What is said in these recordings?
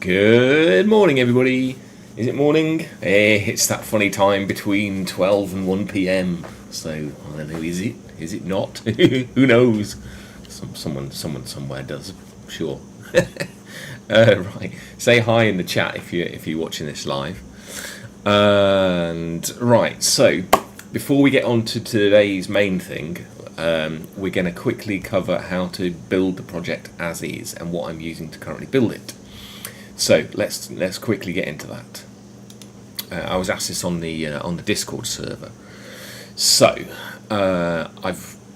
Good morning, everybody. Is it morning? It's that funny time between 12 and 1 p.m. So, I don't know, is it? Is it not? Who knows? Someone somewhere does, sure. Right. Say hi in the chat if you're watching this live. And right, so before we get on to today's main thing, we're going to quickly cover how to build the project as is and what I'm using to currently build it. So let's quickly get into that. I was asked this on the Discord server. So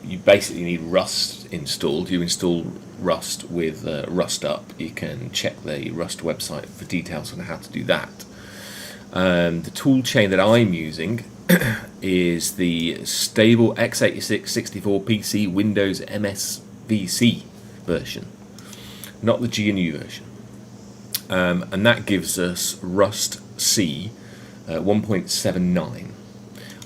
you basically need Rust installed. You install Rust with Rust up. You can check the Rust website for details on how to do that. The tool chain that I'm using is the stable x86 64 PC Windows MSVC version, not the GNU version. And that gives us Rust C 1.79.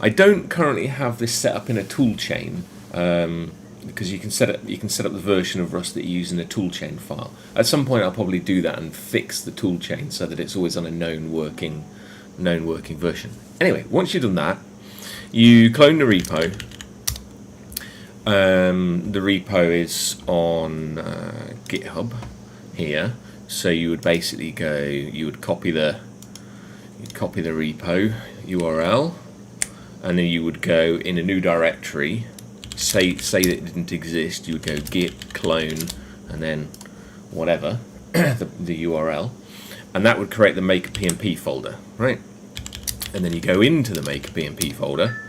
I don't currently have this set up in a tool chain because you can set up the version of Rust that you use in a tool chain file. At some point, I'll probably do that and fix the tool chain so that it's always on a known working version. Anyway, once you've done that, you clone the repo. The repo is on GitHub here. So you would basically copy the repo URL, and then you would go in a new directory. Say that it didn't exist, you would go git clone and then whatever the URL, and that would create the MakerPnP folder, right? And then you go into the MakerPnP folder,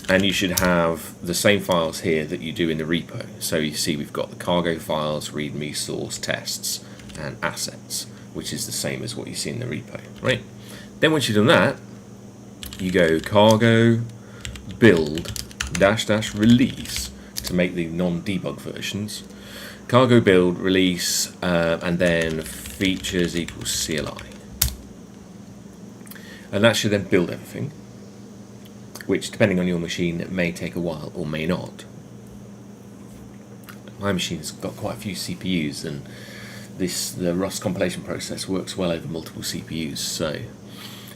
and you should have the same files here that you do in the repo. So you see we've got the cargo files, readme, source, tests, and assets, which is the same as what you see in the repo, right? Then once you've done that, you go cargo build -- release to make the non-debug versions. Cargo build release and then features equals CLI, and that should then build everything, which depending on your machine it may take a while or may not. My machine's got quite a few CPUs, and the Rust compilation process works well over multiple CPUs, so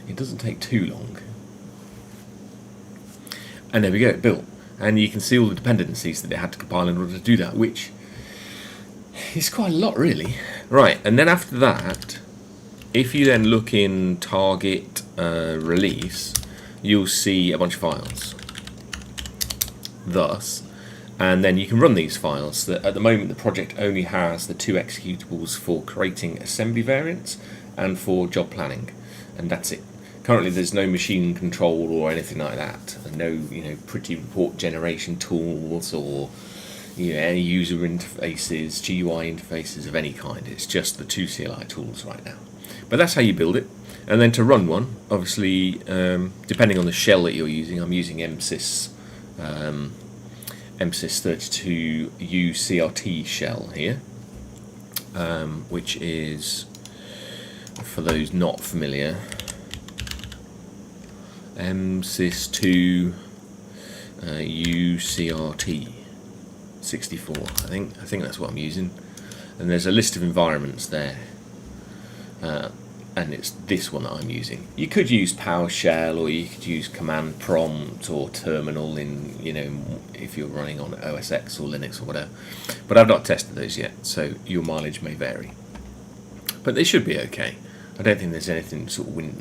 it doesn't take too long. And there we go, it built. And you can see all the dependencies that it had to compile in order to do that, which is quite a lot, really. Right, and then after that, if you then look in target release, you'll see a bunch of files. Thus, and then you can run these files. At the moment, the project only has the two executables for creating assembly variants and for job planning, and that's it. Currently, there's no machine control or anything like that, and no pretty report generation tools or any user interfaces, GUI interfaces of any kind. It's just the two CLI tools right now. But that's how you build it. And then to run one, obviously, depending on the shell that you're using, I'm using MSys 32U CRT shell here, which is, for those not familiar, MSys 2 UCRT 64. I think that's what I'm using, and there's a list of environments there, and it's this one that I'm using. You could use PowerShell, or you could use command prompt or terminal in if you're running on OS X or Linux or whatever, but I've not tested those yet, so your mileage may vary, but they should be okay. I don't think there's anything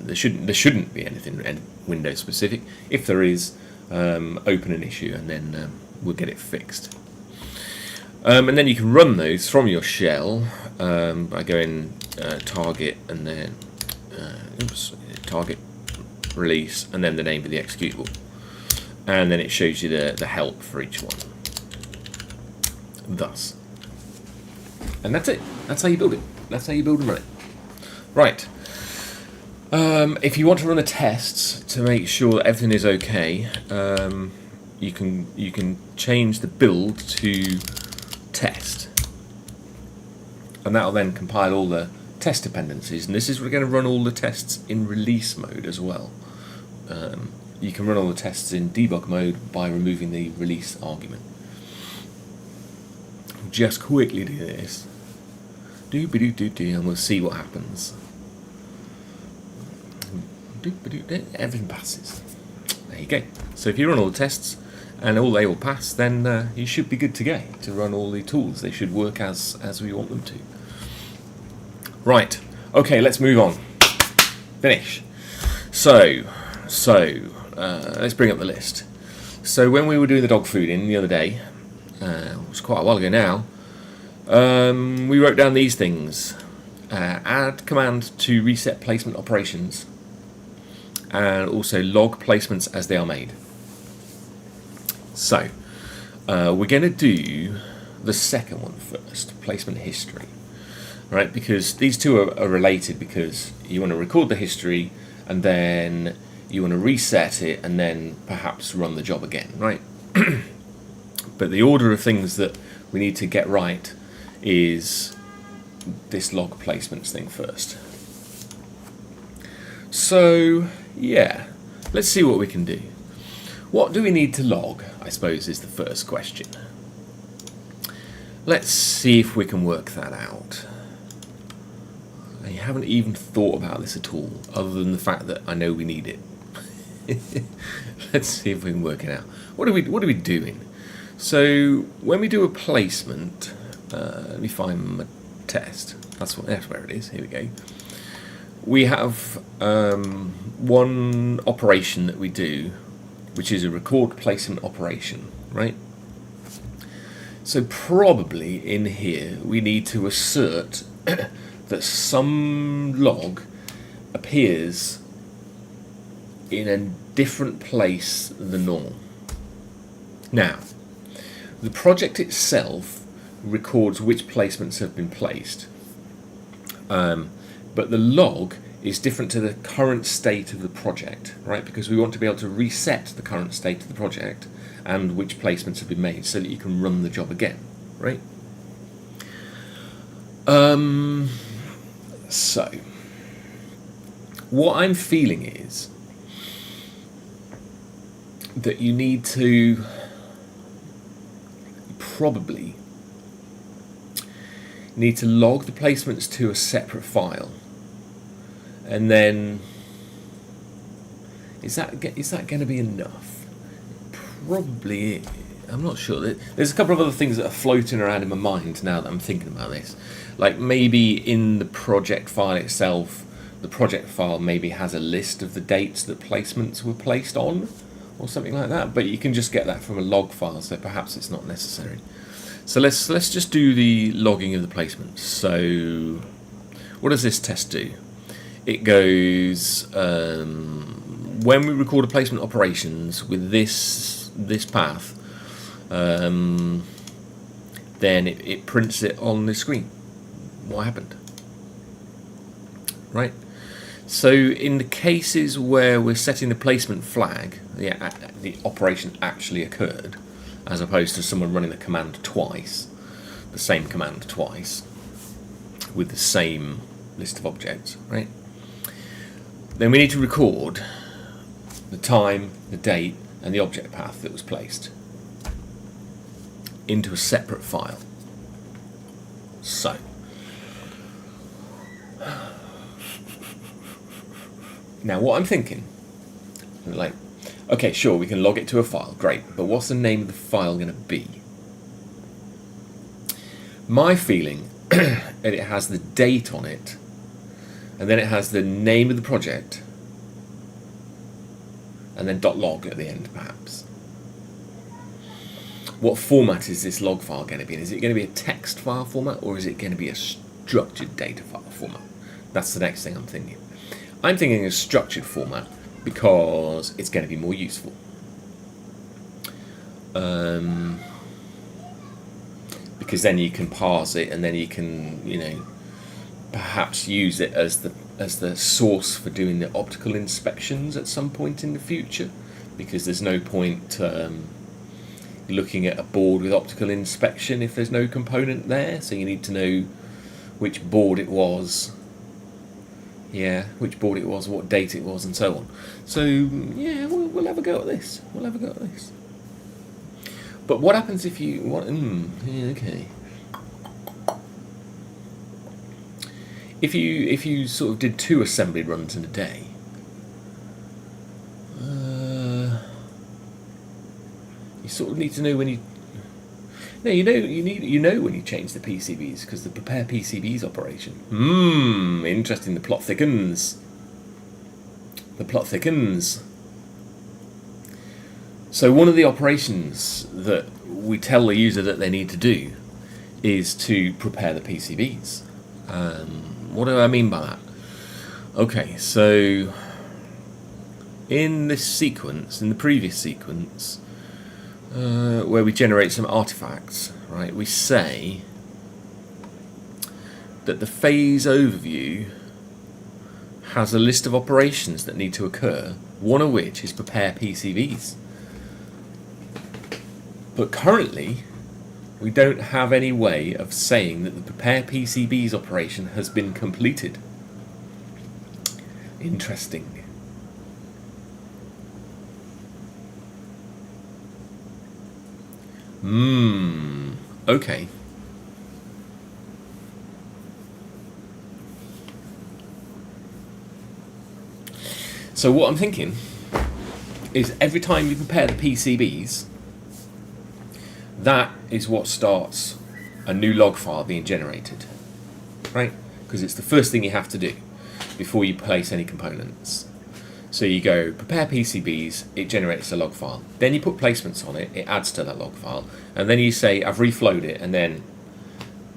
there shouldn't be anything Windows specific. If there is, open an issue and then we'll get it fixed. And then you can run those from your shell by going target and then target release and then the name of the executable, and then it shows you the help for each one. Thus, and that's it. That's how you build it. That's how you build and run it. Right. If you want to run the tests to make sure that everything is okay, you can change the build to test, and that'll then compile all the test dependencies. And this is we're going to run all the tests in release mode as well. You can run all the tests in debug mode by removing the release argument. Just quickly do this. And we'll see what happens. Everything passes. There you go. So if you run all the tests and they all pass, then you should be good to go to run all the tools. They should work as we want them to. Right. Okay, let's move on. Finish. So let's bring up the list. So when we were doing the dog food in the other day, it was quite a while ago now, we wrote down these things. Add command to reset placement operations, and also log placements as they are made. So we're going to do the second one first, placement history, right? Because these two are related, because you want to record the history and then you want to reset it and then perhaps run the job again, right? But the order of things that we need to get right is this log placements thing first. So yeah, let's see what we can do. What do we need to log, I suppose, is the first question. Let's see if we can work that out. I haven't even thought about this at all, other than the fact that I know we need it. Let's see if we can work it out. What are we doing? So when we do a placement, let me find my test. That's where it is. Here we go. We have one operation that we do, which is a record placement operation, right? So probably in here we need to assert that some log appears in a different place than normal. Now, the project itself records which placements have been placed, but the log is different to the current state of the project, right? Because we want to be able to reset the current state of the project and which placements have been made so that you can run the job again, right? So, what I'm feeling is that you need to probably need to log the placements to a separate file, and then is that going to be enough? Probably. I'm not sure. There's a couple of other things that are floating around in my mind now that I'm thinking about this. Like maybe in the project file itself, the project file maybe has a list of the dates that placements were placed on, or something like that. But you can just get that from a log file, so perhaps it's not necessary. So let's just do the logging of the placements. So what does this test do? It goes when we record a placement operations with this path, then it prints it on the screen. What happened? Right? So in the cases where we're setting the placement flag, the operation actually occurred, as opposed to someone running the command twice, the same command twice, with the same list of objects, right? Then we need to record the time, the date, and the object path that was placed into a separate file. So, now what I'm thinking, like, okay, sure, we can log it to a file, great, but what's the name of the file going to be? My feeling is it has the date on it, and then it has the name of the project, and then .log at the end, perhaps. What format is this log file going to be in? Is it going to be a text file format, or is it going to be a structured data file format? That's the next thing I'm thinking. I'm thinking a structured format because it's going to be more useful. Because then you can parse it, and then you can, perhaps use it as the source for doing the optical inspections at some point in the future. Because there's no point looking at a board with optical inspection if there's no component there, so you need to know which board it was, what date it was, and so on. So yeah, we'll have a go at this. But what happens if you want? Okay. If you sort of did 2 assembly runs in a day, sort of need to know when you. No, you know when you change the PCBs because the prepare PCBs operation. Interesting. The plot thickens. The plot thickens. So one of the operations that we tell the user that they need to do is to prepare the PCBs. What do I mean by that? Okay, so in this sequence, in the previous sequence, where we generate some artifacts, right, we say that the phase overview has a list of operations that need to occur, one of which is prepare PCBs. But currently, we don't have any way of saying that the prepare PCBs operation has been completed. Interesting. Okay. So what I'm thinking is every time you prepare the PCBs, that is what starts a new log file being generated, right? Because it's the first thing you have to do before you place any components. So you go prepare PCBs, it generates a log file. Then you put placements on it, it adds to that log file. And then you say, I've reflowed it, and then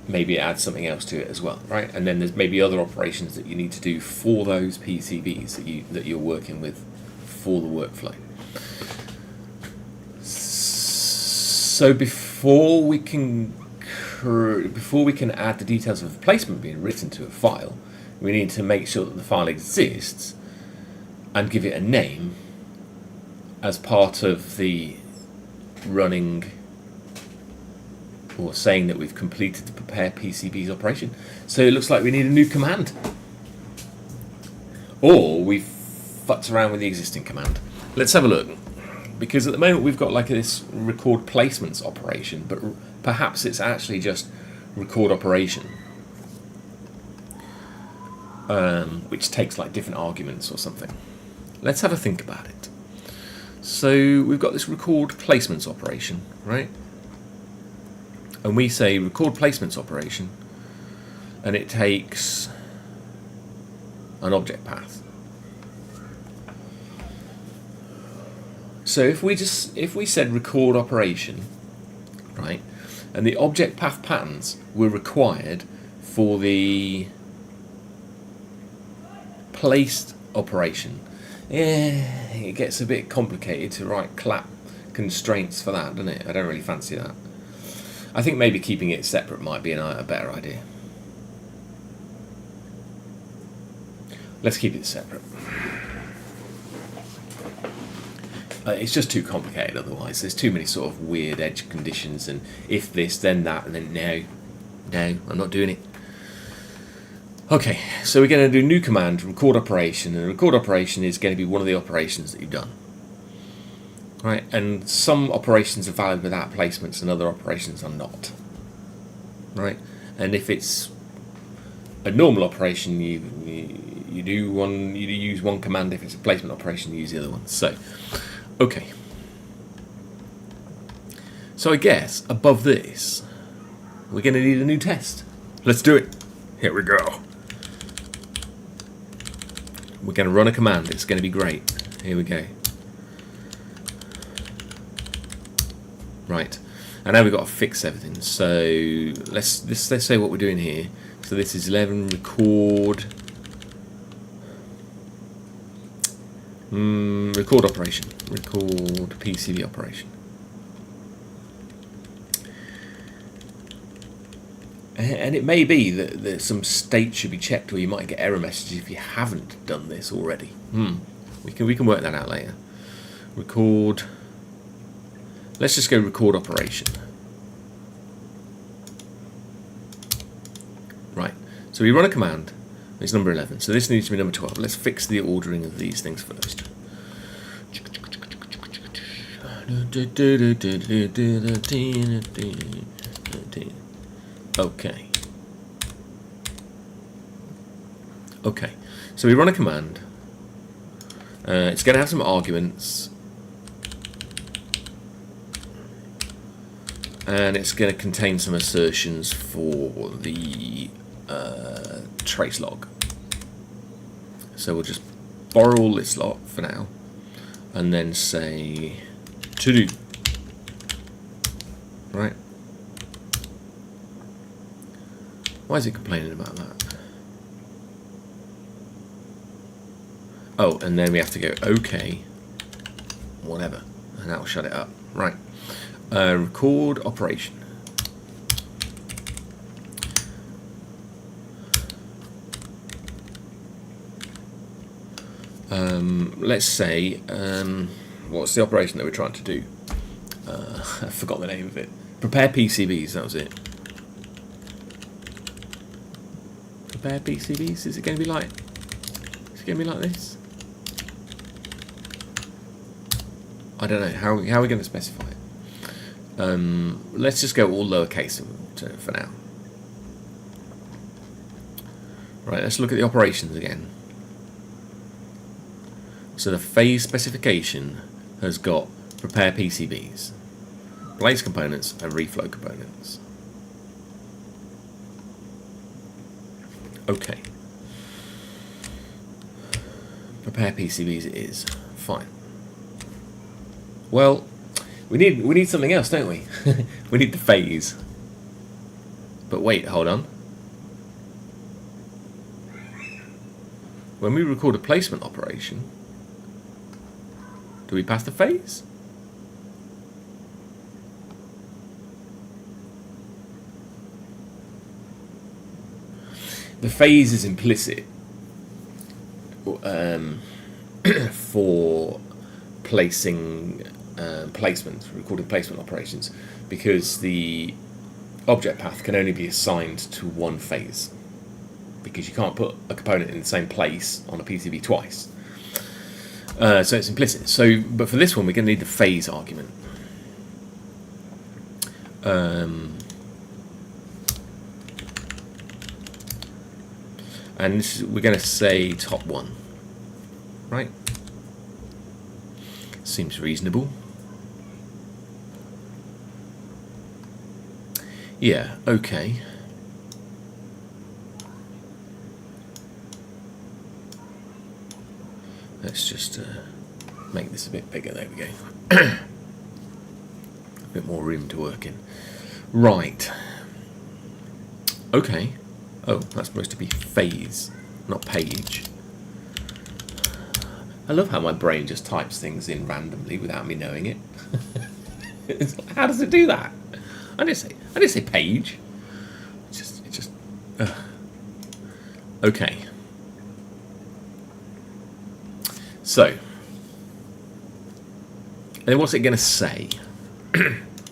maybe it adds something else to it as well, right? And then there's maybe other operations that you need to do for those PCBs that you're working with for the workflow. So before we can add the details of a placement being written to a file, we need to make sure that the file exists and give it a name as part of the running or saying that we've completed the prepare PCBs operation. So it looks like we need a new command. Or we've fucked around with the existing command. Let's have a look. Because at the moment we've got like this record placements operation, but perhaps it's actually just record operation, which takes like different arguments or something. Let's have a think about it. So we've got this record placements operation, right? And we say record placements operation, and it takes an object path. So if we said record operation, right, and the object path patterns were required for the placed operation, it gets a bit complicated to write clap constraints for that, doesn't it? I don't really fancy that. I think maybe keeping it separate might be a better idea. Let's keep it separate. It's just too complicated otherwise. There's too many sort of weird edge conditions and if this, then that, and then no, I'm not doing it. Okay, so we're going to do new command, record operation, and record operation is going to be one of the operations that you've done. Right, and some operations are valid without placements and other operations are not. Right, and if it's a normal operation, you use one command. If it's a placement operation, you use the other one. So, okay. So I guess above this, we're going to need a new test. Let's do it. Here we go. We're going to run a command. It's going to be great. Here we go. Right, and now we've got to fix everything. So let's say what we're doing here. So this is 11 record operation, record PCB operation. And it may be that some state should be checked, or you might get error messages if you haven't done this already. We can work that out later. Record. Let's just go record operation. Right. So we run a command. It's number 11. So this needs to be number 12. Let's fix the ordering of these things first. Okay. Okay. So we run a command. It's going to have some arguments. and it's going to contain some assertions for the trace log. So we'll just borrow all this lot for now, and then say to do, right? Why is it complaining about that? Oh, and then we have to go OK, whatever, and that will shut it up. Right. Record operation. Let's say, what's the operation that we're trying to do? I forgot the name of it. Prepare PCBs, that was it. Prepare PCBs? Is it going to be like this? I don't know. How are we going to specify it? Let's just go all lowercase for now. Right, let's look at the operations again. So the phase specification has got prepare PCBs, place components, and reflow components. Okay. Prepare PCBs it is. Fine. Well, we need something else, don't we? We need the phase. But wait, hold on. When we record a placement operation, do we pass the phase? The phase is implicit for placing placements, recording placement operations, because the object path can only be assigned to one phase, because you can't put a component in the same place on a PCB twice. So it's implicit. So, but for this one, we're going to need the phase argument. And this is, we're going to say top one, right? Seems reasonable. Yeah, okay. Let's just make this a bit bigger. There we go. A bit more room to work in. Right. Okay. Oh, that's supposed to be phase, not page. I love how my brain just types things in randomly without me knowing it. How does it do that? I didn't say page. It just. Okay. So, and then what's it going to say?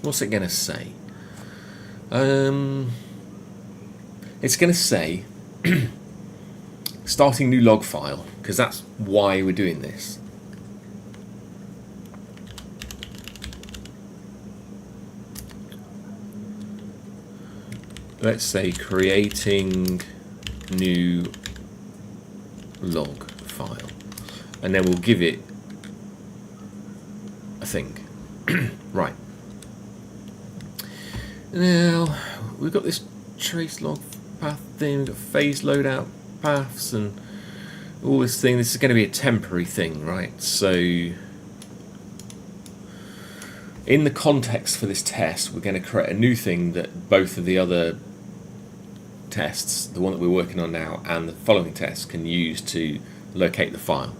What's it going to say? It's going to say starting new log file, because that's why we're doing this. Let's say creating new log file, and then we'll give it a thing. Right. Now we've got this trace log path thing, we've got phase loadout paths and all this thing. This is going to be a temporary thing, right? So in the context for this test, we're going to create a new thing that both of the other tests, the one that we're working on now and the following test, can use to locate the file.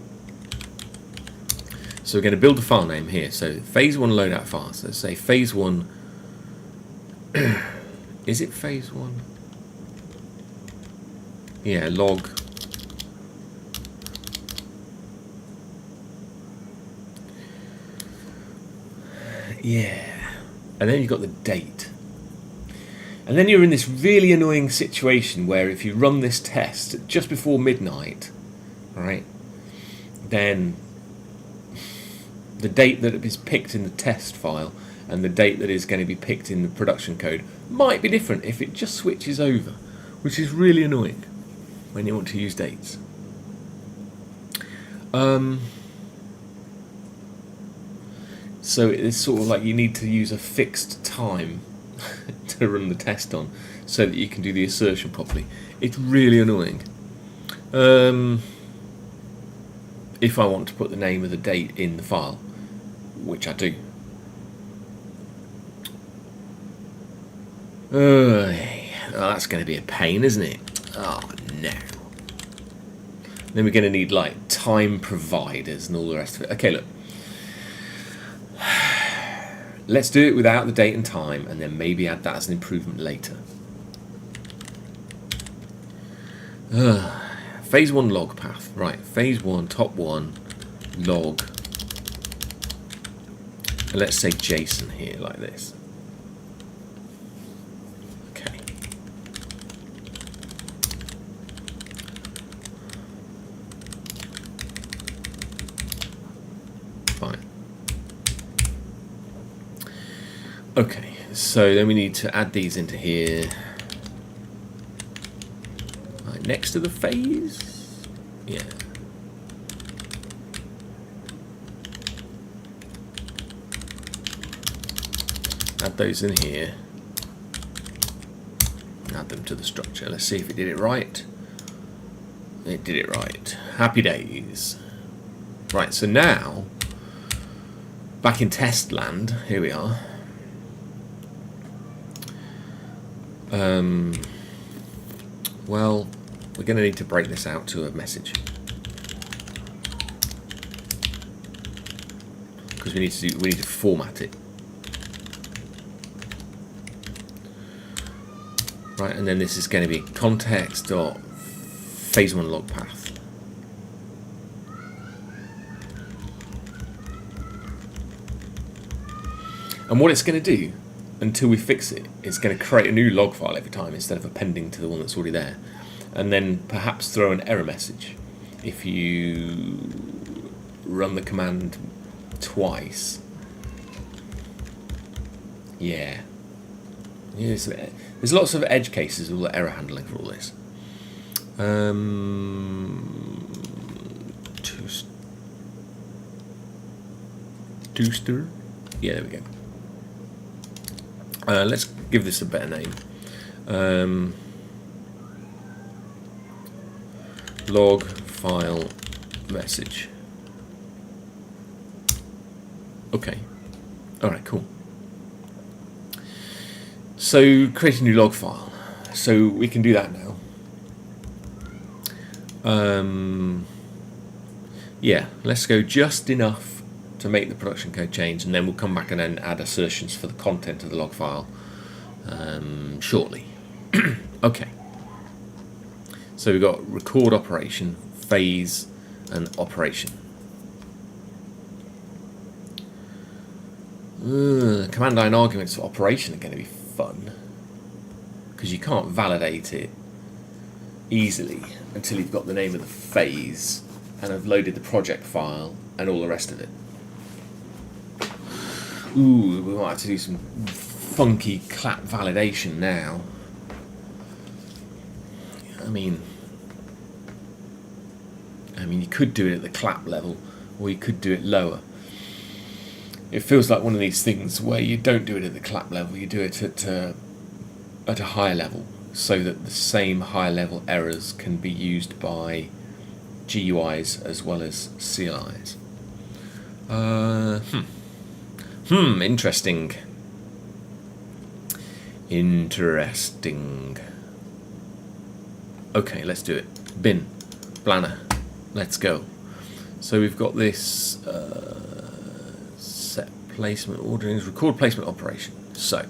So we're going to build a file name here. So phase 1 loadout file. So let's say phase 1. Is it phase 1? Yeah, log. Yeah. And then you've got the date. And then you're in this really annoying situation where if you run this test just before midnight, right, then the date that is picked in the test file and the date that is going to be picked in the production code might be different if it just switches over, which is really annoying when you want to use dates. So it's sort of like you need to use a fixed time to run the test on, so that you can do the assertion properly. It's really annoying. If I want to put the name of the date in the file, which I do. Oh, that's going to be a pain, isn't it? Oh no. Then we're going to need like time providers and all the rest of it. Okay, look. Let's do it without the date and time, and then maybe add that as an improvement later. Phase 1 log path. Right, phase 1, top 1, log. And let's say JSON here, like this. Okay. Fine. Okay, so then we need to add these into here. Right, next to the phase? Yeah. Add those in here. Add them to the structure. Let's see if it did it right. It did it right. Happy days. Right, so now, back in test land, here we are. Well, we're going to need to break this out to a message, because we need to format it. Right, and then this is going to be context dot phase 1 log path. And what it's going to do, until we fix it, it's going to create a new log file every time instead of appending to the one that's already there, and then perhaps throw an error message if you run the command twice. Yeah. Yes, there's lots of edge cases with all the error handling for all this. Twoster? Yeah, there we go. Let's give this a better name. Log file message. Okay. Alright, cool. So create a new log file. So we can do that now. Yeah, let's go just enough to make the production code change, and then we'll come back and then add assertions for the content of the log file shortly. Okay. So we've got record operation, phase, and operation. Command line arguments for operation are going to be fun, because you can't validate it easily until you've got the name of the phase and have loaded the project file and all the rest of it. Ooh, we might have to do some funky clap validation now. I mean, you could do it at the clap level, or you could do it lower. It feels like one of these things where you don't do it at the clap level, you do it at a higher level, so that the same higher level errors can be used by GUIs as well as CLIs. Interesting. Interesting. Okay, let's do it. Bin, planner, let's go. So we've got this set placement orderings, record placement operation. So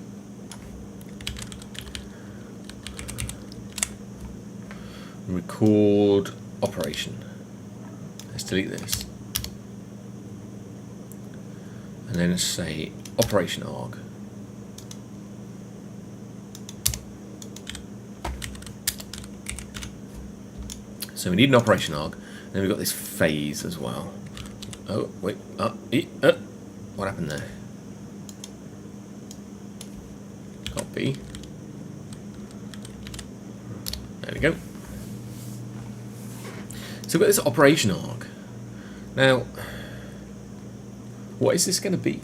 record operation. Let's delete this. And then let's say operation arg. So we need an operation arg. Then we've got this phase as well. Oh, wait. What happened there? Copy. There we go. So we've got this operation arg. Now, what is this going to be?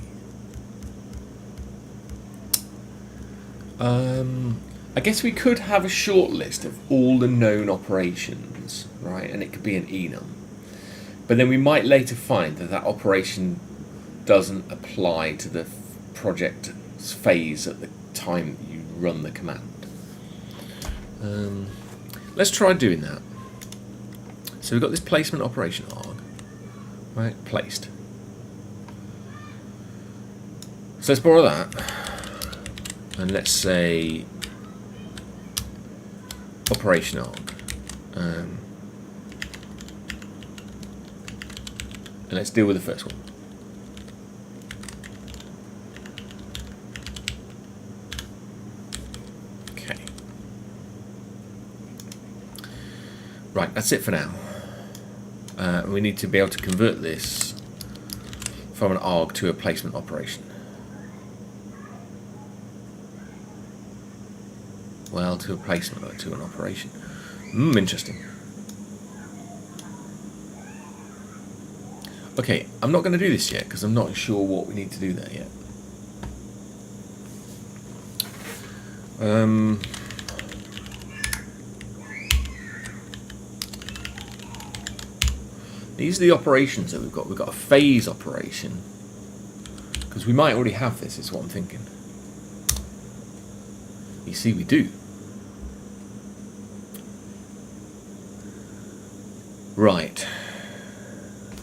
I guess we could have a short list of all the known operations, right? And it could be an enum. But then we might later find that that operation doesn't apply to the project phase at the time that you run the command. Let's try doing that. So we've got this placement operation arg, right? Placed. So let's borrow that, and let's say operation arg, and let's deal with the first one. Okay. Right, that's it for now. We need to be able to convert this from an arg to a placement operation. Well, to a placement or to an operation. Interesting. Okay, I'm not going to do this yet because I'm not sure what we need to do there yet. These are the operations that we've got. We've got a phase operation because we might already have this, is what I'm thinking. You see, we do. Right.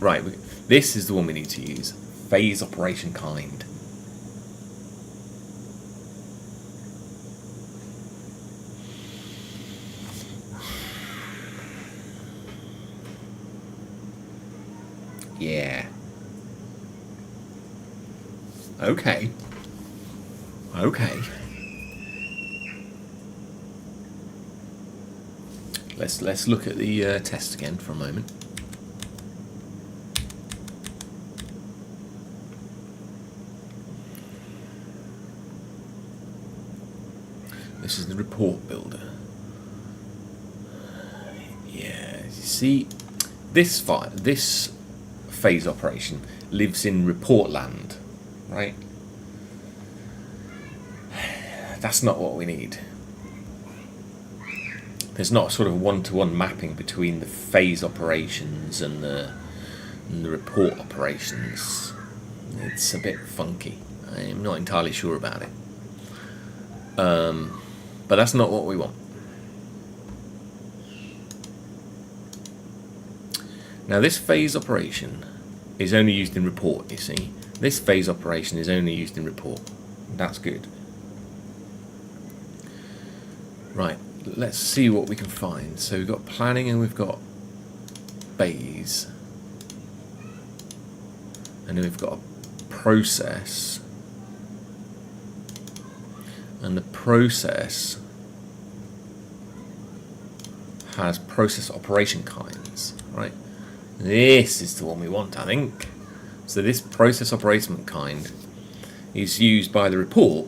Right. This is the one we need to use. Phase operation kind. Yeah. Okay. Okay. Let's look at the test again for a moment. This is the report builder. Yeah, you see, this phase operation lives in report land, right? That's not what we need. There's not sort of one-to-one mapping between the phase operations and the report operations. It's a bit funky. I'm not entirely sure about it. But that's not what we want. Now this phase operation is only used in report, you see. This phase operation is only used in report. That's good. Right, let's see what we can find. So we've got planning and we've got phase. And then we've got a process. And the process has process operation kinds, right? This is the one we want, I think. So this process operation kind is used by the report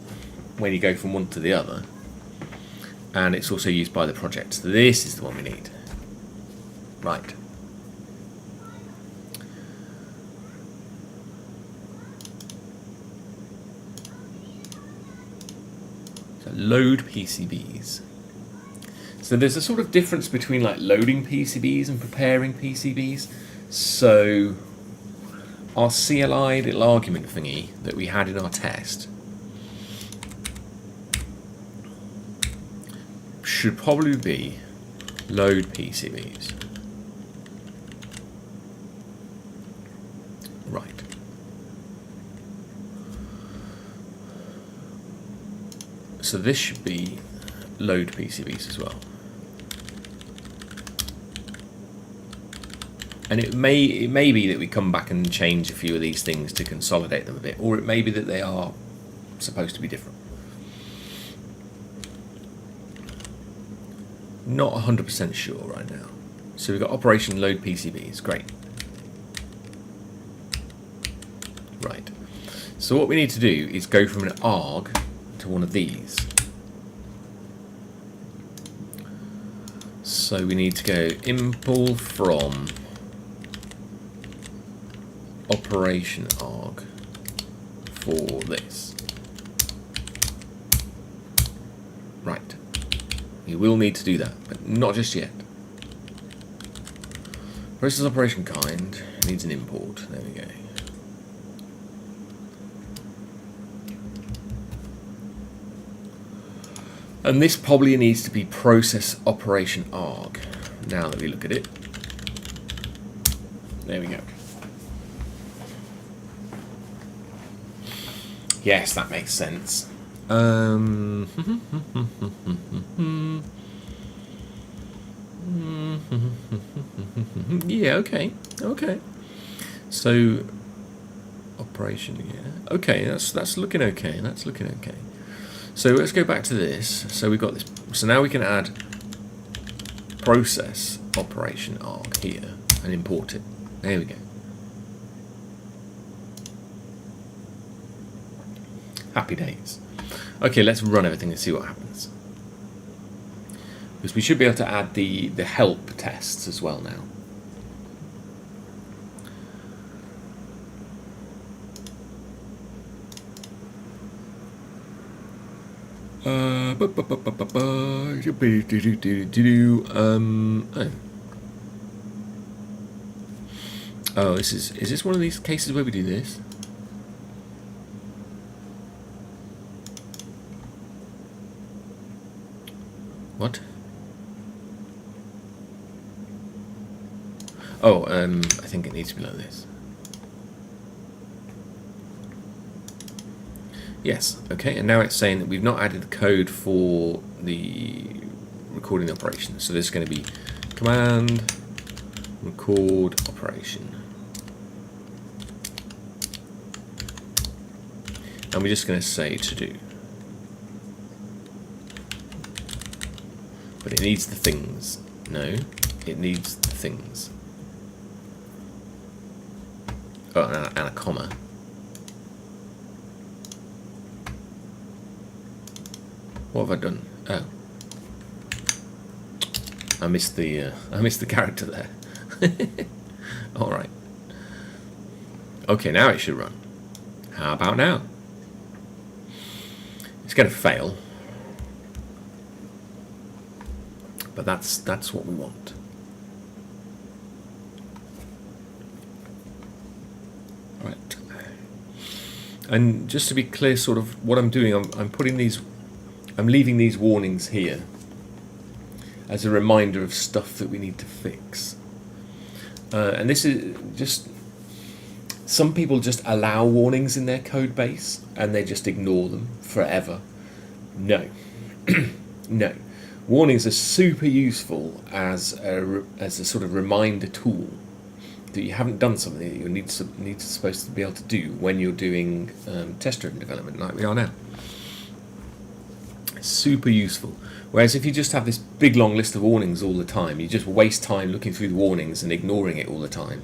when you go from one to the other, and it's also used by the project. So this is the one we need. Right. So load PCBs. So there's a sort of difference between like loading PCBs and preparing PCBs. So our CLI little argument thingy that we had in our test should probably be load PCBs. Right. So this should be load PCBs as well. And it may be that we come back and change a few of these things to consolidate them a bit, or it may be that they are supposed to be different. Not 100% sure right now. So we've got operation load PCBs, great. Right. So what we need to do is go from an arg to one of these. So we need to go impl from operation arg for this. Right. You will need to do that, but not just yet. Process operation kind needs an import. There we go. And this probably needs to be process operation arg. Now that we look at it. There we go. Yes, that makes sense. Yeah, okay. Okay. So operation, yeah. Okay, that's looking okay. That's looking okay. So let's go back to this. So we've got this. So now we can add process operation arg here and import it. There we go. Happy days. Okay, let's run everything and see what happens. Because we should be able to add the help tests as well now. Oh, is this one of these cases where we do this? What? Oh, I think it needs to be like this. Yes, okay, and now it's saying that we've not added the code for the recording operation. So this is going to be command record operation. And we're just going to say to do. But it needs the things. No, it needs the things. Oh, and a comma. What have I done? Oh, I missed the character there. All right. Okay, now it should run. How about now? It's going to fail, but that's what we want. Right. And just to be clear, sort of what I'm doing, I'm putting these. I'm leaving these warnings here as a reminder of stuff that we need to fix. And this is just, some people just allow warnings in their code base and they just ignore them forever. No. No. Warnings are super useful as a sort of reminder tool that you haven't done something that you supposed to be able to do when you're doing test-driven development like we are now. Super useful. Whereas if you just have this big long list of warnings all the time, you just waste time looking through the warnings and ignoring it all the time,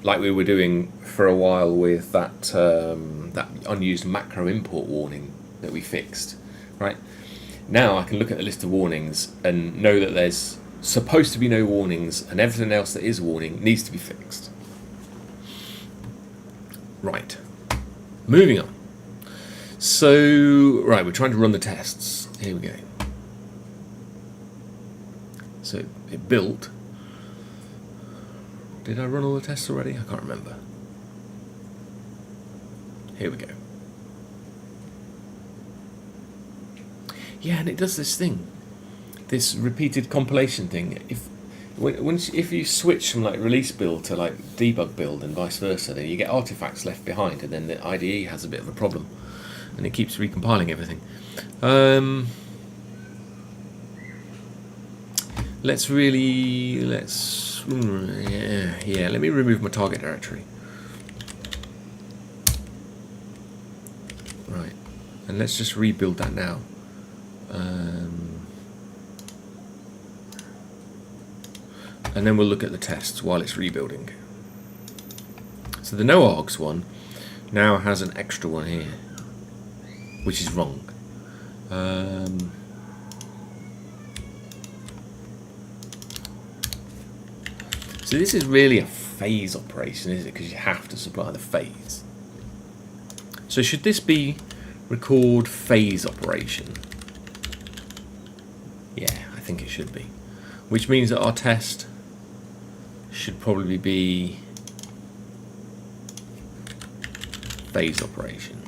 like we were doing for a while with that that unused macro import warning that we fixed. Right now I can look at the list of warnings and know that there's supposed to be no warnings, and everything else that is a warning needs to be fixed. Right, moving on. So, right, we're trying to run the tests. Here we go. So it built. Did I run all the tests already? I can't remember. Here we go. Yeah, and it does this thing, this repeated compilation thing. If you switch from like release build to like debug build and vice versa, then you get artifacts left behind, and then the IDE has a bit of a problem, and it keeps recompiling everything. Let me remove my target directory. Right, and let's just rebuild that now. And then we'll look at the tests while it's rebuilding. So the no args one now has an extra one here, which is wrong. So this is really a phase operation, isn't it? Because you have to supply the phase. So should this be record phase operation? Yeah, I think it should be. Which means that our test should probably be phase operation.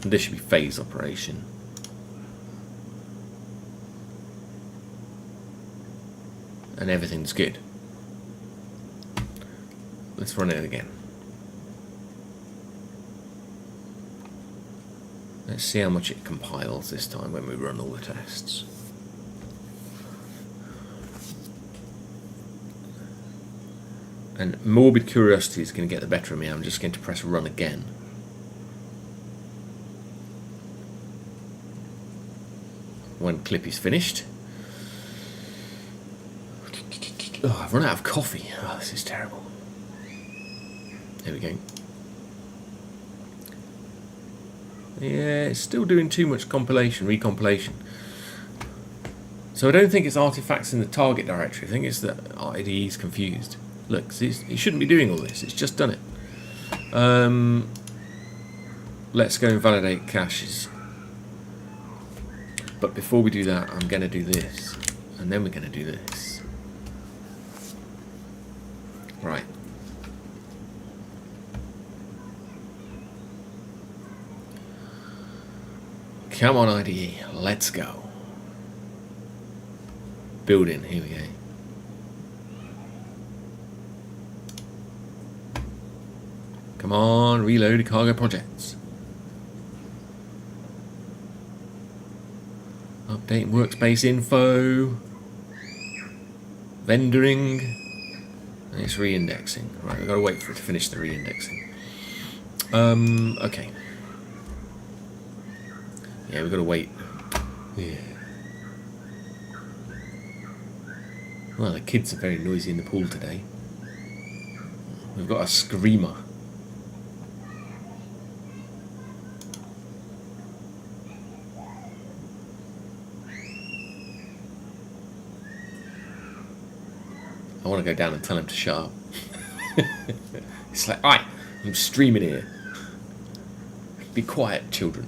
And this should be phase operation. And everything's good. Let's run it again. Let's see how much it compiles this time when we run all the tests. And morbid curiosity is going to get the better of me. I'm just going to press run again. When clip is finished. Oh, I've run out of coffee. Oh, this is terrible. There we go. Yeah, it's still doing too much recompilation. So I don't think it's artifacts in the target directory. I think it's that IDE's confused. Look, it shouldn't be doing all this. It's just done it. Let's go and validate caches. But before we do that, I'm going to do this. And then we're going to do this. Right. Come on, IDE. Let's go. Building. Here we go. Come on, reload cargo projects. Update workspace info. Vendoring. And it's re-indexing. Right, we've got to wait for it to finish the re-indexing. Okay. Yeah, we've got to wait. Yeah. Well, the kids are very noisy in the pool today. We've got a screamer. I want to go down and tell him to shut up. It's like, aye, I'm streaming here. Be quiet, children.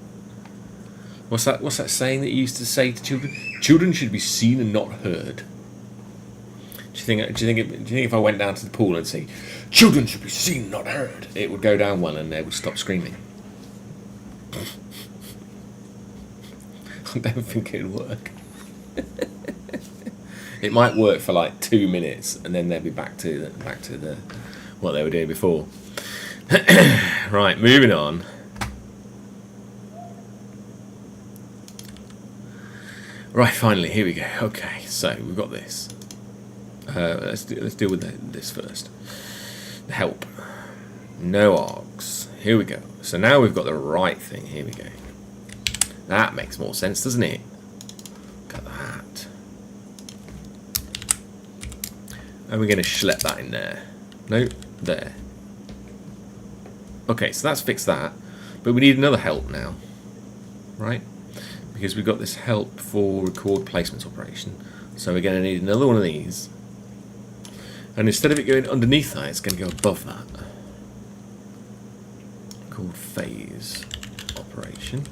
What's that saying that you used to say to children? Children should be seen and not heard. Do you think if I went down to the pool and say, children should be seen and not heard, it would go down well and they would stop screaming? I don't think it'd work. It might work for like 2 minutes and then they'll be back to the what they were doing before. Right, moving on. Right, finally, here we go. Okay, so we've got this. Let's deal with this first. Help. No args. Here we go. So now we've got the right thing. Here we go. That makes more sense, doesn't it? Look at that. And we're going to schlep that in there. No, there. Okay, so that's fixed that. But we need another help now. Right? Because we've got this help for record placements operation. So we're going to need another one of these. And instead of it going underneath that, it's going to go above that. Called phase operation.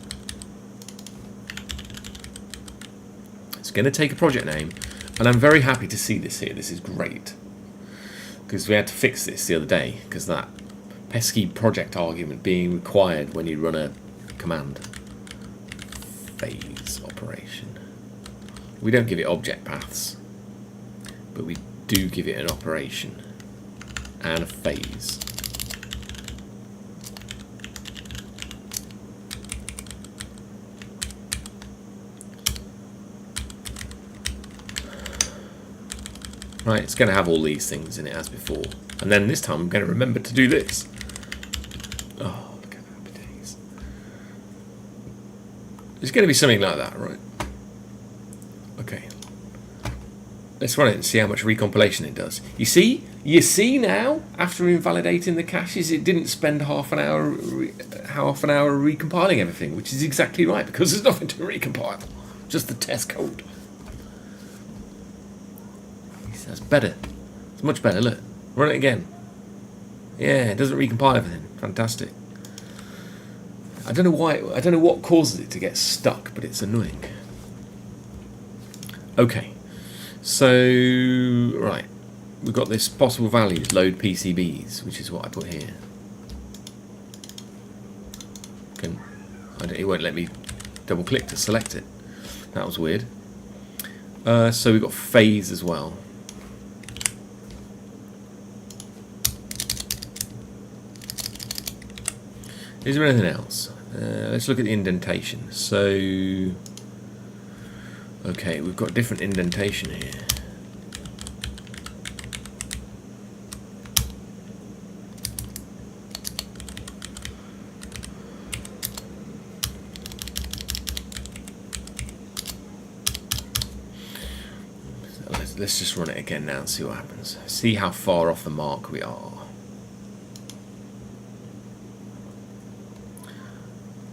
It's going to take a project name. And I'm very happy to see this here. This is great. Because we had to fix this the other day. Because that pesky project argument being required when you run a command. Phase operation. We don't give it object paths. But we do give it an operation. And a phase. Right, it's going to have all these things in it as before. And then this time I'm going to remember to do this. Oh, look at that, happy days. It's going to be something like that, right? Okay. Let's run it and see how much recompilation it does. You see now, after invalidating the caches, it didn't spend half an hour recompiling everything, which is exactly right, because there's nothing to recompile. Just the test code. That's better. It's much better, look. Run it again. Yeah, it doesn't recompile everything. Fantastic. I don't know why. I don't know what causes it to get stuck, but it's annoying. Okay, so right, we've got this possible values, load PCBs, which is what I put here. It won't let me double click to select it. That was weird. So we've got phase as well. Is there anything else? Let's look at the indentation. So, okay, we've got different indentation here. Let's just run it again now and see what happens. See how far off the mark we are.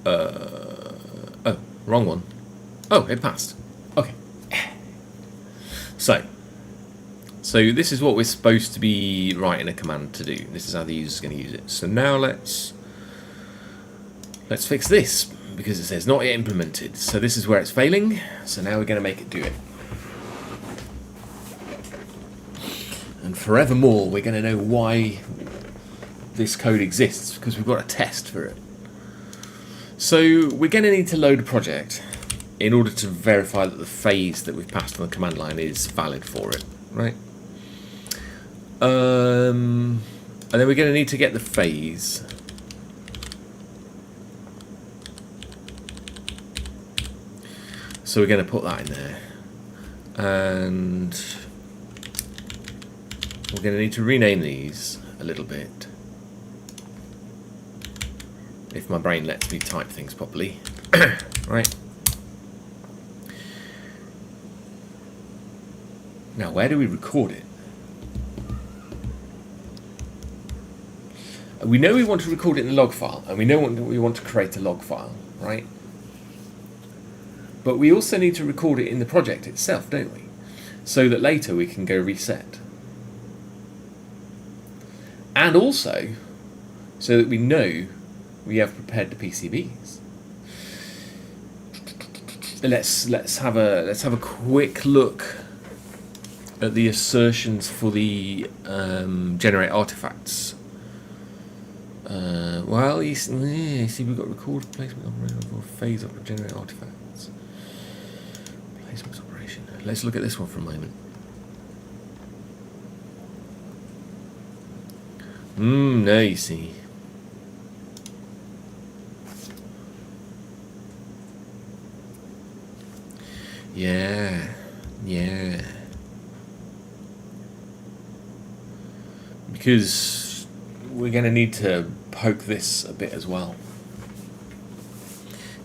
Oh, wrong one. Oh, it passed. Okay. So this is what we're supposed to be writing a command to do. This is how the user's going to use it. So now let's fix this, because it says not yet implemented. So this is where it's failing. So now we're going to make it do it. And forevermore, we're going to know why this code exists, because we've got a test for it. So we're going to need to load a project in order to verify that the phase that we've passed on the command line is valid for it, right? And then we're going to need to get the phase. So we're going to put that in there. And we're going to need to rename these a little bit. If my brain lets me type things properly. Right. Now, where do we record it? We know we want to record it in the log file, and we know we want to create a log file, right? But we also need to record it in the project itself, don't we? So that later we can go reset. And also, so that we know we have prepared the PCBs. Let's have a quick look at the assertions for the generate artifacts. Well, you see, we've got record placement operation for phase of generate artifacts. Placement operation. Let's look at this one for a moment. No, you see. Yeah. Because we're going to need to poke this a bit as well.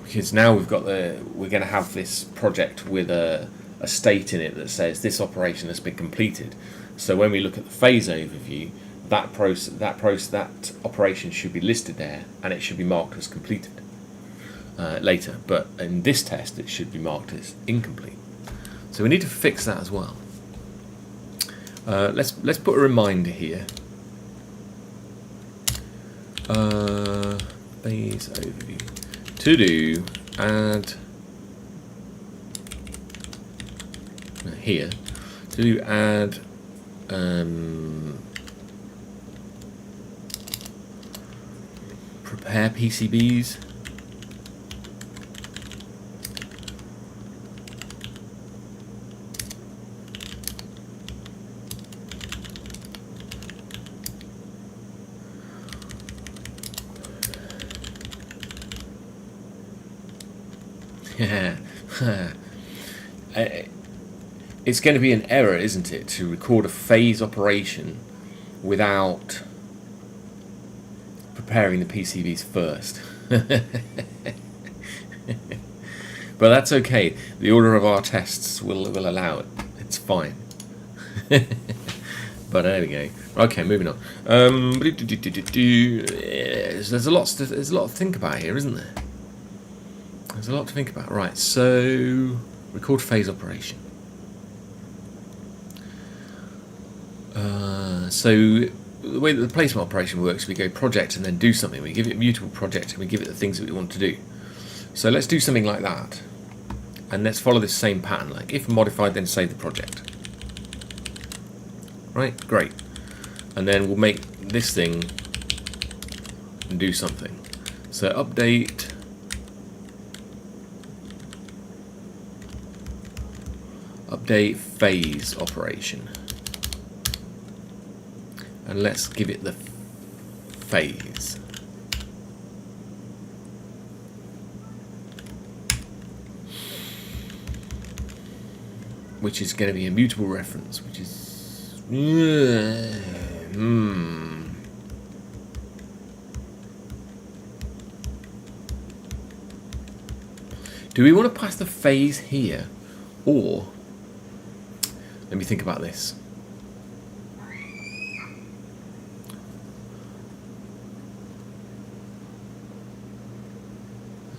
Because now we're going to have this project with a state in it that says this operation has been completed. So when we look at the phase overview, that operation should be listed there, and it should be marked as completed later. But in this test, it should be marked as incomplete. So we need to fix that as well. Let's put a reminder here. Phase overview. To do add here. To do add prepare PCBs. It's going to be an error, isn't it, to record a phase operation without preparing the PCBs first. But that's okay. The order of our tests will allow it. It's fine. But there we go. Okay, moving on. There's a lot to think about here, isn't there? There's a lot to think about. Right, so record phase operation. So the way that the placement operation works, we go project and then do something. We give it a mutable project and we give it the things that we want to do. So let's do something like that. And let's follow this same pattern, like if modified, then save the project. Right, great. And then we'll make this thing and do something. So update phase operation. And let's give it the phase. Which is going to be a mutable reference, which is... Do we want to pass the phase here? Or... Let me think about this.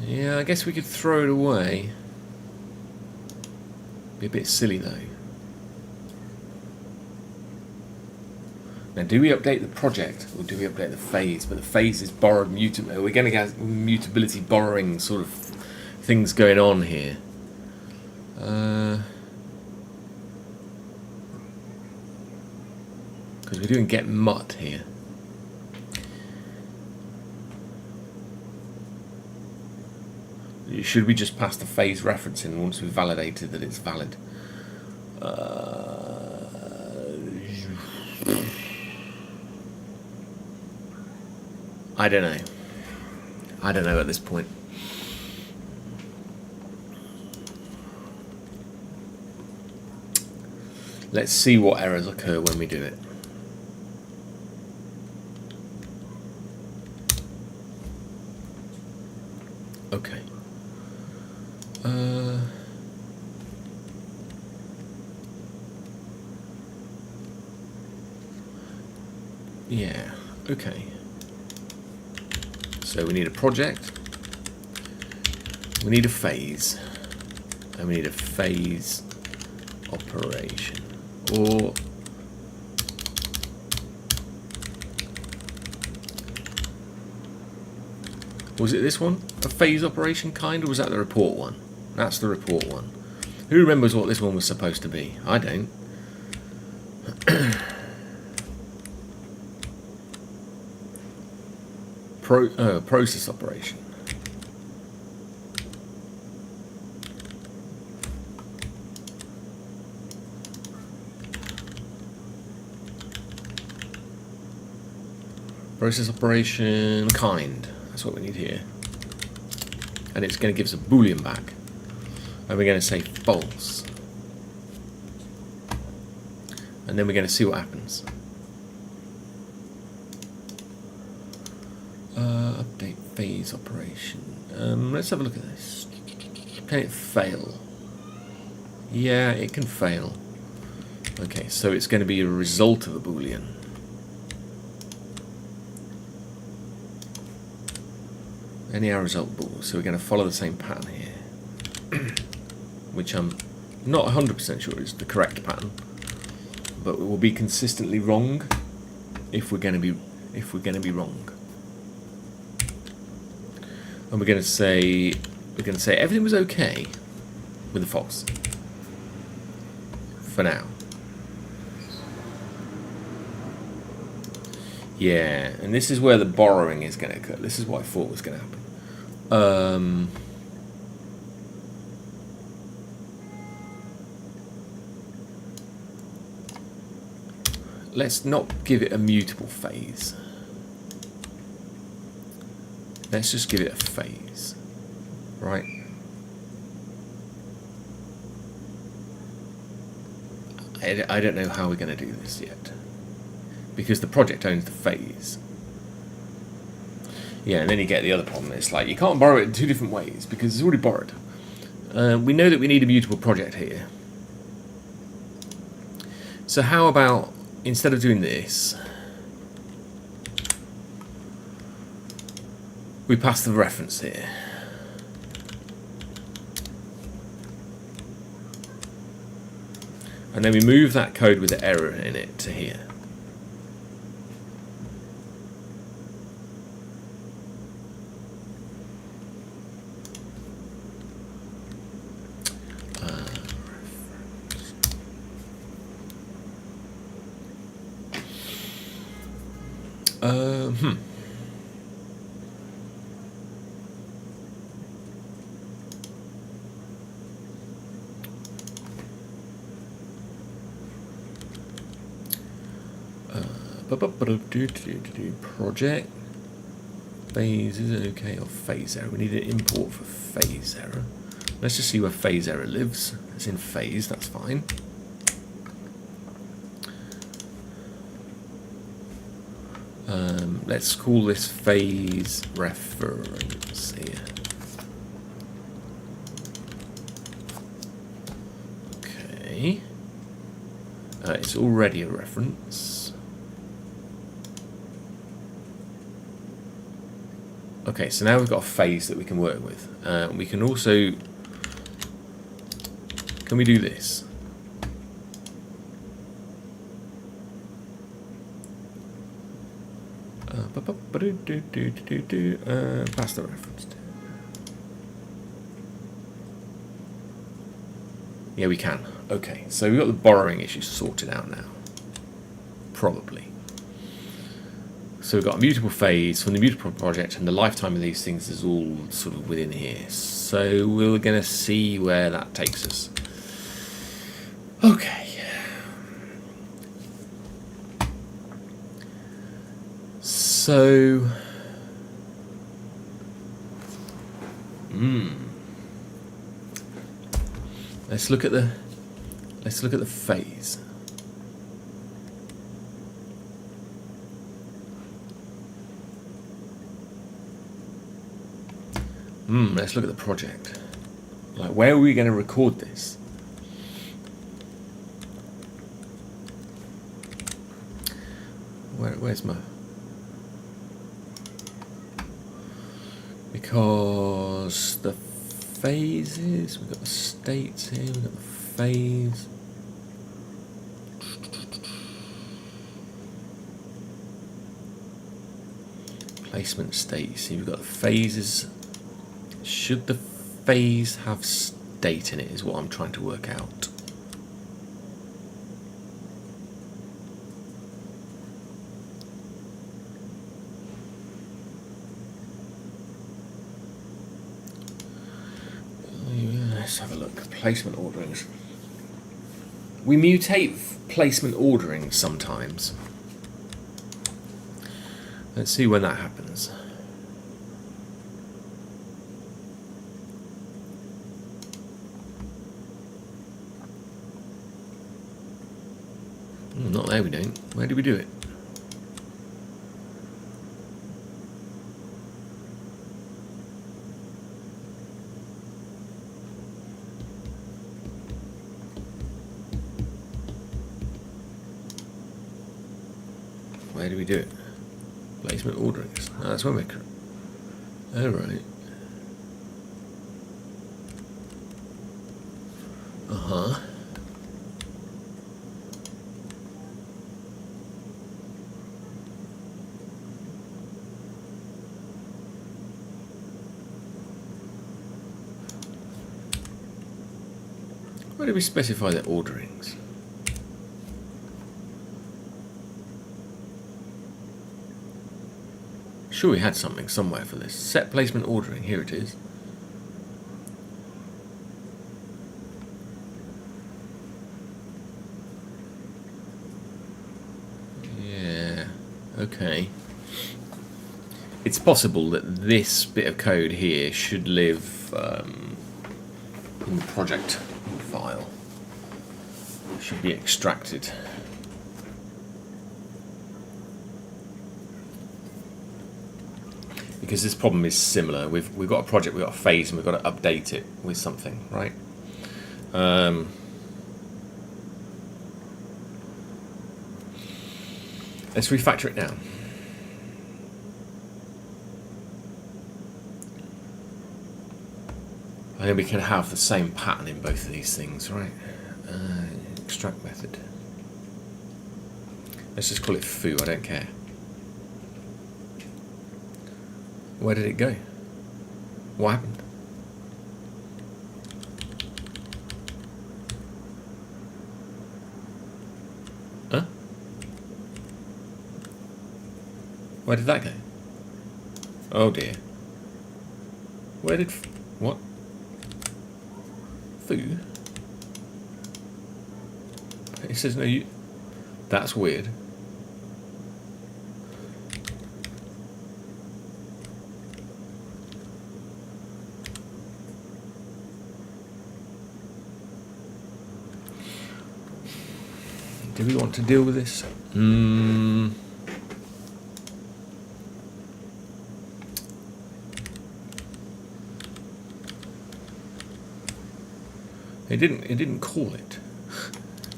Yeah, I guess we could throw it away. Be a bit silly though. Now, do we update the project or do we update the phase? But the phase is borrowed mutability. We're going to get mutability borrowing sort of things going on here. Because we're doing get mut here. Should we just pass the phase reference in once we've validated that it's valid? I don't know. I don't know at this point. Let's see what errors occur when we do it. Okay. Yeah, okay. So we need a project, we need a phase, and we need a phase operation. Or was it this one? A phase operation kind, or was that the report one? That's the report one. Who remembers what this one was supposed to be? I don't. Process operation. Process operation kind. That's what we need here. And it's going to give us a boolean back. And we're going to say false. And then we're going to see what happens. Update phase operation. Let's have a look at this. Can it fail? Yeah, it can fail. Okay, so it's going to be a result of a boolean. Any our result bool. So we're going to follow the same pattern here, which I'm not 100% sure is the correct pattern, but it will be consistently wrong if we're going to be wrong. And we're going to say everything was okay with the false for now. Yeah, and this is where the borrowing is going to occur. This is what I thought was going to happen. Let's not give it a mutable phase. Let's just give it a phase, right? I don't know how we're going to do this yet, because the project owns the phase. Yeah, and then you get the other problem. It's like you can't borrow it in two different ways because it's already borrowed. We know that we need a mutable project here. So how about, instead of doing this, we pass the reference here. And then we move that code with the error in it to here. Hmm. Project phase is it okay or phase error? We need an import for phase error. Let's just see where phase error lives. It's in phase, that's fine. Let's call this phase reference here. Okay. It's already a reference. Okay, so now we've got a phase that we can work with. We can also... Can we do this? Pass the reference. Yeah, we can. Okay, so we've got the borrowing issue sorted out now. Probably. So we've got a mutable phase from the mutable project, and the lifetime of these things is all sort of within here. So we're going to see where that takes us. Okay. So, let's look at the phase. Let's look at the project. Like, where are we going to record this? Where's my... Because the phases, we've got the states here, we've got the phase. Placement state, see we've got the phases. Should the phase have state in it is what I'm trying to work out. Let's have a look. Placement orderings. We mutate placement orderings sometimes. Let's see when that happens. Not there we don't. Where do we do it? Where do we do it? Placement orderings. Oh, that's where we're... Alright. Uh-huh. Where do we specify the orderings? Sure, we had something somewhere for this. Set placement ordering. Here it is. Yeah. Okay. It's possible that this bit of code here should live in the project file. It should be extracted. Because this problem is similar. We've got a project, we've got a phase, and we've got to update it with something, right? Let's refactor it now. And then we can have the same pattern in both of these things, right? Extract method. Let's just call it foo, I don't care. Where did it go? What happened? Huh? Where did that go? Oh dear. Where did... what? Foo? It says no, you... That's weird. Do we want to deal with this? It didn't call it.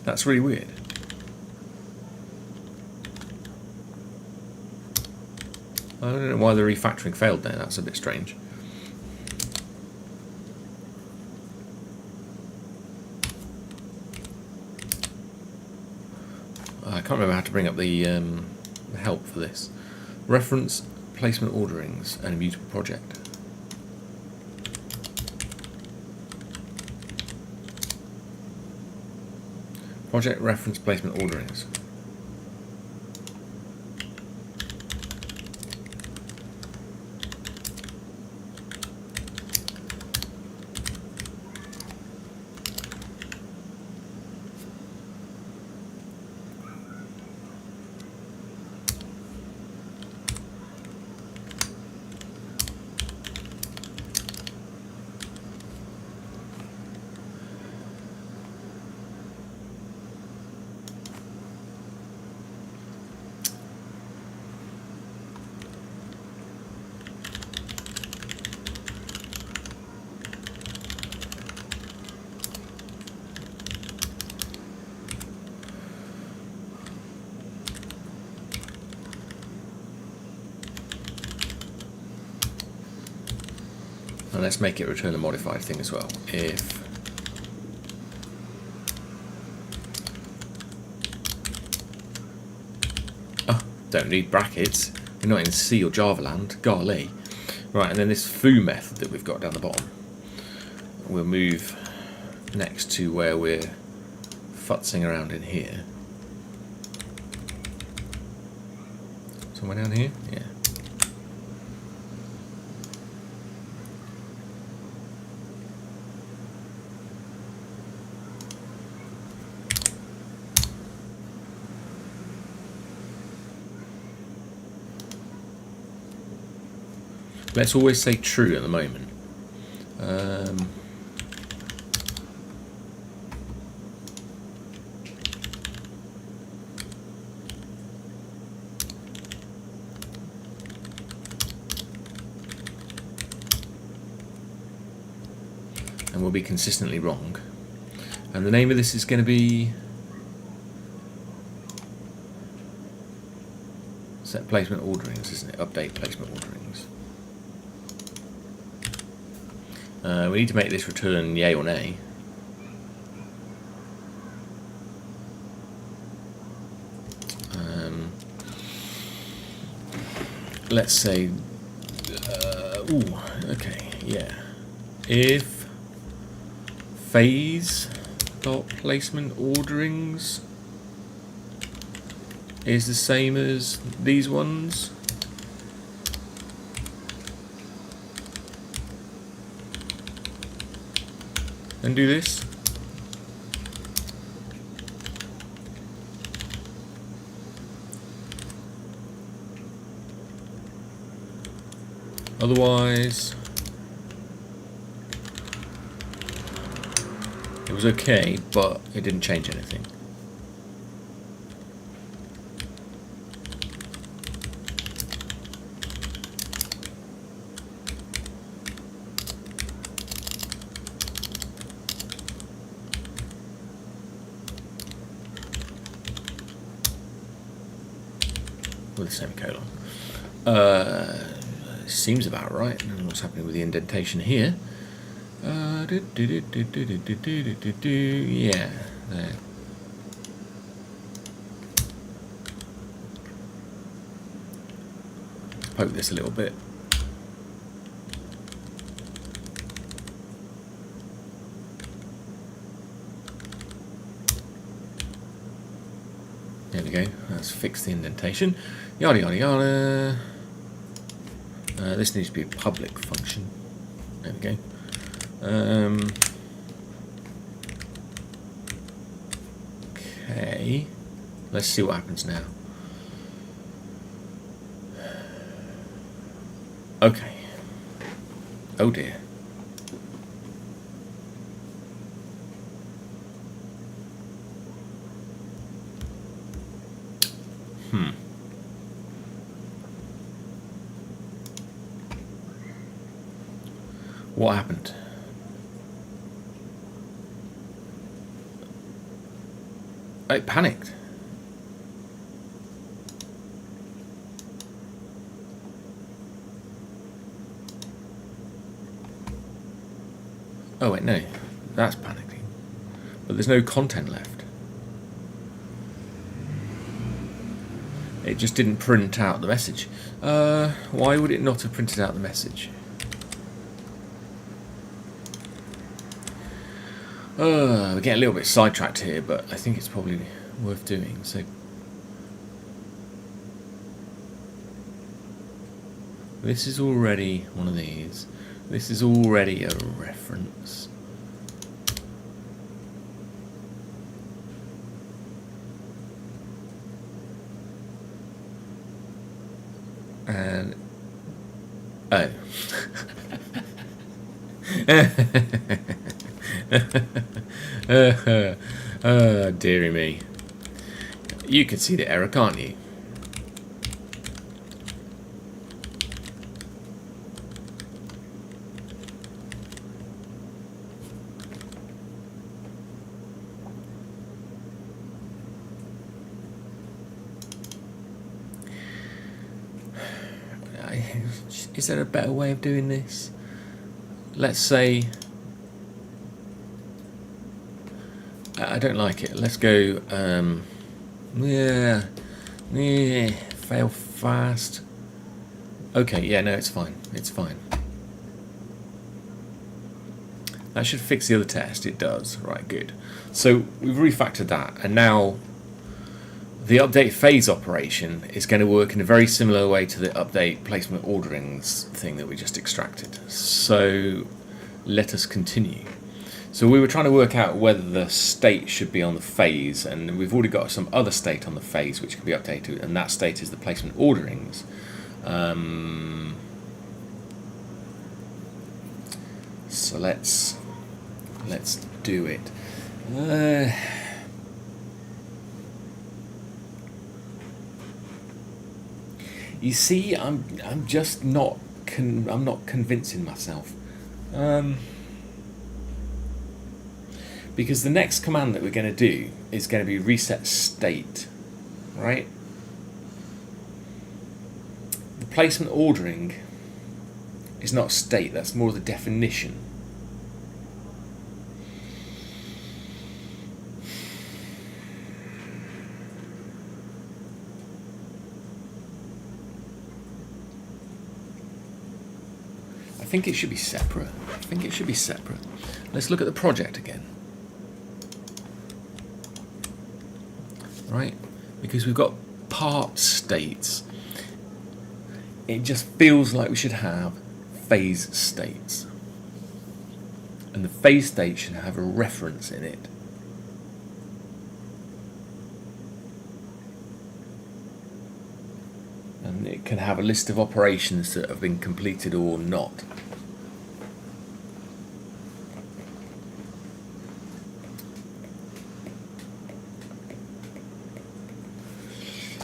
That's really weird. I don't know why the refactoring failed there. That's a bit strange. I can't remember how to bring up the help for this. Reference placement orderings and immutable project. Project reference placement orderings. And let's make it return a modified thing as well. If don't need brackets. We're not in C or Java land. Golly. Right, and then this foo method that we've got down the bottom. We'll move next to where we're futzing around in here. Somewhere down here? Yeah. Let's always say true at the moment. And we'll be consistently wrong. And the name of this is going to be set placement orderings, isn't it? Update placement orderings. We need to make this return yay or nay. Let's say, okay, yeah. If phase dot placement orderings is the same as these ones, and do this. Otherwise, it was okay, but it didn't change anything. With a semicolon. Seems about right. I don't know what's happening with the indentation here. Yeah, there. Poke this a little bit. There we we go. Let's fix the indentation. Yada yada yada. This needs to be a public function. There we go. Okay. Let's see what happens now. Okay. Oh dear. What happened? It panicked. Oh wait, no. That's panicking. But there's no content left. It just didn't print out the message. Why would it not have printed out the message? We're getting a little bit sidetracked here, but I think it's probably worth doing. So, this is already one of these. This is already a reference. And oh. Dearie me. You can see the error, can't you? Is there a better way of doing this? Let's say I don't like it. Let's go fail fast. Okay, yeah, no, it's fine. It's fine. That should fix the other test. It does. Right, good. So we've refactored that, and now the update phase operation is going to work in a very similar way to the update placement orderings thing that we just extracted. So let us continue. So we were trying to work out whether the state should be on the phase, and we've already got some other state on the phase which can be updated, and that state is the placement orderings. So let's do it. You see, I'm just not I'm not convincing myself. Because the next command that we're going to do is going to be reset state, right? The placement ordering is not state, that's more the definition. I think it should be separate. Let's look at the project again. Right? Because we've got part states. It just feels like we should have phase states. And the phase state should have a reference in it. And it can have a list of operations that have been completed or not.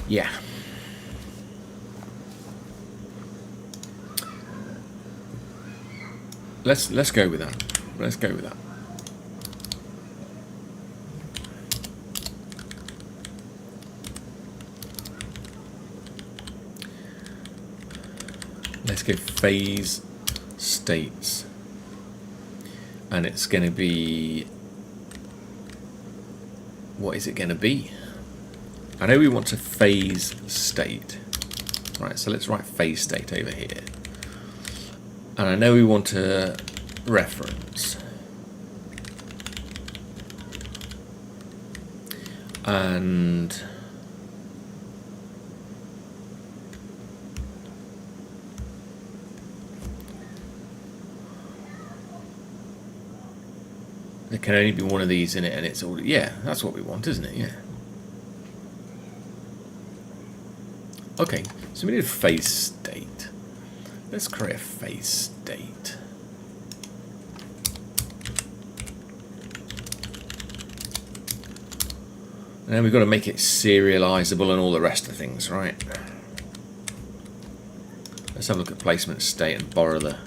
Yeah. Let's go with that. Let's go with that. Let's go phase states. And it's going to be, what is it going to be? I know we want to phase state. Right, so let's write phase state over here. And I know we want to reference. And, 'cause There can only be one of these in it, and it's all, yeah, that's what we want, isn't it? Yeah. Okay, so we need a phase state. Let's create a phase state. And then we've got to make it serializable and all the rest of things, right? Let's have a look at placement state and borrow the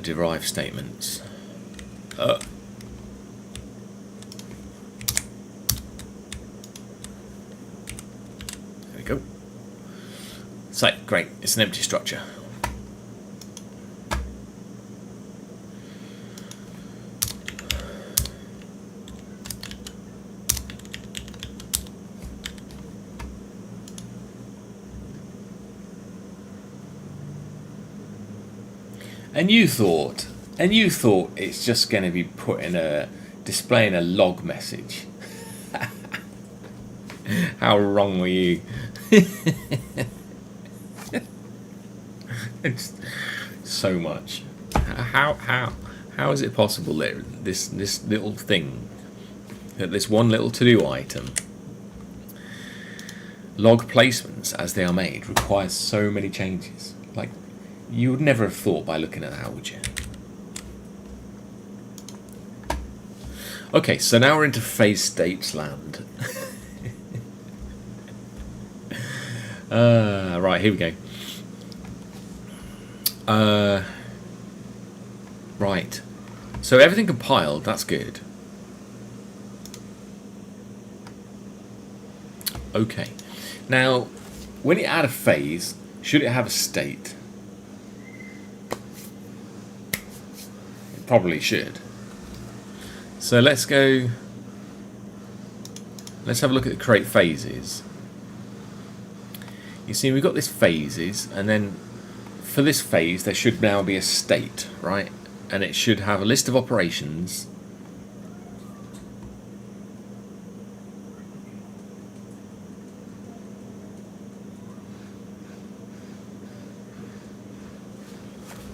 derive statements. There we go. So, great, it's an empty structure. And you thought it's just going to be displaying a log message. How wrong were you? It's so much. How is it possible that this little thing, that this one little to-do item, log placements as they are made, requires so many changes? Like, you would never have thought by looking at that, would you? Okay, so now we're into phase states land. Right, here we go. Right, so everything compiled, that's good. Okay, now when you add a phase, should it have a state? It probably should. So let's have a look at the create phases. You see, we've got this phases, and then for this phase there should now be a state, right? And it should have a list of operations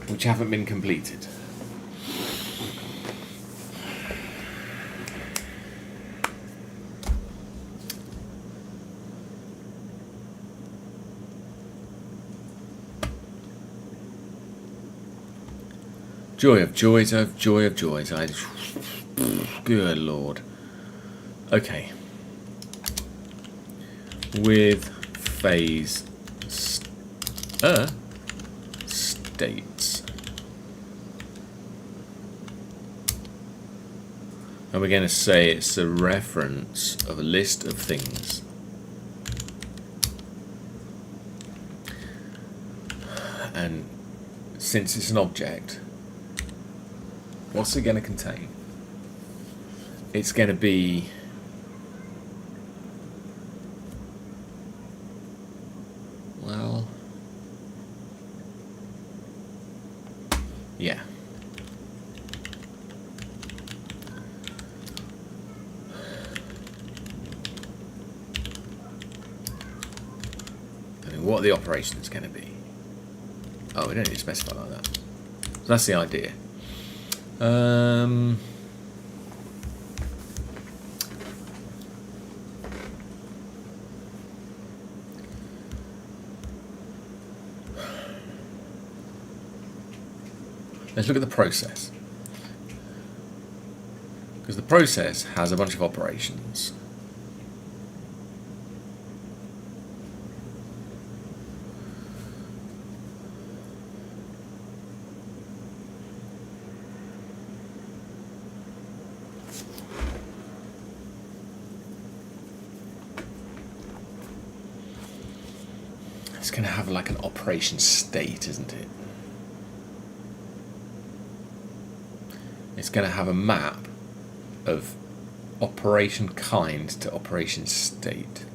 which haven't been completed. Joy of joys, joy of joys. Good Lord. Okay. With phase states. And we're going to say it's a reference of a list of things. And since it's an object, what's it going to contain? It's going to be yeah. I mean, what are the operations going to be? Oh, we don't need to specify like that. So that's the idea. Let's look at the process, because the process has a bunch of operations. It's going to have like an operation state, isn't it? It's going to have a map of operation kind to operation state.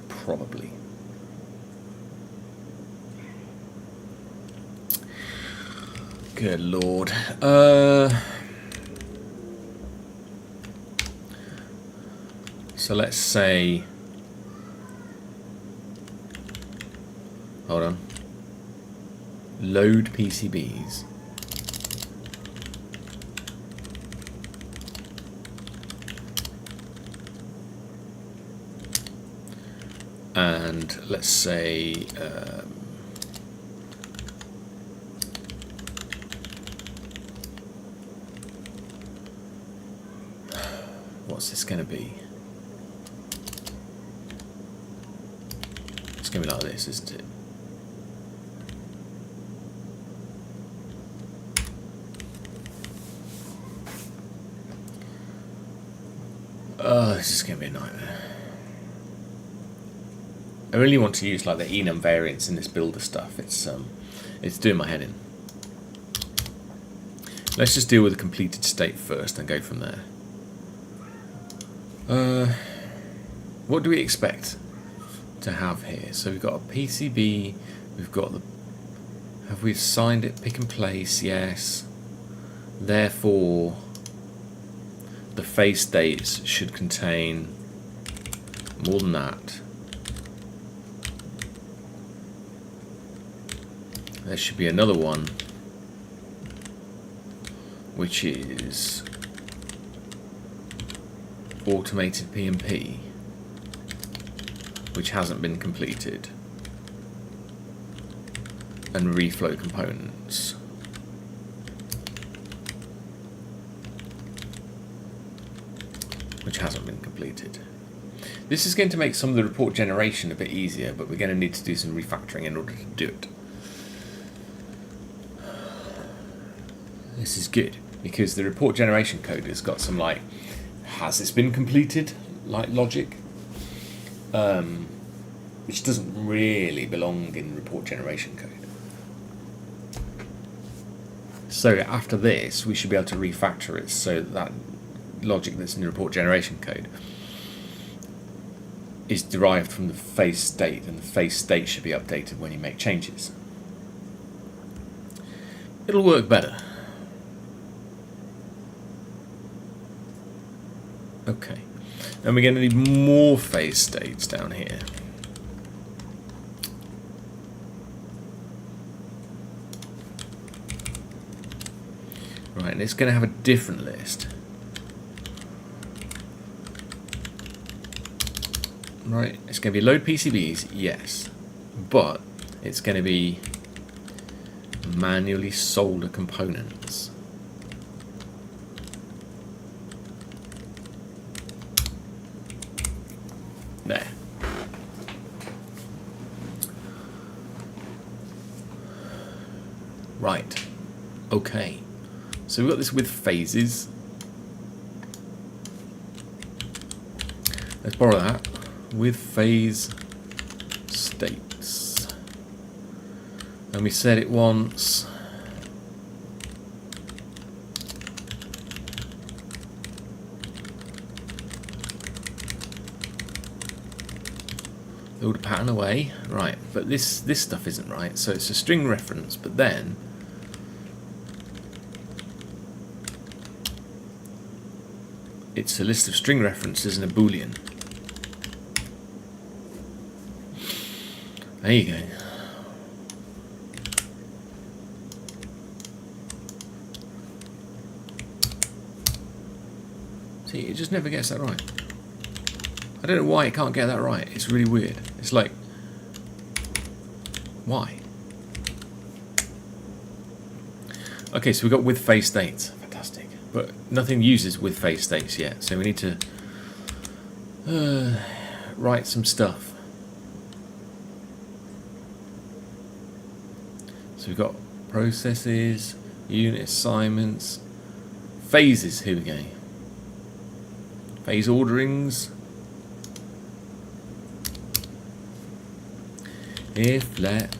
Probably. Good Lord. So let's say, hold on, load PCBs. And let's say what's this going to be? It's going to be like this, isn't it? Oh, this is going to be a nightmare. I really want to use like the enum variants in this builder stuff. It's doing my head in. Let's just deal with the completed state first and go from there. What do we expect to have here? So we've got a PCB, we've got the, have we assigned it pick and place? Yes. Therefore, the phase states should contain more than that. There should be another one, which is automated PnP, which hasn't been completed, and reflow components. Which hasn't been completed. This is going to make some of the report generation a bit easier, but we're going to need to do some refactoring in order to do it. This is good, because the report generation code has got some like, has this been completed, like logic, which doesn't really belong in report generation code. So after this, we should be able to refactor it so that logic that's in the report generation code is derived from the phase state, and the phase state should be updated when you make changes. It'll work better. Okay, and we're going to need more phase states down here. Right, and it's going to have a different list. Right, it's going to be load PCBs, yes, but it's going to be manually solder components. There. Right. Okay. So we've got this with phases. Let's borrow that. With phase states. And we said it wants build a pattern away, right, but this stuff isn't right, so it's a string reference, but then it's a list of string references and a boolean. There you go. See, it just never gets that right. I don't know why it can't get that right. It's really weird. It's like, why? Okay, so we've got with phase states. Fantastic. But nothing uses with phase states yet, so we need to write some stuff. So we've got processes, unit assignments, phases. Here we go. Phase orderings. If let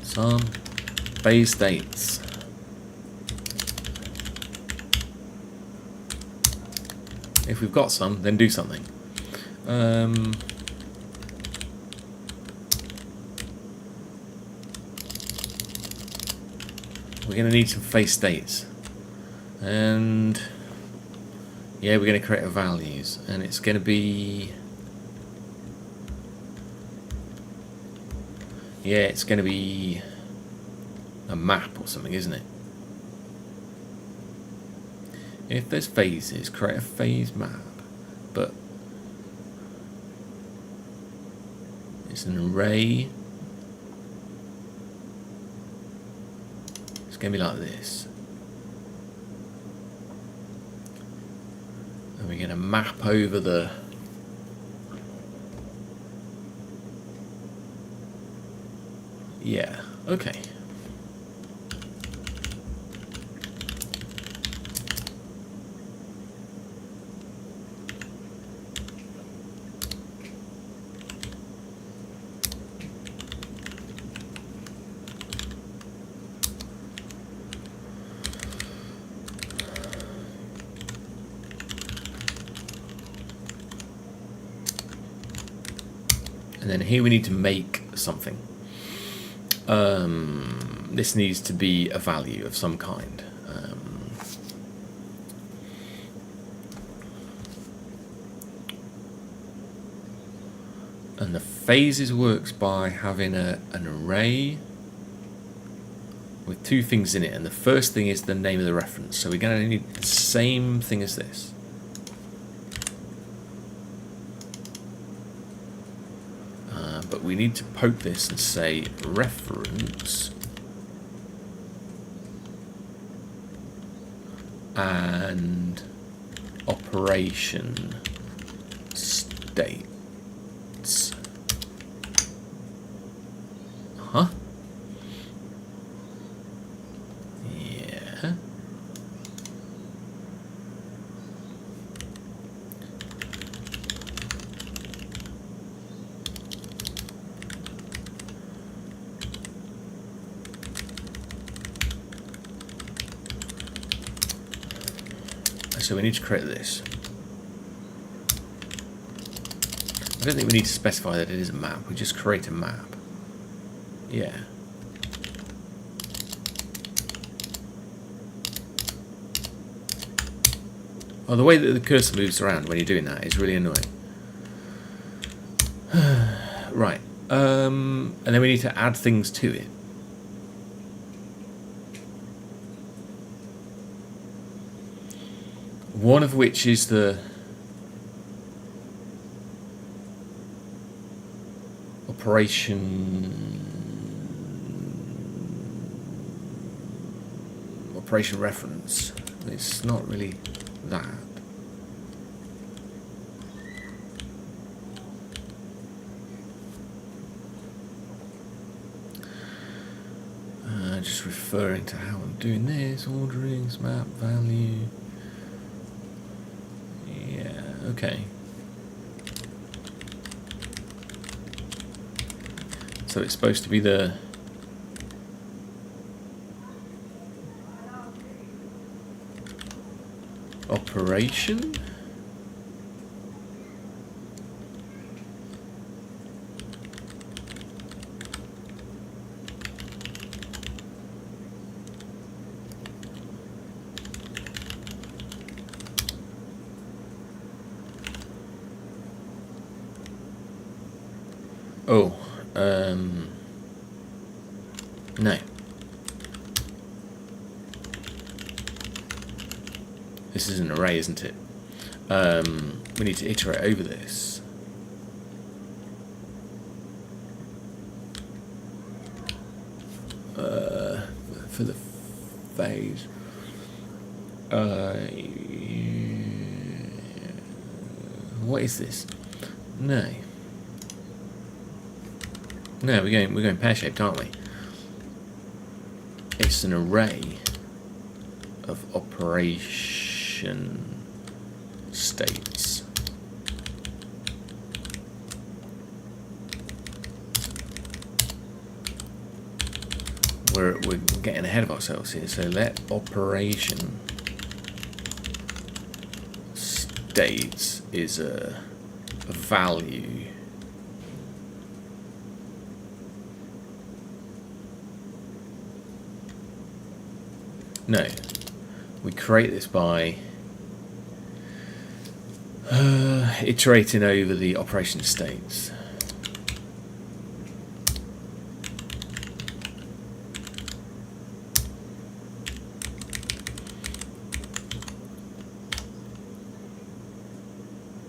some phase states. If we've got some, then do something. We're going to need some phase states, and Yeah, we're going to create a values, and it's going to be, yeah, it's going to be a map or something, isn't it? If there's phases, create a phase map, but it's an array. It's going to be like this. And we're going to map over the yeah, okay. And then here we need to make something. This needs to be a value of some kind. And the phases works by having an array with two things in it. And the first thing is the name of the reference. So we're going to need the same thing as this. But we need to poke this and say reference and operation states. Huh? Yeah. So we need to create this. I don't think we need to specify that it is a map. We just create a map. Yeah. Oh, the way that the cursor moves around when you're doing that is really annoying. Right. And then we need to add things to it. One of which is the operation reference. It's not really that. Just referring to how I'm doing this, orderings, map, value. Yeah, okay. So it's supposed to be the operation. Oh, no. This is an array, isn't it? We need to iterate over this. For the phase. What is this? No. No, we're going pear-shaped, aren't we? It's an array of operation states. We're getting ahead of ourselves here. So let operation states is a value. No, we create this by Iterating over the operation states.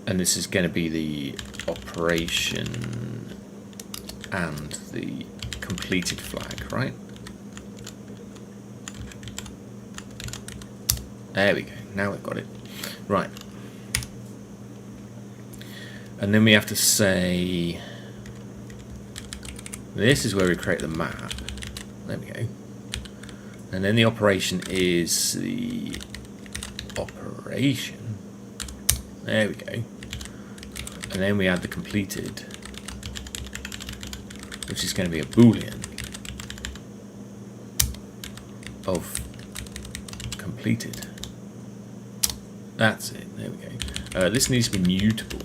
And this is going to be the operation and the completed flag, right? There we go. Now we've got it. Right. And then we have to say, this is where we create the map. There we go. And then the operation is the operation. There we go. And then we add the completed, which is going to be a boolean of completed. That's it. There we go. This needs to be mutable,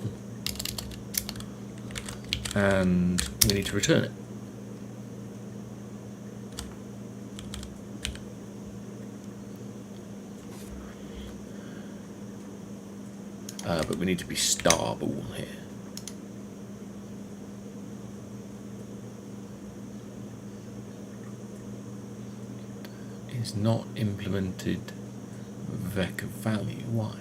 and we need to return it. But we need to be star bool here. Is not implemented vec of value. Why?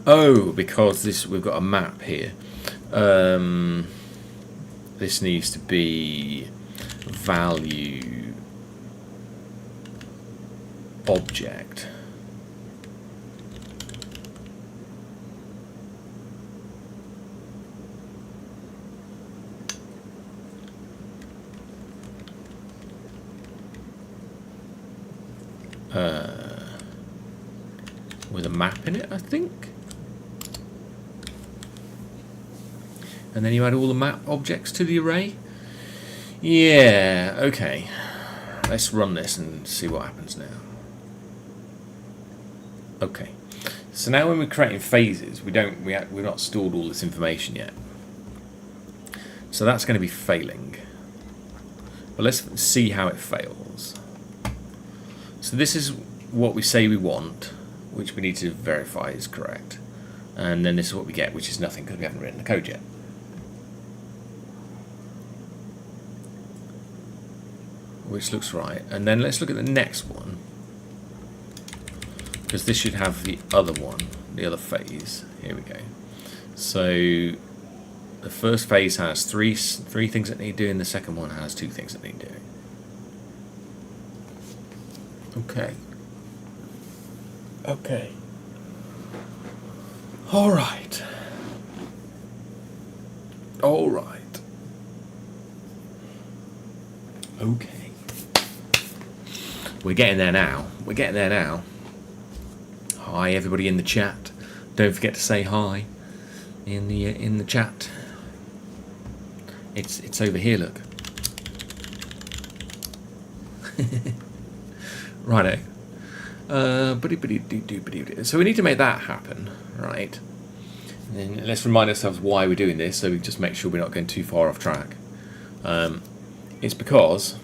Oh, because we've got a map here. This needs to be value object. With a map in it, I think. And then you add all the map objects to the array. Yeah, okay. Let's run this and see what happens now. Okay. So now when we're creating phases, we've not stored all this information yet. So that's going to be failing. But let's see how it fails. So this is what we say we want, which we need to verify is correct. And then this is what we get, which is nothing because we haven't written the code yet. Which looks right. And then let's look at the next one, because this should have the other one, the other phase. Here we go. So the first phase has three things that need doing. The second one has 2 things that need doing. Okay. Okay. All right. All right. Okay. We're getting there now. We're getting there now. Hi, everybody in the chat. Don't forget to say hi in the chat. It's over here. Look. Righto. So we need to make that happen, right? And let's remind ourselves why we're doing this, so we just make sure we're not going too far off track. It's because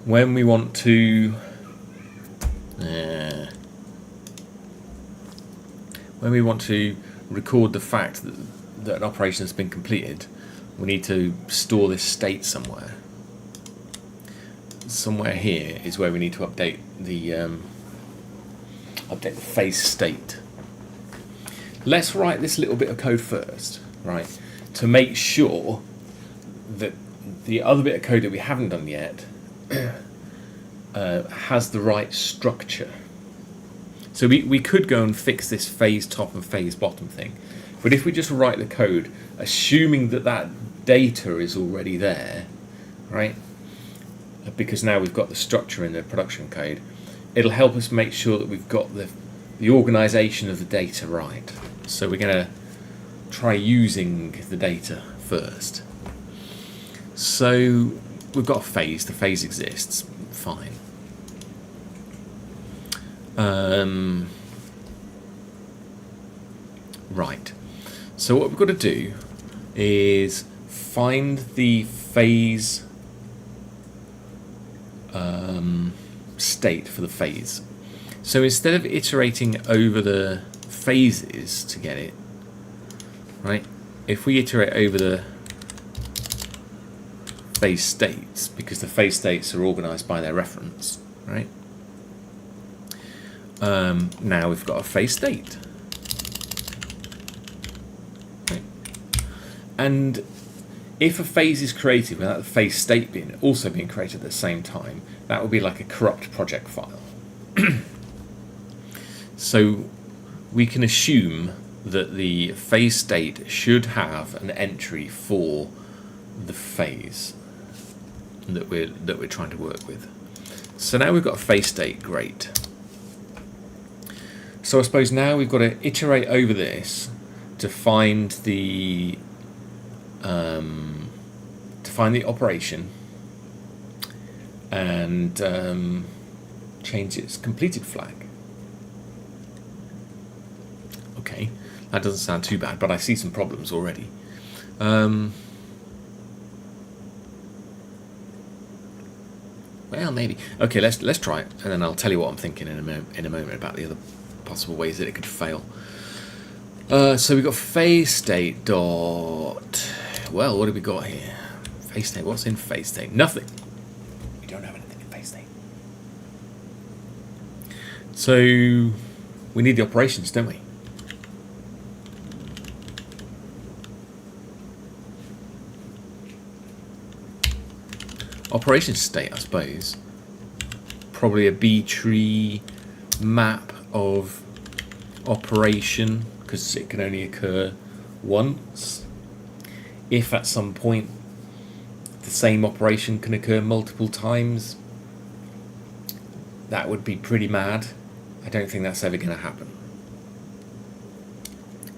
when we want to record the fact that an operation has been completed, we need to store this state somewhere. Somewhere here is where we need to update the phase state. Let's write this little bit of code first, right, to make sure that the other bit of code that we haven't done yet has the right structure. So we could go and fix this phase top and phase bottom thing, but if we just write the code assuming that data is already there, right, because now we've got the structure in the production code, it'll help us make sure that we've got the organization of the data right. So we're going to try using the data first. So we've got a phase. The phase exists. Fine. Right. So what we've got to do is find the phase state for the phase. So instead of iterating over the phases to get it, right, if we iterate over the phase states, because the phase states are organized by their reference, right, now we've got a phase state. Right. And if a phase is created without the phase state also being created at the same time, that would be like a corrupt project file. So we can assume that the phase state should have an entry for the phase that we're trying to work with. So now we've got a phase state, great. So I suppose now we've got to iterate over this to find the operation and change its completed flag. Okay, that doesn't sound too bad, but I see some problems already. Well, maybe. Okay, let's try it, and then I'll tell you what I'm thinking in a moment about the other possible ways that it could fail. So we've got phase state dot. Well, what have we got here? Phase state. What's in phase state? Nothing. We don't have anything in phase state. So we need the operations, don't we? Operation state, I suppose. Probably a B tree map of operation, because it can only occur once. If at some point the same operation can occur multiple times, that would be pretty mad. I don't think that's ever going to happen.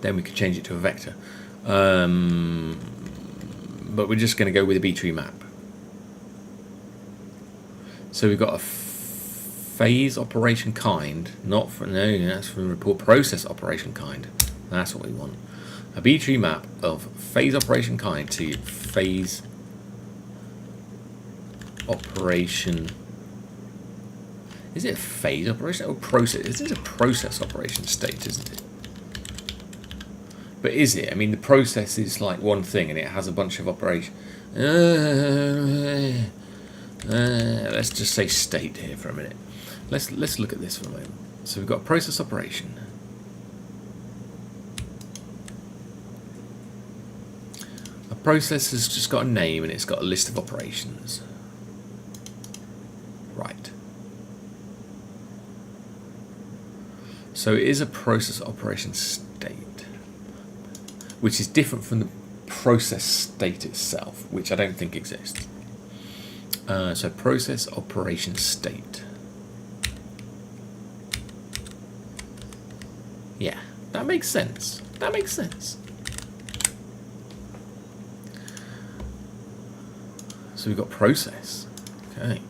Then we could change it to a vector. But we're just going to go with a B tree map. So we've got a phase operation kind, no, that's from report process operation kind. That's what we want. A B tree map of phase operation kind to phase operation. Is it a phase operation or process? This is a process operation state, isn't it? But is it? I mean, the process is like one thing and it has a bunch of operations. Let's just say state here for a minute. Let's look at this for a moment. So we've got process operation. A process has just got a name and it's got a list of operations. Right. So it is a process operation state, which is different from the process state itself, which I don't think exists. So process operation state. Yeah, that makes sense. That makes sense. So we've got process. Okay.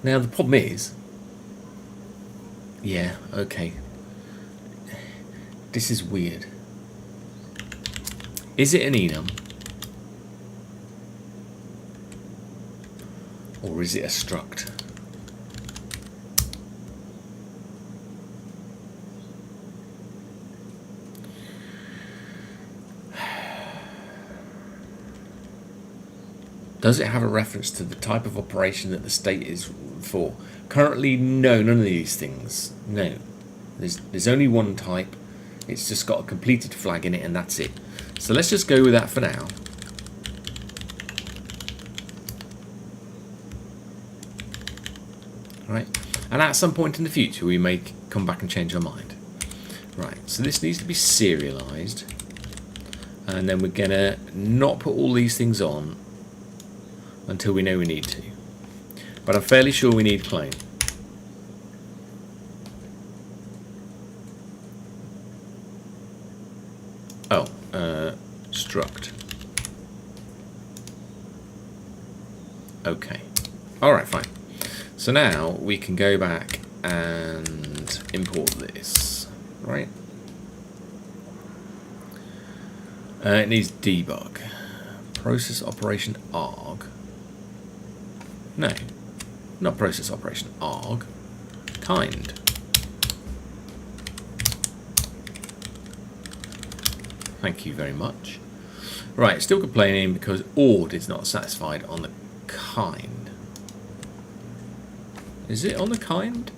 Now the problem is, yeah, okay. This is weird. Is it an enum? Or is it a struct? Does it have a reference to the type of operation that the state is for? Currently, no, none of these things. No. There's only one type. It's just got a completed flag in it and that's it. So let's just go with that for now. Right, and at some point in the future we may come back and change our mind. Right, so this needs to be serialized, and then we're gonna not put all these things on until we know we need to. But I'm fairly sure we need clone. Oh, struct. Okay. Alright, fine. So now we can go back and import this, right? It needs debug. Process operation arg. No, not process operation arg. Kind. Thank you very much. Right, still complaining because ord is not satisfied on the kind. Is it on the kind?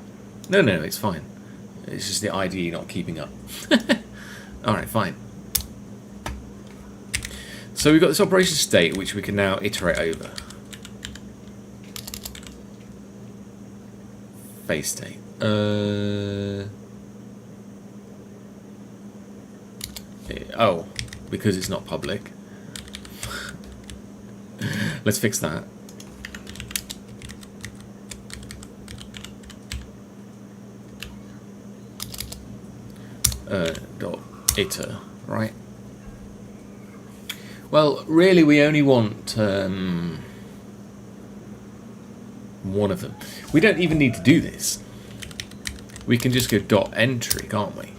No, it's fine. It's just the IDE not keeping up. Alright, fine. So we've got this operation state which we can now iterate over. Phase state. Oh, because it's not public. Let's fix that. Dot iter, right? Well, really, we only want one of them. We don't even need to do this. We can just go dot entry, can't we?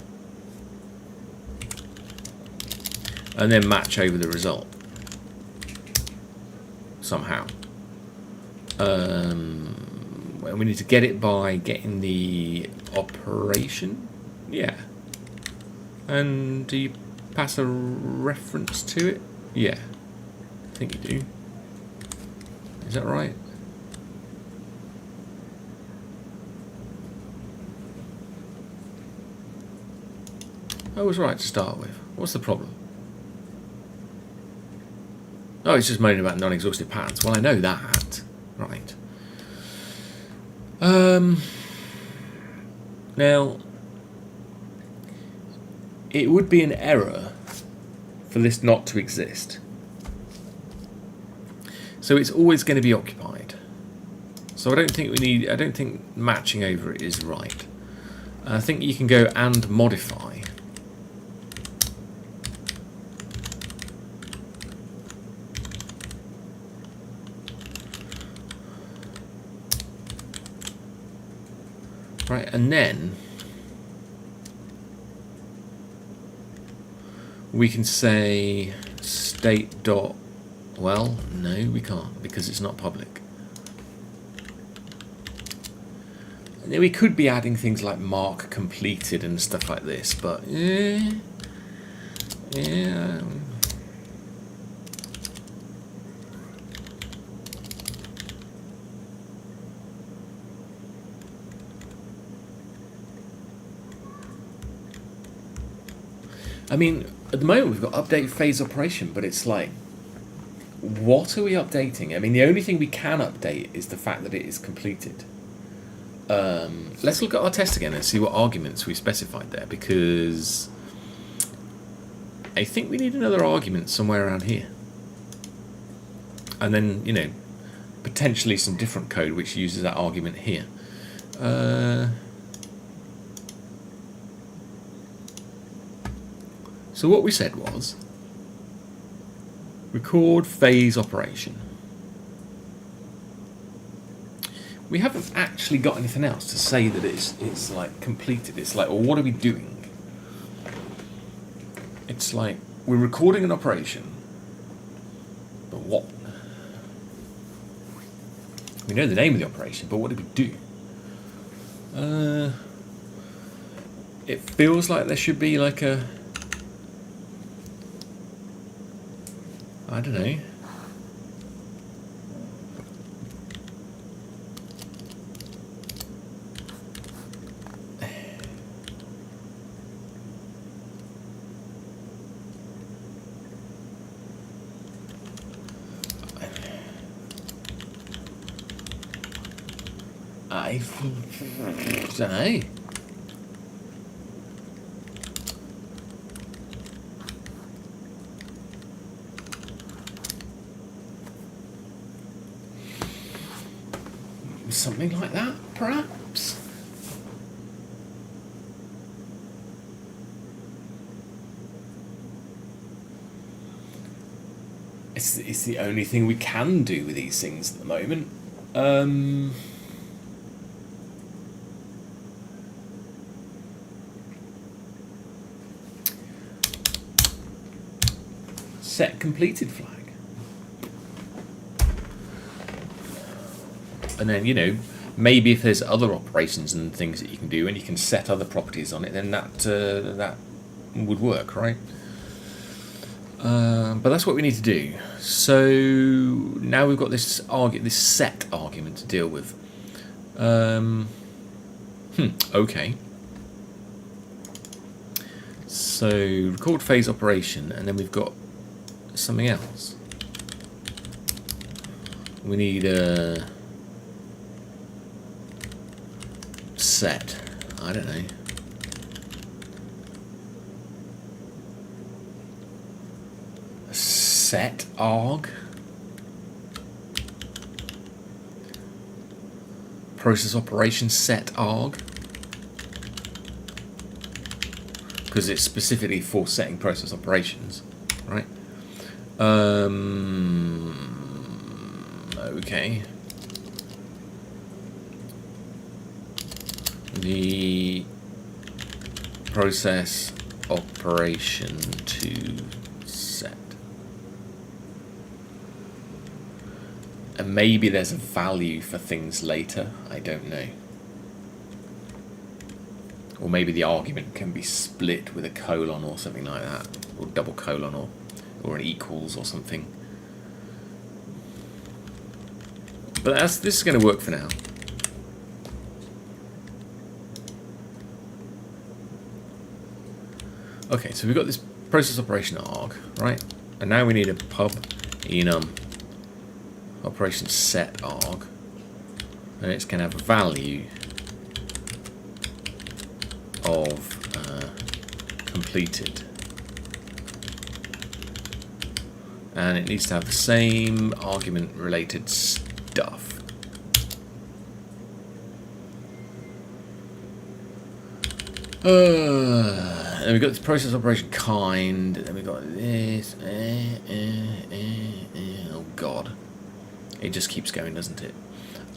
And then match over the result somehow. And we need to get it by getting the operation. Yeah. And do you pass a reference to it? Yeah, I think you do. Is that right? I was right to start with. What's the problem? Oh, it's just moaning about non-exhaustive patterns. Well, I know that. Right. Now, it would be an error for this not to exist. So it's always going to be occupied. So I don't think matching over it is right. I think you can go and modify. Right, and then we can say state dot, well, no, we can't because it's not public. And then we could be adding things like mark completed and stuff like this, but yeah. I mean, at the moment we've got update phase operation, but it's like, what are we updating? I mean, the only thing we can update is the fact that it is completed. Let's look at our test again and see what arguments we specified there, because I think we need another argument somewhere around here. And then, you know, potentially some different code which uses that argument here. So what we said was record phase operation. We haven't actually got anything else to say that it's like completed. It's like, well, what are we doing? It's like we're recording an operation, but what? We know the name of the operation, but what did we do? It feels like there should be like a, I don't know. I don't know. Something like that, perhaps. It's the only thing we can do with these things at the moment. Set completed flag. And then, you know, maybe if there's other operations and things that you can do and you can set other properties on it, then that would work, right? But that's what we need to do. So now we've got this set argument to deal with. Okay. So record phase operation, and then we've got something else. We need a set. I don't know. A set arg. Process operation set arg. Because it's specifically for setting process operations, right? Okay. The process operation to set. And maybe there's a value for things later, I don't know. Or maybe the argument can be split with a colon or something like that, or double colon, or an equals or something. But this is going to work for now. Okay, so we've got this process operation arg, right? And now we need a pub enum operation set arg, and it's going to have a value of completed, and it needs to have the same argument related stuff. And we've got this process operation kind, and we've got this. Oh god, it just keeps going, doesn't it?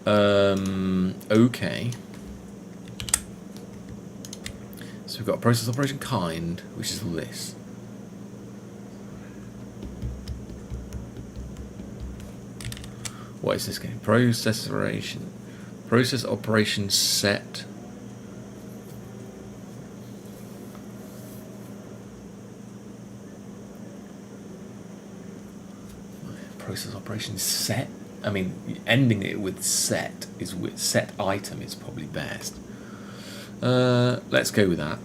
Okay. So we've got process operation kind, which is all this. What is this game? Process operation set. Process operation set. I mean, ending it with set is with set item is probably best. Let's go with that.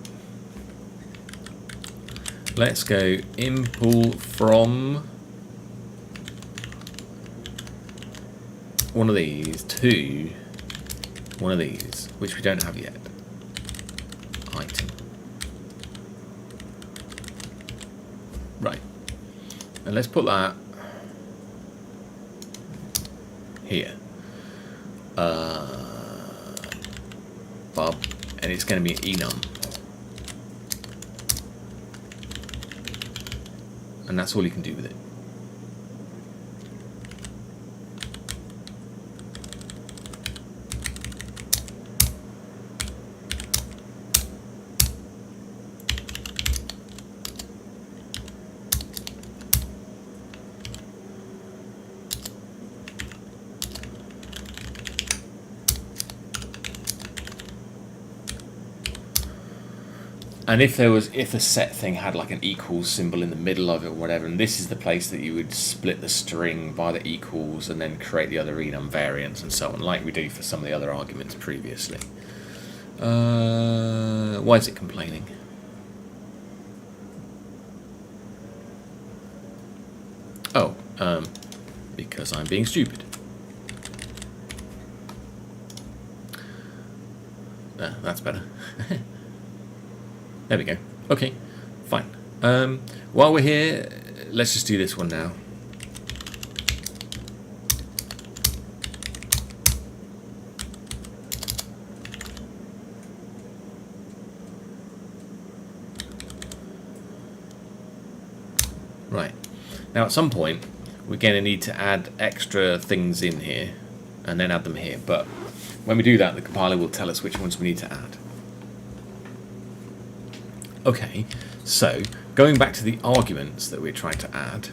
Let's go import from one of these to one of these, which we don't have yet. Item. Right. And let's put that here. Bob. And it's going to be enum. And that's all you can do with it. And if the set thing had like an equals symbol in the middle of it or whatever, and this is the place that you would split the string by the equals and then create the other enum variants and so on, like we do for some of the other arguments previously. Why is it complaining? Oh, because I'm being stupid. That's better. There we go. Okay, fine. While we're here, let's just do this one now. Right. Now at some point, we're going to need to add extra things in here and then add them here. But when we do that, the compiler will tell us which ones we need to add. Okay, so going back to the arguments that we're trying to add.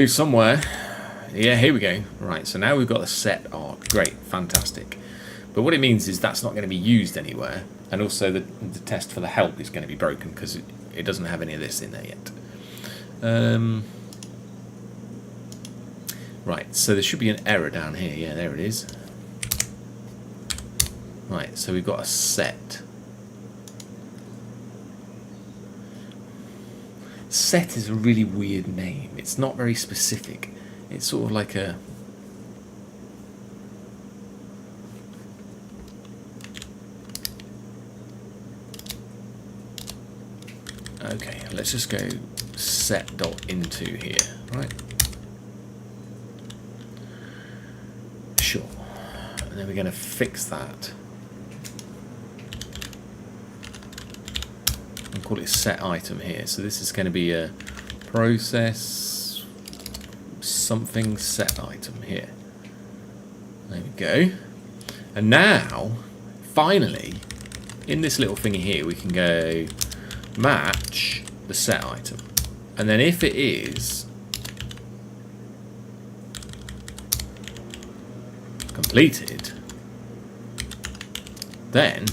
Somewhere. Yeah, here we go. Right, so now we've got a set arg. Great, fantastic. But what it means is that's not going to be used anywhere. And also the test for the help is going to be broken because it doesn't have any of this in there yet. Right, so there should be an error down here. Yeah, there it is. Right, so we've got a set. Set is a really weird name. It's not very specific. It's sort of like a... Okay, let's just go set.into here, right? Sure. And then we're going to fix that. And call it set item here. So this is going to be a process something set item here. There we go. And now, finally, in this little thingy here, we can go match the set item. And then if it is completed, then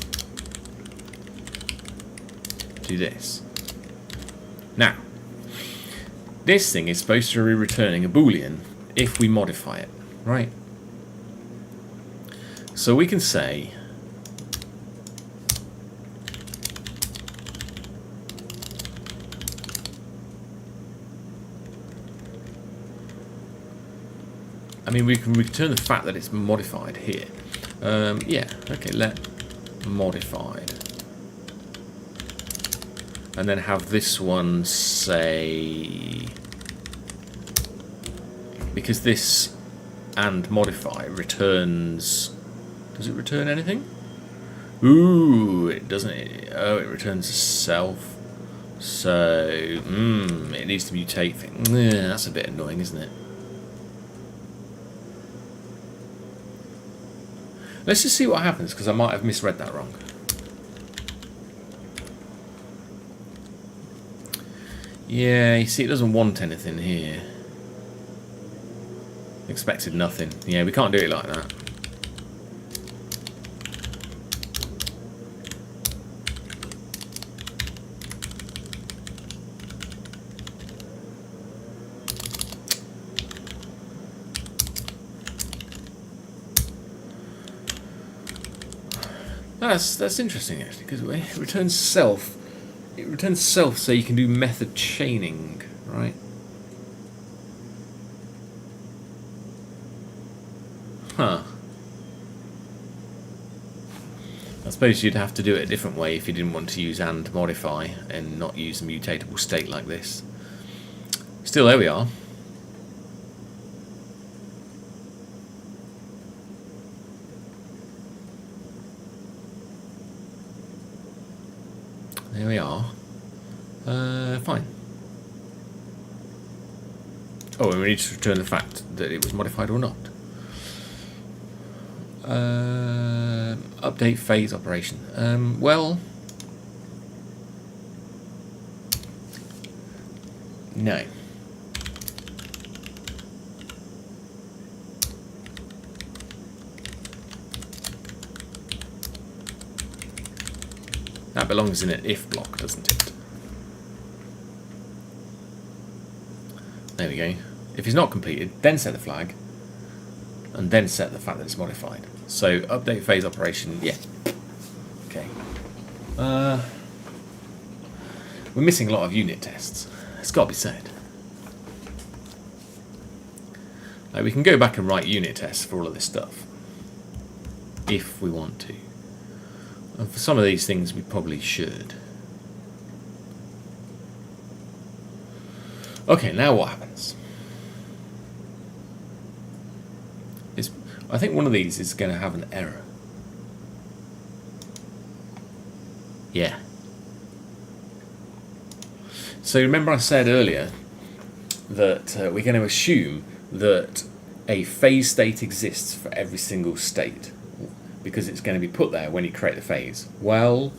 do this. Now, this thing is supposed to be returning a boolean if we modify it, right? So we can say we can return the fact that it's modified here. Yeah, okay, let modified. And then have this one say, because this and modify returns, does it return anything? Ooh, it doesn't. Oh, it returns self. So, it needs to mutate things. Yeah, that's a bit annoying, isn't it? Let's just see what happens, because I might have misread that wrong. Yeah, you see, it doesn't want anything here. Expected nothing. Yeah, we can't do it like that. That's interesting actually, because it returns self. It returns self, so you can do method chaining, right? Huh. I suppose you'd have to do it a different way if you didn't want to use and modify and not use a mutatable state like this. Still, there we are. There we are. Fine. Oh, and we need to return the fact that it was modified or not. Update phase operation. Well, no. That belongs in an if block, doesn't it? There we go. If it's not completed, then set the flag, and then set the fact that it's modified. So update phase operation, yeah. Okay. We're missing a lot of unit tests. It's got to be said. Like, we can go back and write unit tests for all of this stuff, if we want to. And for some of these things, we probably should. Okay, now what happens? I think one of these is going to have an error. So remember I said earlier that we're going to assume that a phase state exists for every single state because it's going to be put there when you create the phase. Well,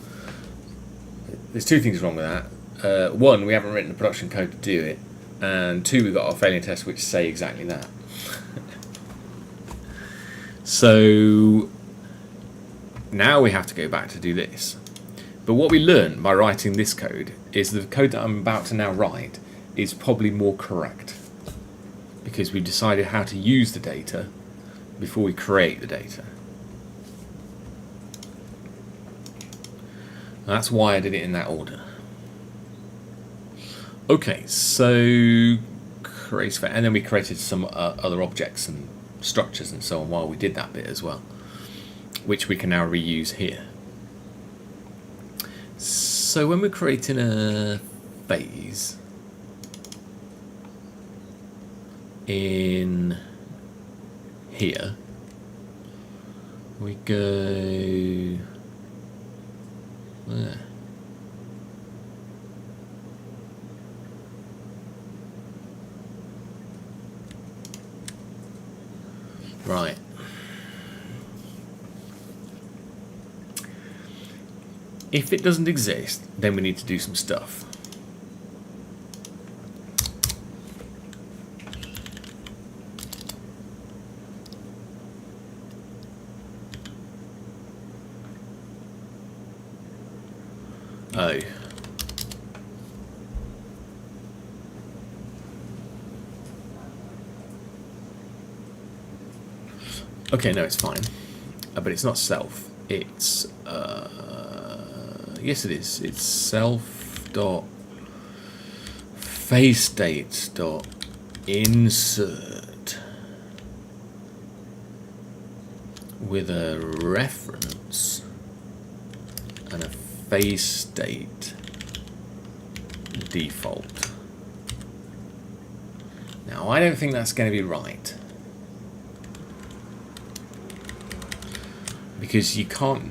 there's two things wrong with that. One, we haven't written the production code to do it, and two, we've got our failure tests which say exactly that. So now we have to go back to do this. But what we learned by writing this code is the code that I'm about to now write is probably more correct, because we decided how to use the data before we create the data. That's why I did it in that order. Okay, so create, and then we created some other objects and structures and so on while we did that bit as well, which we can now reuse here. So when we're creating a phase in here, we go there. Right. If it doesn't exist, then we need to do some stuff. Oh. Okay, no, it's fine. But it's not self. It's yes, it is. It's self dot phase state dot insert with a reference and a phase state default. Now, I don't think that's going to be right, because you can't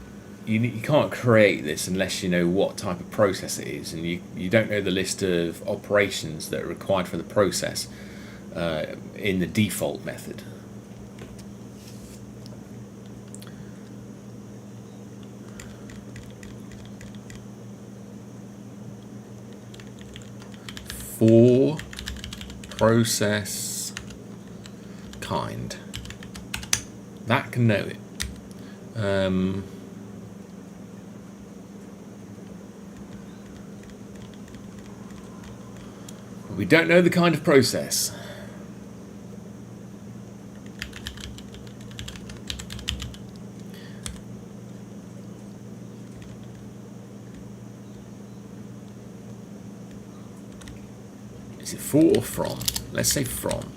create this unless you know what type of process it is, and you don't know the list of operations that are required for the process in the default method. For process kind, that can know it. We don't know the kind of process. Is it for or from? Let's say from.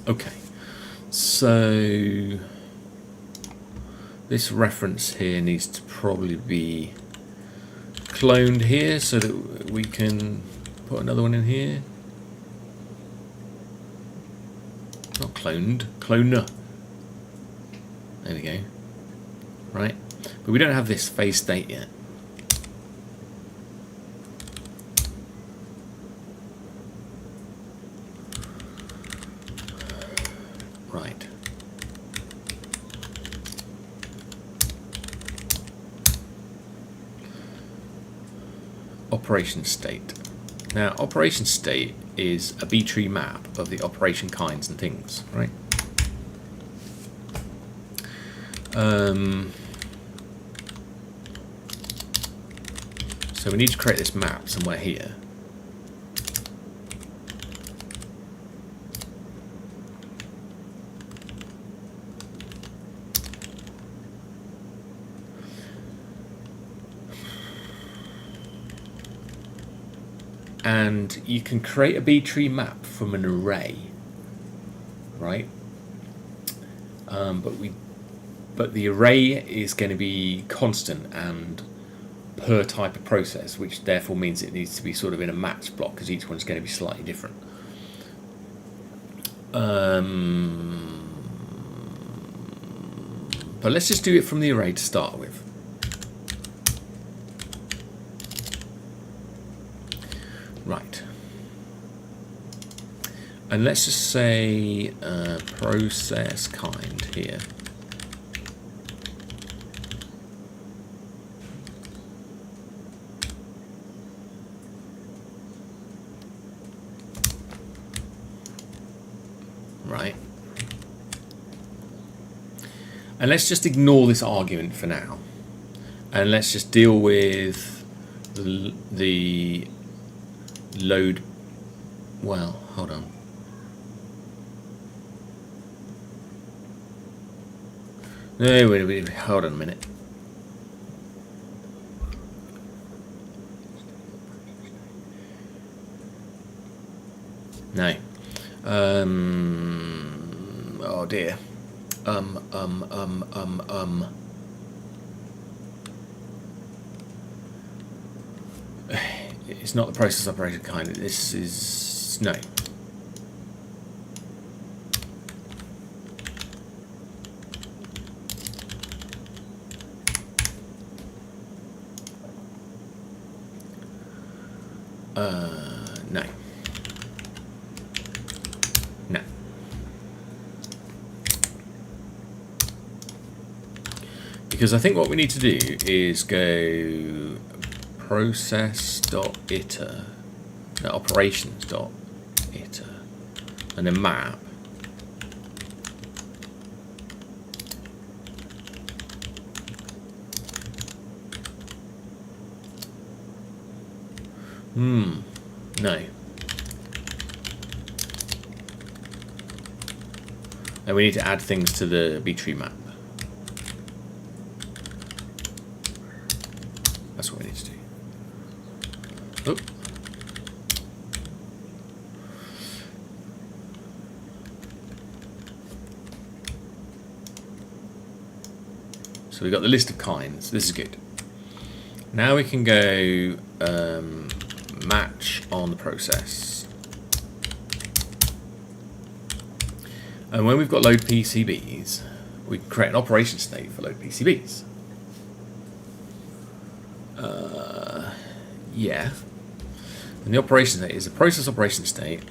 Okay, so this reference here needs to probably be cloned here so that we can put another one in here. Not cloned, cloner. There we go. Right, but we don't have this phase state yet. Right. Operation state. Now, operation state is a B-tree map of the operation kinds and things, right? So we need to create this map somewhere here. And you can create a B-tree map from an array, right? But the array is going to be constant and per type of process, which therefore means it needs to be sort of in a match block, because each one's going to be slightly different. But let's just do it from the array to start with. Right. And let's just say process kind here. Right. And let's just ignore this argument for now. And let's just deal with the load. Well, hold on. No, wait, hold on a minute. No. Oh dear. It's not the process operation kind. This is no. No. No. Because I think what we need to do is go process.iter, no, operations.iter, and then map. No. And we need to add things to the B-tree map. That's what we need to do. Oh. So we've got the list of kinds. This is good. Now we can go match on the process. And when we've got load PCBs, we can create an operation state for load PCBs. Yeah. And the operation state is a process operation state.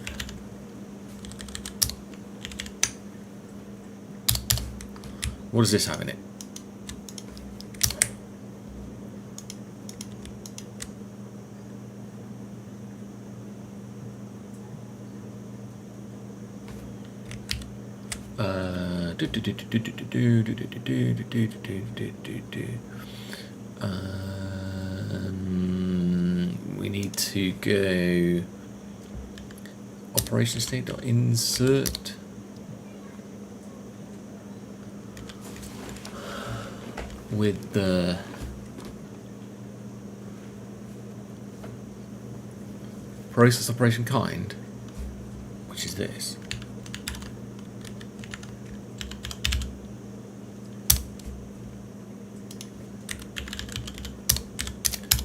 What does this have in it? We need to go operation state.insert with the process operation kind, which is this.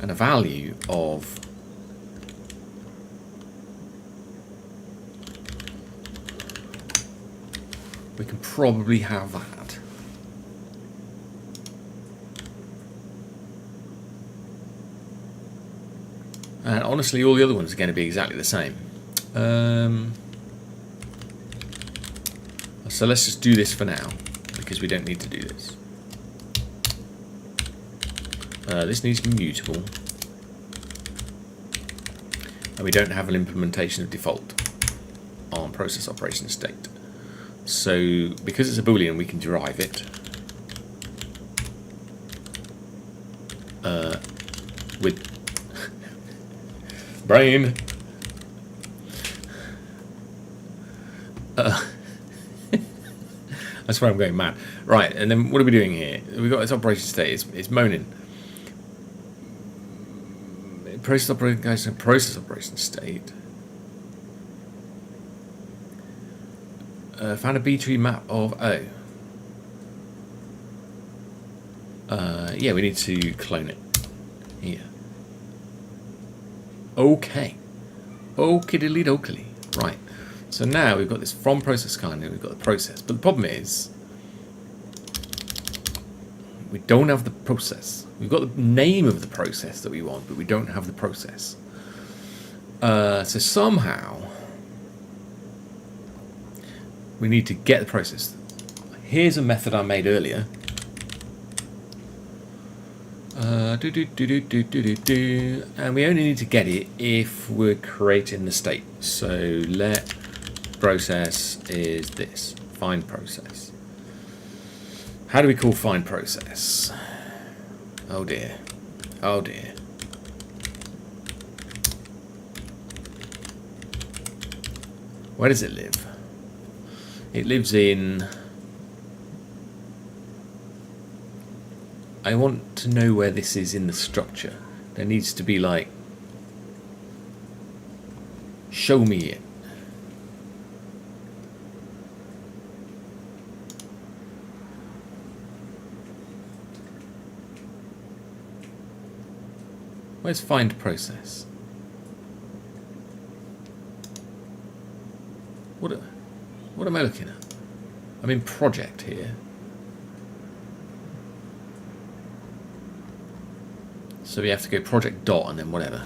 And a value of we can probably have that. And honestly, all the other ones are going to be exactly the same. So let's just do this for now, because we don't need to do this. This needs to be mutable. And we don't have an implementation of default on process operation state. So because it's a Boolean, we can derive it with brain. That's where I'm going mad. Right, and then what are we doing here? We've got this operation state. It's moaning. Process operation state. Found a B-tree map of O. Yeah, we need to clone it here. Okay. Okie dokie. Right. So now we've got this from process kind and we've got the process. But the problem is we don't have the process. We've got the name of the process that we want, but we don't have the process. So somehow we need to get the process. Here's a method I made earlier. And we only need to get it if we're creating the state. So let process is this, find process. How do we call find process? Oh dear. Oh dear. Where does it live? It lives in... I want to know where this is in the structure. There needs to be like... Show me it. Where's find process? What am I looking at? I'm in project here. So we have to go project dot and then whatever.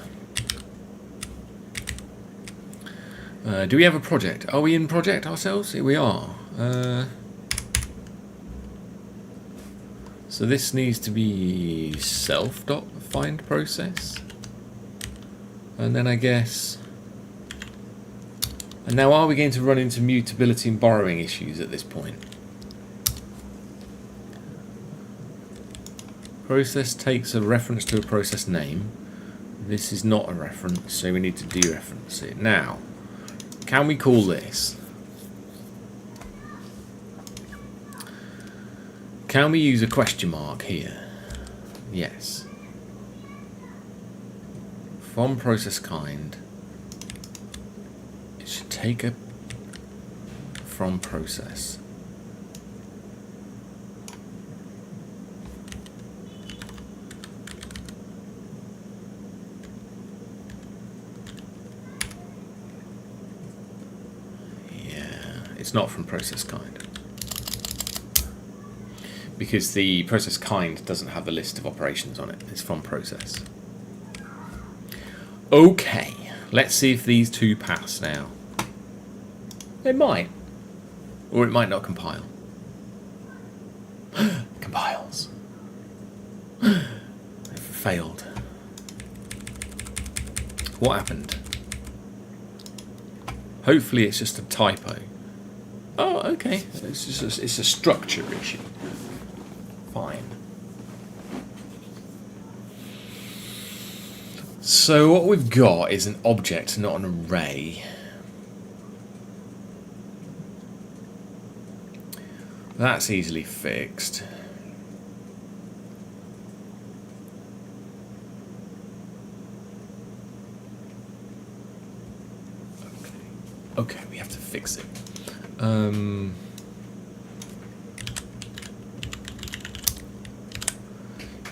Do we have a project? Are we in project ourselves? Here we are. So this needs to be self dot find process. And then I guess... And now are we going to run into mutability and borrowing issues at this point? Process takes a reference to a process name. This is not a reference, so we need to dereference it. Now, can we call this? Can we use a question mark here? Yes. From process kind, it should take a from process. It's not from process kind because the process kind doesn't have a list of operations on it. It's from process. Okay, let's see if these two pass now. They might, or it might not compile. Compiles. It failed. What happened? Hopefully it's just a typo. Oh, okay. It's a structure issue. Fine. So what we've got is an object, not an array. That's easily fixed. Okay, we have to fix it.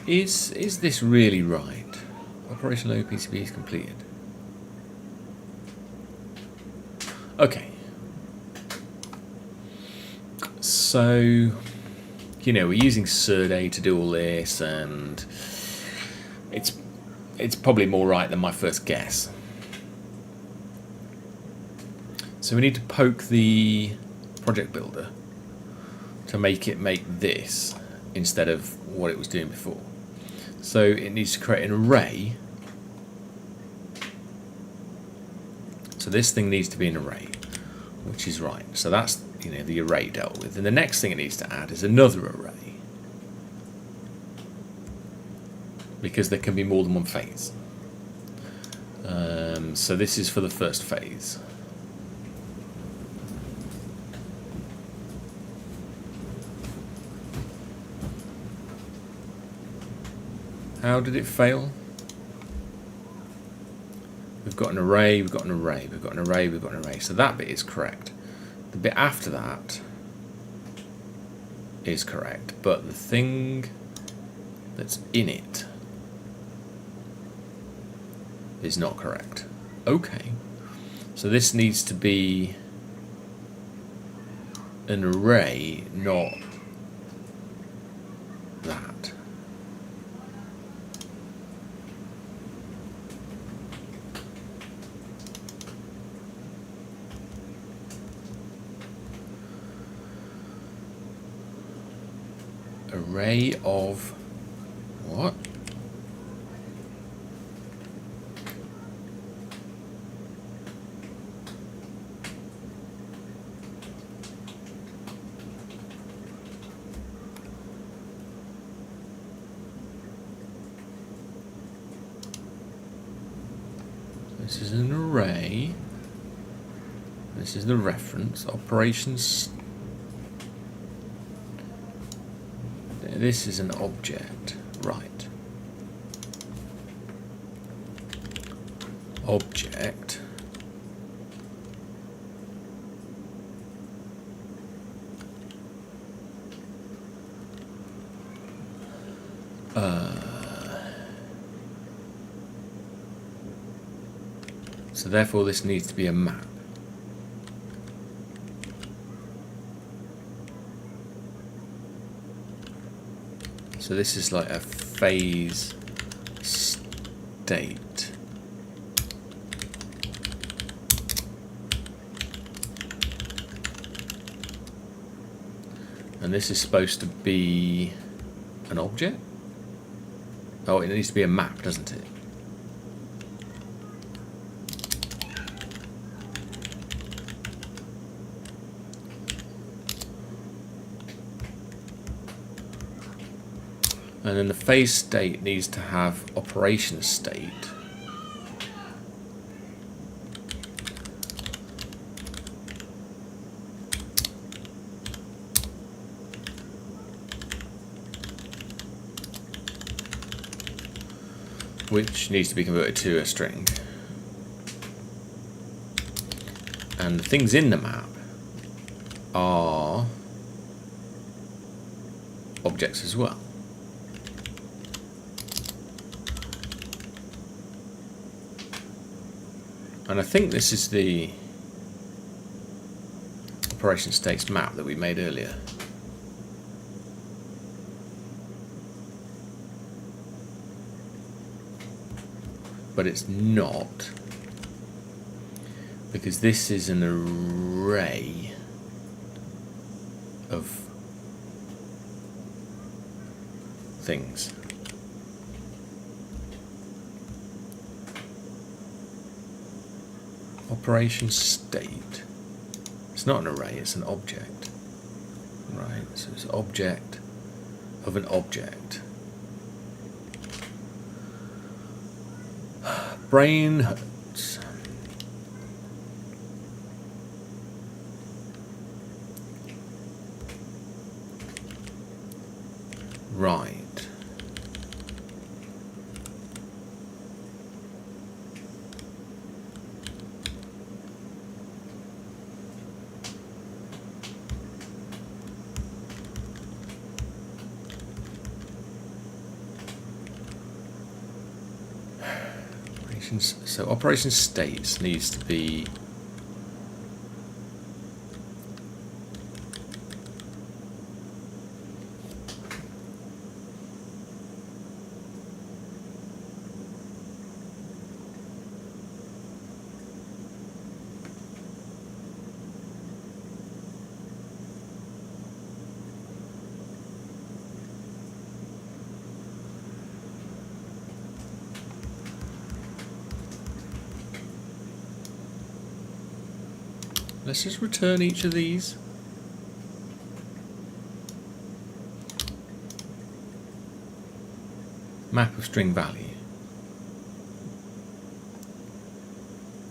Is this really right? Operational OPCB is completed. Okay. So, you know, we're using Serde to do all this, and it's probably more right than my first guess. So we need to poke the project builder to make it make this instead of what it was doing before. So it needs to create an array. So this thing needs to be an array, which is right. So that's, you know, the array dealt with. And the next thing it needs to add is another array, because there can be more than one phase. So this is for the first phase. How did it fail? We've got an array, we've got an array, we've got an array, we've got an array. So that bit is correct. The bit after that is correct, but the thing that's in it is not correct. Okay. So this needs to be an array, not that. array of what? This is an array. This is the reference. Operations. This is an object. Right. Object. So therefore this needs to be a map. So this is like a phase state. And this is supposed to be an object? Oh, it needs to be a map, doesn't it? And then the phase state needs to have operation state. Which needs to be converted to a string. And the things in the map are objects as well. And I think this is the operation states map that we made earlier. But it's not, because this is an array of things. Operation state. It's not an array, it's an object. Right, so it's object of an object. Brain hurts. Right. So operation states needs to be let's just return each of these. Map of string value.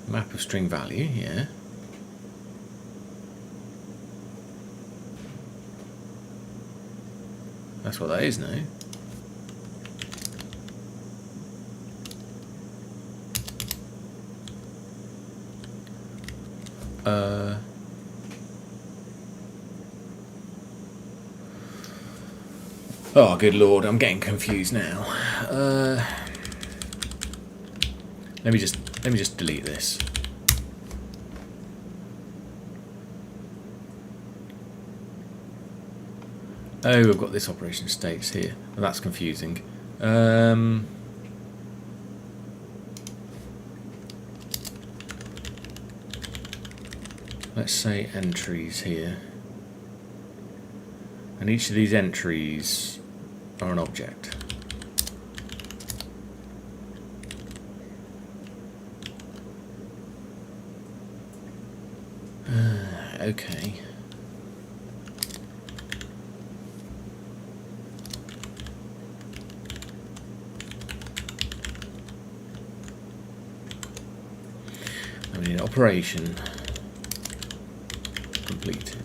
Map of string value, yeah. That's what that is now. Oh, good lord, I'm getting confused now. Let me just delete this. Oh, we've got this operation states here. Well, that's confusing. Let's say entries here. And each of these entries are an object. Okay. I mean, operation completed.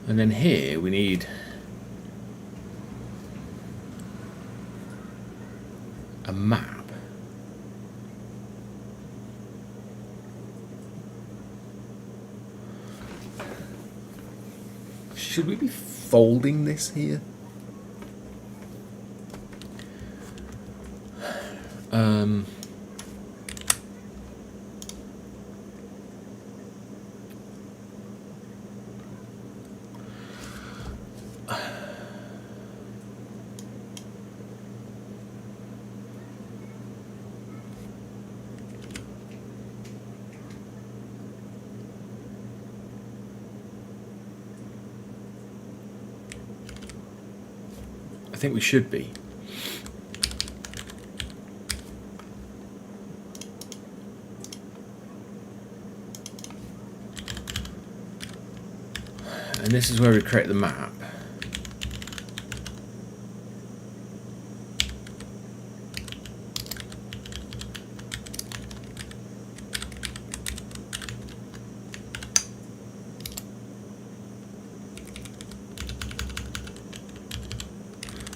And then here we need a map. Should we be folding this here? I think we should be. And this is where we create the map.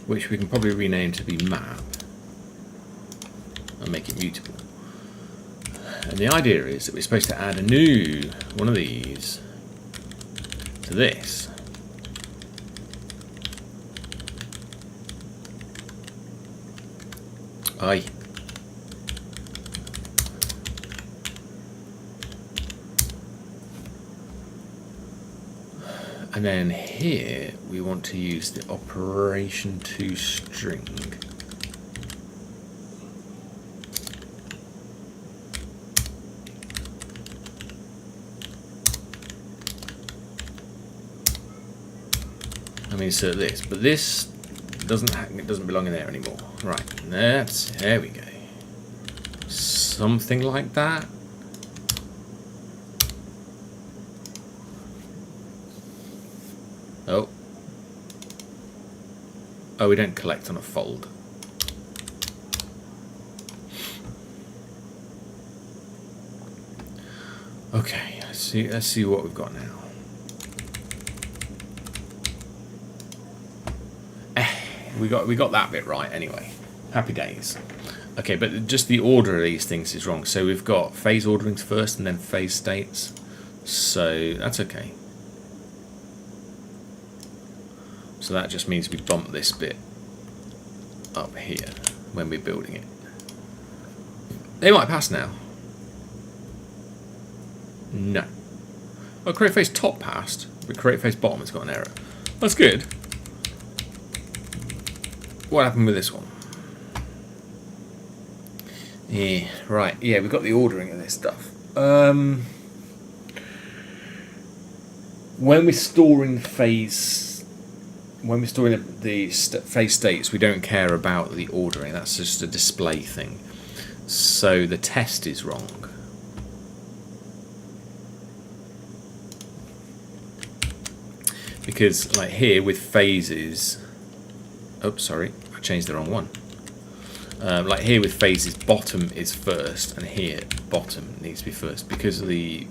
Which we can probably rename to be map and make it mutable. And the idea is that we're supposed to add a new one of these to this. Aye. And then here we want to use the operation to string. Let me insert this, but this doesn't belong in there anymore. Right, there we go. Something like that. Oh, we don't collect on a fold. Okay, let's see what we've got now. We got that bit right anyway. Happy days. Okay, but just the order of these things is wrong. So we've got phase orderings first and then phase states. So that's okay. So that just means we bump this bit up here when we're building it. They might pass now. No. Oh, create phase top passed, but create phase bottom has got an error. That's good. What happened with this one? Yeah, right. Yeah, we've got the ordering of this stuff. When we're storing phase, phase states, we don't care about the ordering. That's just a display thing. So the test is wrong. Because like here with phases, oops, sorry, I changed the wrong one. Like here with phases, bottom is first, and here bottom needs to be first because of the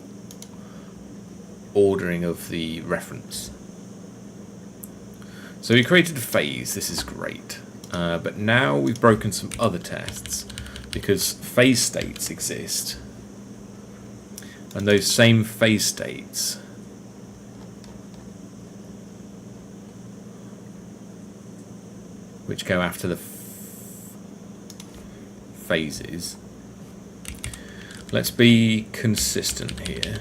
ordering of the reference. So we created a phase, this is great. But now we've broken some other tests because phase states exist. And those same phase states which go after the phases. Let's be consistent here.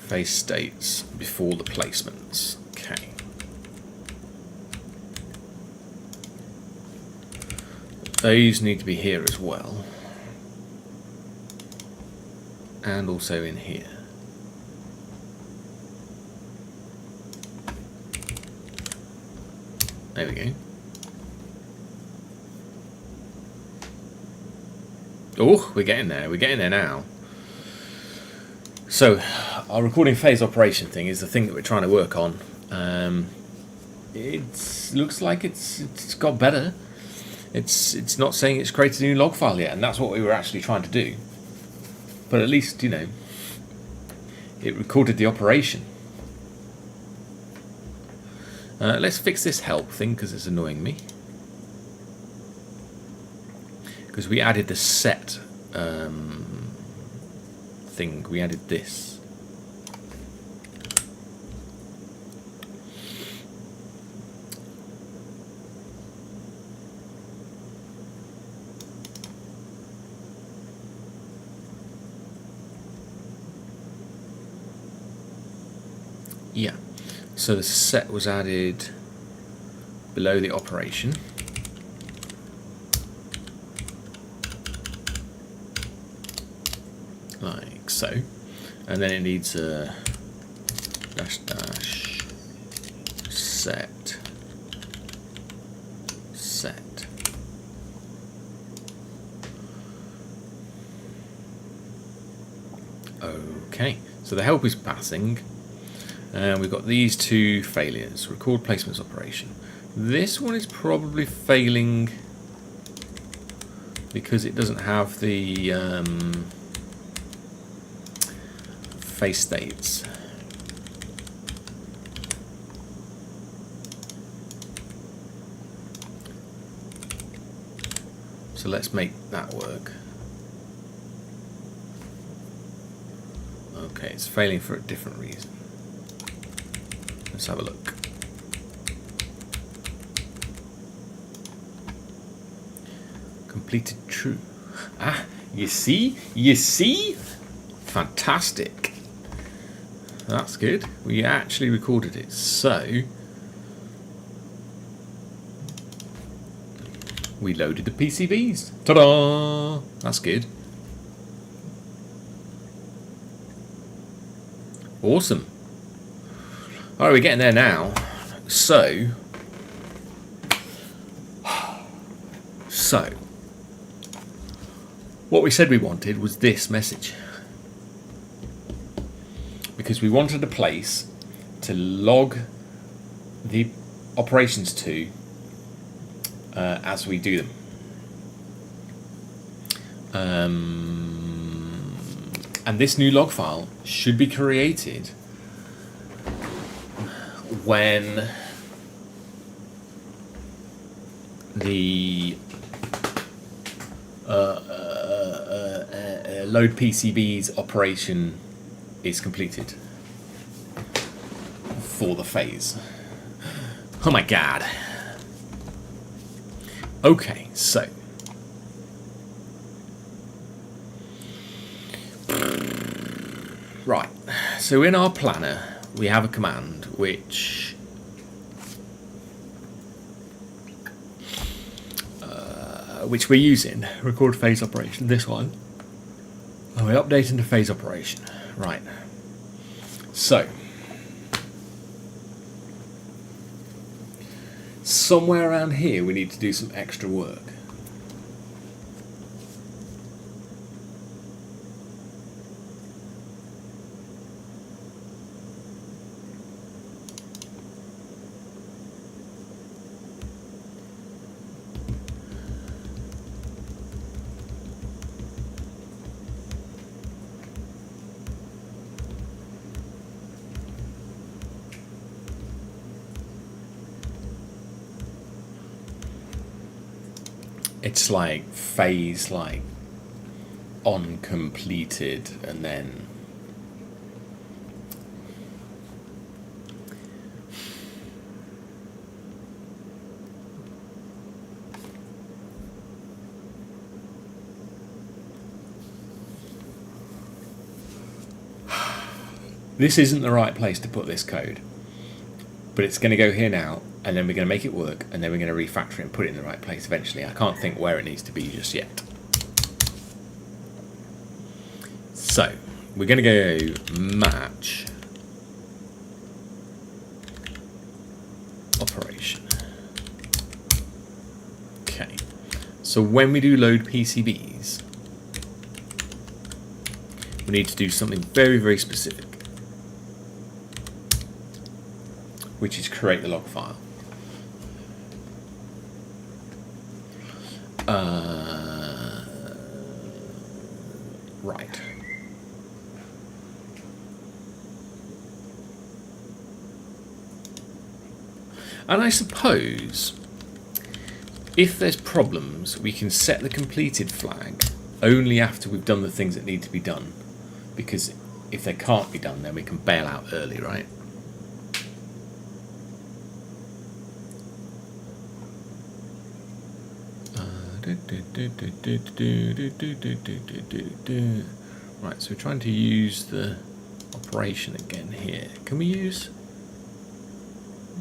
Phase states before the placements. Okay. Those need to be here as well. And also in here. There we go. Oh, we're getting there. We're getting there now. So, our recording phase operation thing is the thing that we're trying to work on. It looks like it's got better. It's not saying it's created a new log file yet, and that's what we were actually trying to do. But at least, you know, it recorded the operation. Let's fix this help thing because it's annoying me. Because we added the set thing, we added this. Yeah, so the set was added below the operation. Like so, and then it needs a dash dash set. Okay, so the help is passing, and we've got these two failures. Record placements operation. This one is probably failing because it doesn't have the phase states. So let's make that work. Okay, it's failing for a different reason. Let's have a look. Completed true. Ah, you see? You see? Fantastic. That's good. We actually recorded it. So we loaded the PCBs. Ta-da! That's good. Awesome. Alright, we're getting there now. So what we said we wanted was this message. Because we wanted a place to log the operations to as we do them. And this new log file should be created when the load PCBs operation is completed for the phase. Oh my god. Okay, so right, so in our planner we have a command which we're using, record phase operation, this one. And we're updating the phase operation. Right. So somewhere around here we need to do some extra work. It's like phase like on completed and then This isn't the right place to put this code, but it's going to go here now, and then we're going to make it work, and then we're going to refactor it and put it in the right place eventually. I can't think where it needs to be just yet. So we're going to go match operation. Okay, so when we do load PCBs, we need to do something very, very specific, which is create the log file. Right. And I suppose if there's problems, we can set the completed flag only after we've done the things that need to be done. Because if they can't be done, then we can bail out early, right? Right, so we're trying to use the operation again here. Can we use...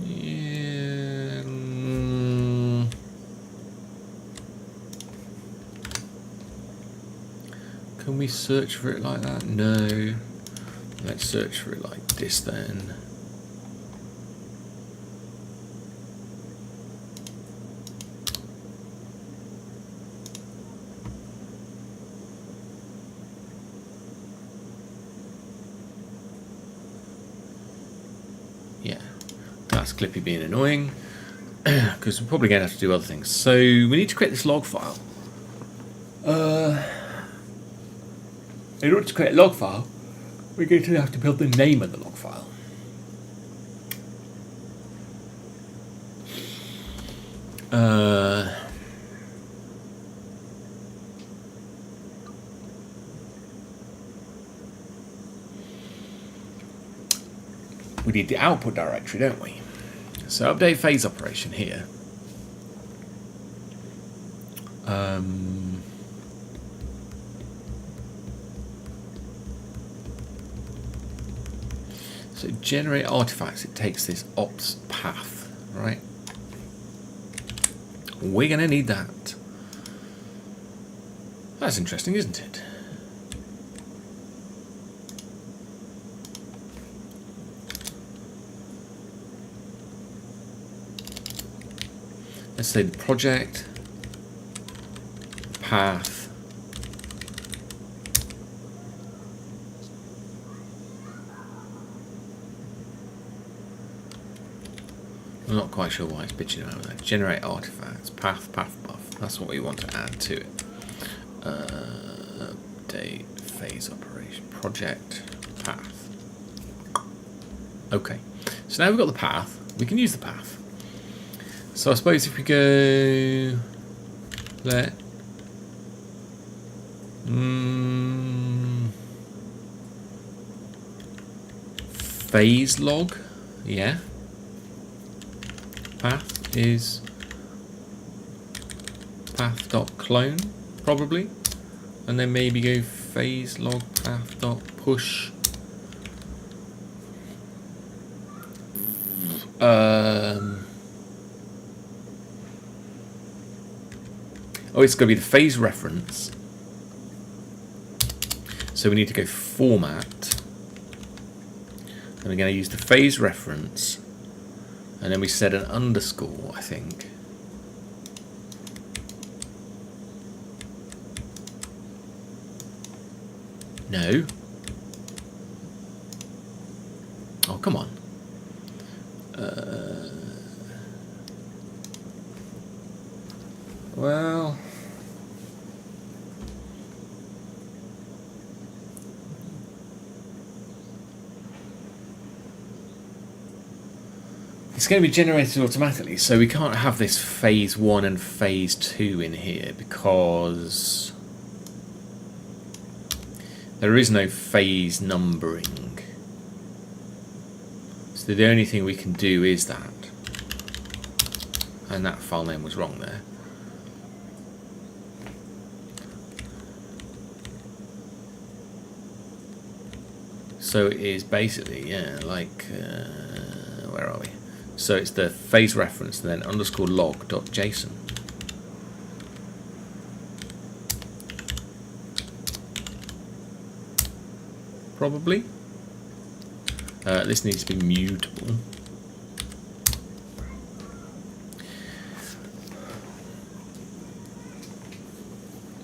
Yeah... Can we search for it like that? No. Let's search for it like this then. Yeah, that's Clippy being annoying because we're probably going to have to do other things. So we need to create this log file. In order to create a log file, we're going to have to build the name of the log file. We need the output directory, don't we? So update phase operation here. So generate artifacts, it takes this ops path, right? We're going to need that. That's interesting, isn't it? Let's say the project, path, I'm not quite sure why it's bitching about that. Generate artifacts, path, path, buff. That's what we want to add to it. Update phase operation, project, path. Okay, so now we've got the path. We can use the path. So I suppose if we go let phase log, yeah. Path is path.clone probably, and then maybe go phase log path.push. Oh, it's going to be the phase reference. So we need to go format, and we're going to use the phase reference. And then we set an underscore, I think. No. Oh, come on. Well... It's going to be generated automatically, so we can't have this phase 1 and phase 2 in here because there is no phase numbering. So the only thing we can do is that. And that file name was wrong there. So it is basically, yeah, like, where are we? So it's the phase reference and then underscore log.json. Probably. This needs to be mutable.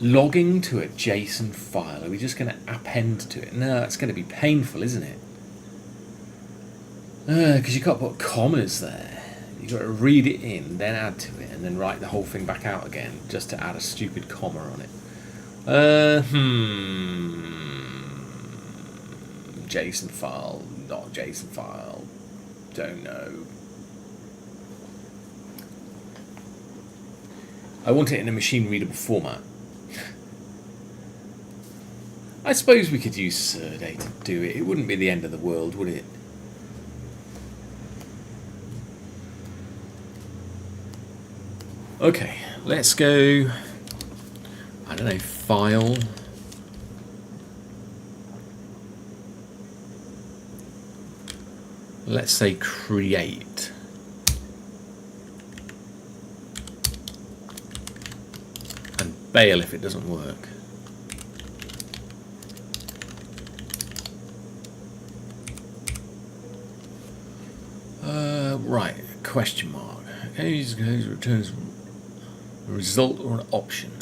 Logging to a JSON file. Are we just going to append to it? No, it's going to be painful, isn't it? Because you can't put commas there. You've got to read it in, then add to it, and then write the whole thing back out again just to add a stupid comma on it. JSON file, not JSON file. Don't know. I want it in a machine readable format. I suppose we could use Surday to do it. It wouldn't be the end of the world, would it? Okay, let's go, I don't know, file. Let's say create. And bail if it doesn't work. Right, question mark. Returns a result or an option.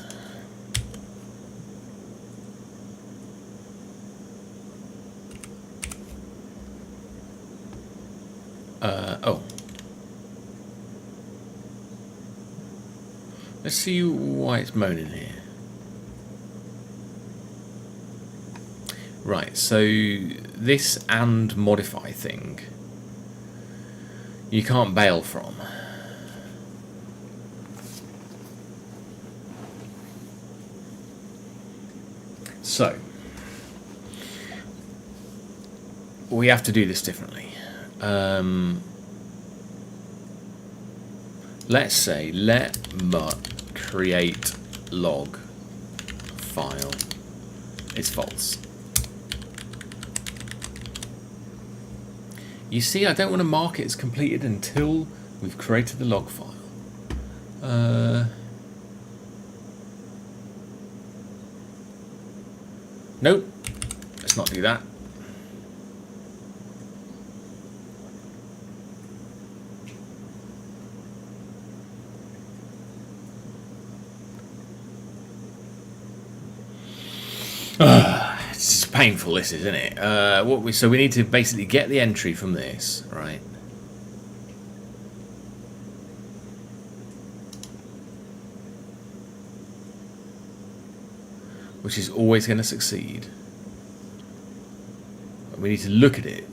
Oh. Let's see why it's moaning here. Right, so this and modify thing you can't bail from. So we have to do this differently. Let's say let mut create log file. It's false. You see, I don't want to mark it as completed until we've created the log file. Nope, let's not do that. It's just painful, this is, isn't it? So we need to basically get the entry from this, right? Which is always going to succeed. We need to look at it.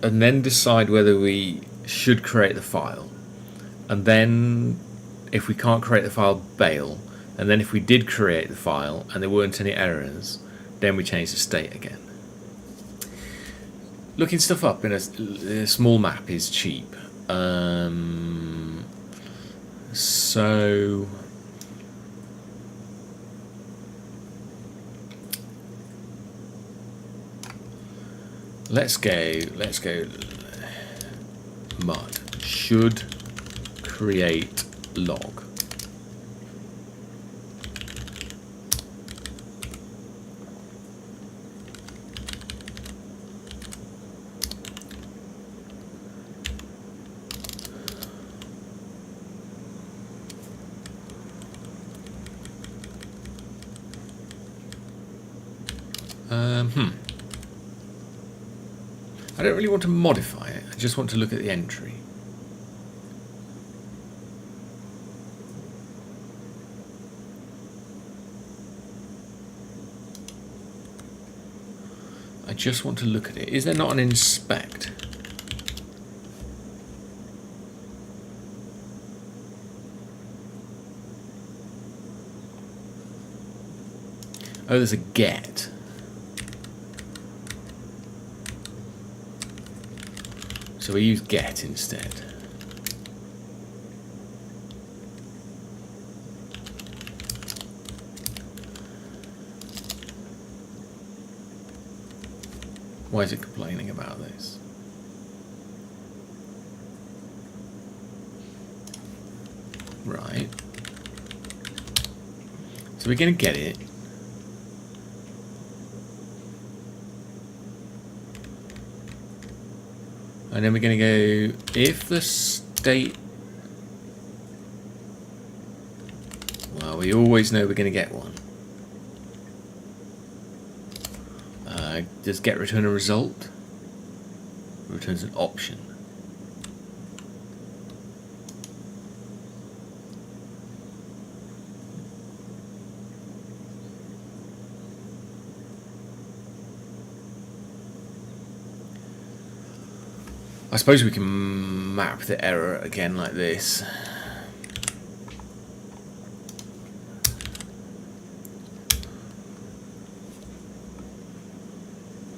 And then decide whether we should create the file. And then, if we can't create the file, bail. And then if we did create the file and there weren't any errors, then we change the state again. Looking stuff up in a small map is cheap. So let's go mud should create log. I don't really want to modify it, I just want to look at the entry. I just want to look at it. Is there not an inspect? Oh, there's a get. So we use get instead. Why is it complaining about this? Right. So we're going to get it. And then we're going to go, if the state... Well, we always know we're going to get one. Does get return a result? Returns an option. I suppose we can map the error again like this.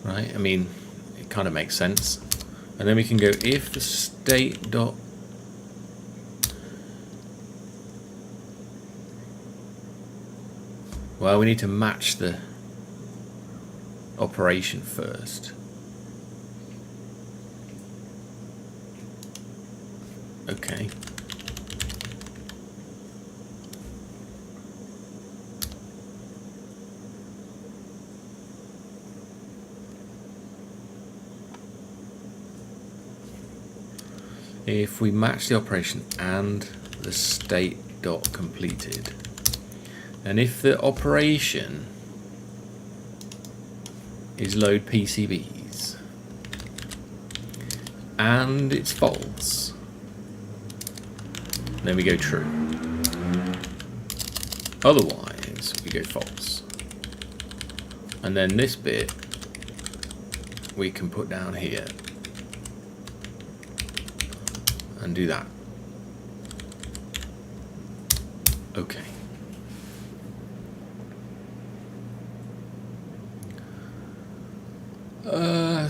Right, I mean, it kind of makes sense. And then we can go if the state dot well, we need to match the operation first. Okay. If we match the operation and the state dot completed, and if the operation is load PCBs and it's false, then we go true. Otherwise, we go false. And then this bit we can put down here and do that. Okay. I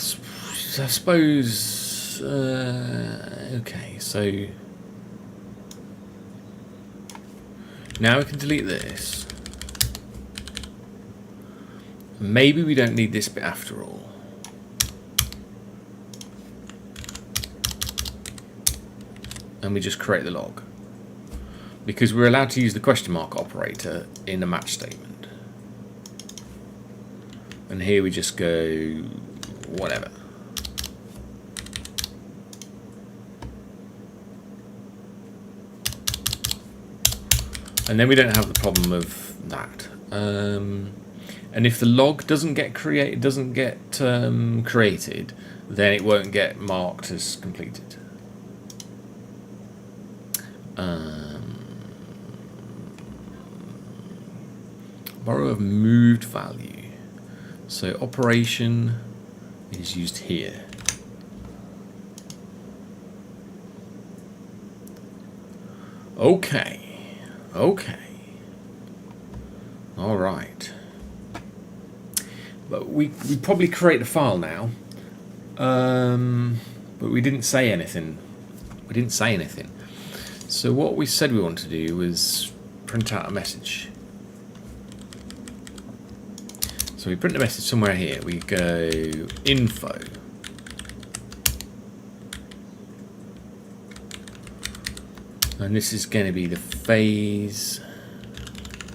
suppose. Okay, so now we can delete this. Maybe we don't need this bit after all. And we just create the log, because we're allowed to use the question mark operator in a match statement. And here we just go whatever. And then we don't have the problem of that. And if the log doesn't get created, then it won't get marked as completed. Borrow of moved value. So operation is used here. Okay. Okay. All right. But we probably create a file now. But we didn't say anything. We didn't say anything. So what we said we wanted to do was print out a message. So we print the message somewhere here. We go info. And this is going to be the phase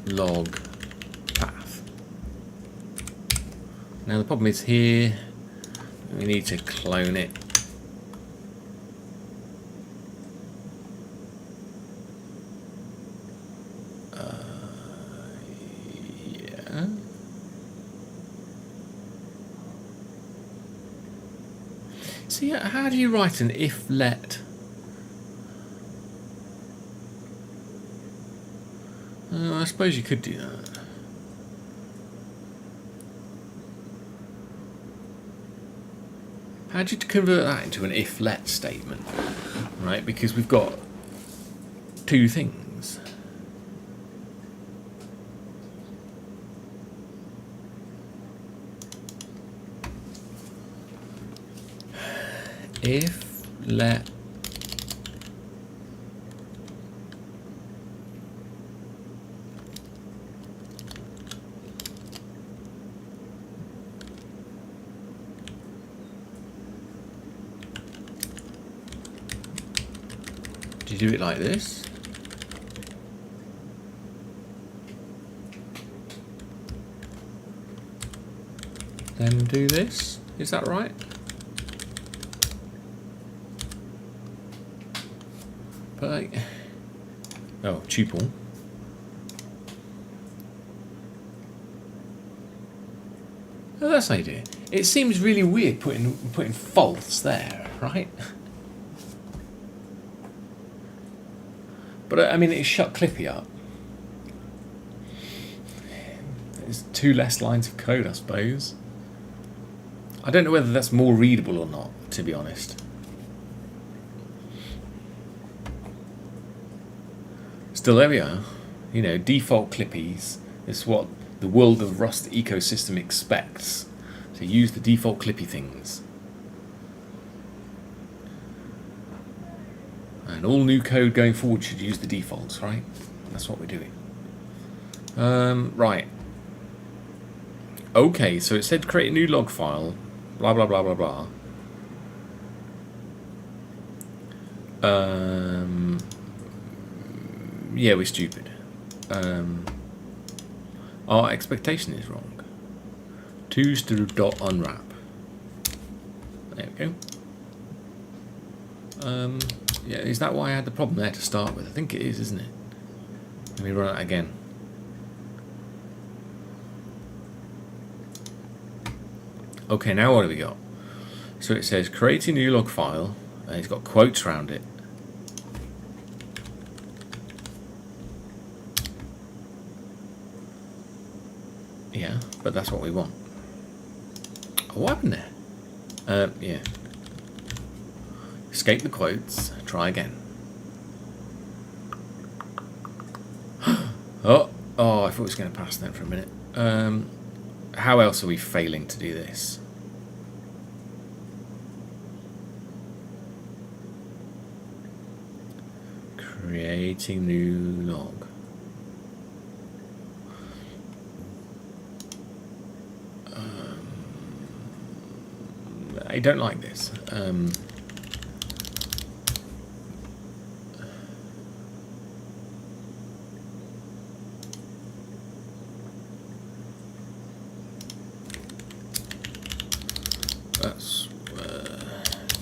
log path. Now the problem is here, we need to clone it. Yeah. See, how do you write an if let? I suppose you could do that. How do you convert that into an if-let statement? Right, because we've got two things. If let You do it like this. Then do this. Is that right? But oh, tuple. Oh, that's how you do it. It seems really weird putting false there, right? But I mean, it shut Clippy up. There's 2 less lines of code, I suppose. I don't know whether that's more readable or not, to be honest. Still, there we are. You know, default Clippies is what the world of Rust ecosystem expects. To use the default Clippy things. And all new code going forward should use the defaults, right? That's what we're doing. Right. Okay, so it said create a new log file. Blah, blah, blah, blah, blah. Yeah, we're stupid. Our expectation is wrong. To_unwrap. There we go. Yeah, is that why I had the problem there to start with? I think it is, isn't it? Let me run it again. Okay, now what have we got? So it says create a new log file, and it's got quotes around it. Yeah, but that's what we want. Oh, what happened there? Yeah. Escape the quotes, try again. Oh, I thought it was going to pass then for a minute. How else are we failing to do this? Creating new log. I don't like this. That's.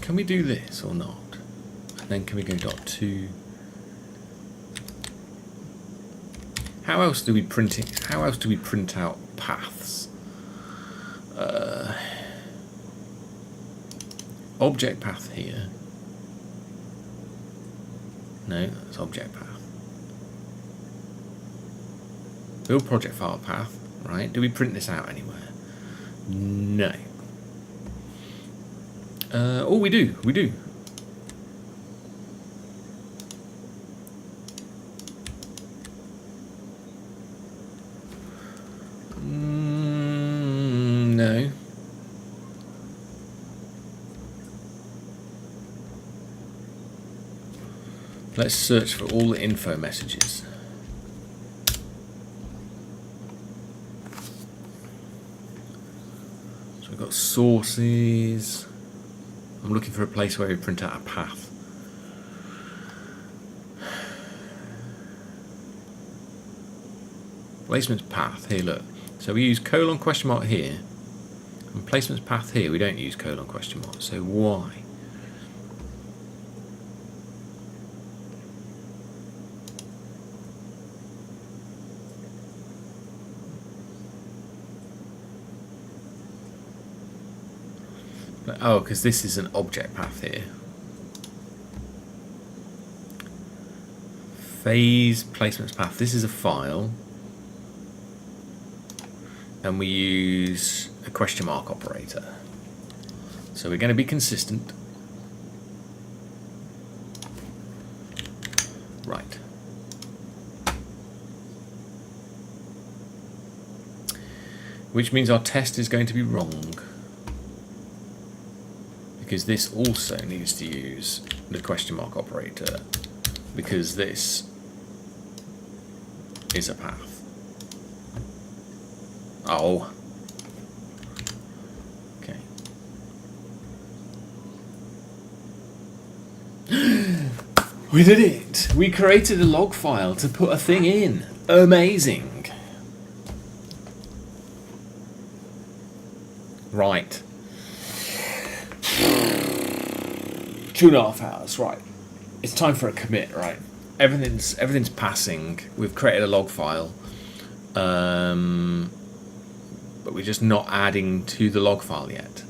Can we do this or not? And then can we go .2? How else do we print it? How else do we print out paths? Object path here. No, that's object path. Build project file path, right? Do we print this out anywhere? No. Oh, we do. We do. No. Let's search for all the info messages. So we've got sources. I'm looking for a place where we print out a path. Placements path, here look. So we use : question mark here. And placements path here, we don't use : question mark. So why? Oh, because this is an object path here. Phase placements path. This is a file. And we use a question mark operator. So we're going to be consistent. Right. Which means our test is going to be wrong. Because this also needs to use the question mark operator, because this is a path. Oh. Okay. We did it! We created a log file to put a thing in. Amazing! Right. 2.5 hours, right. It's time for a commit, right? Everything's passing. We've created a log file. But we're just not adding to the log file yet.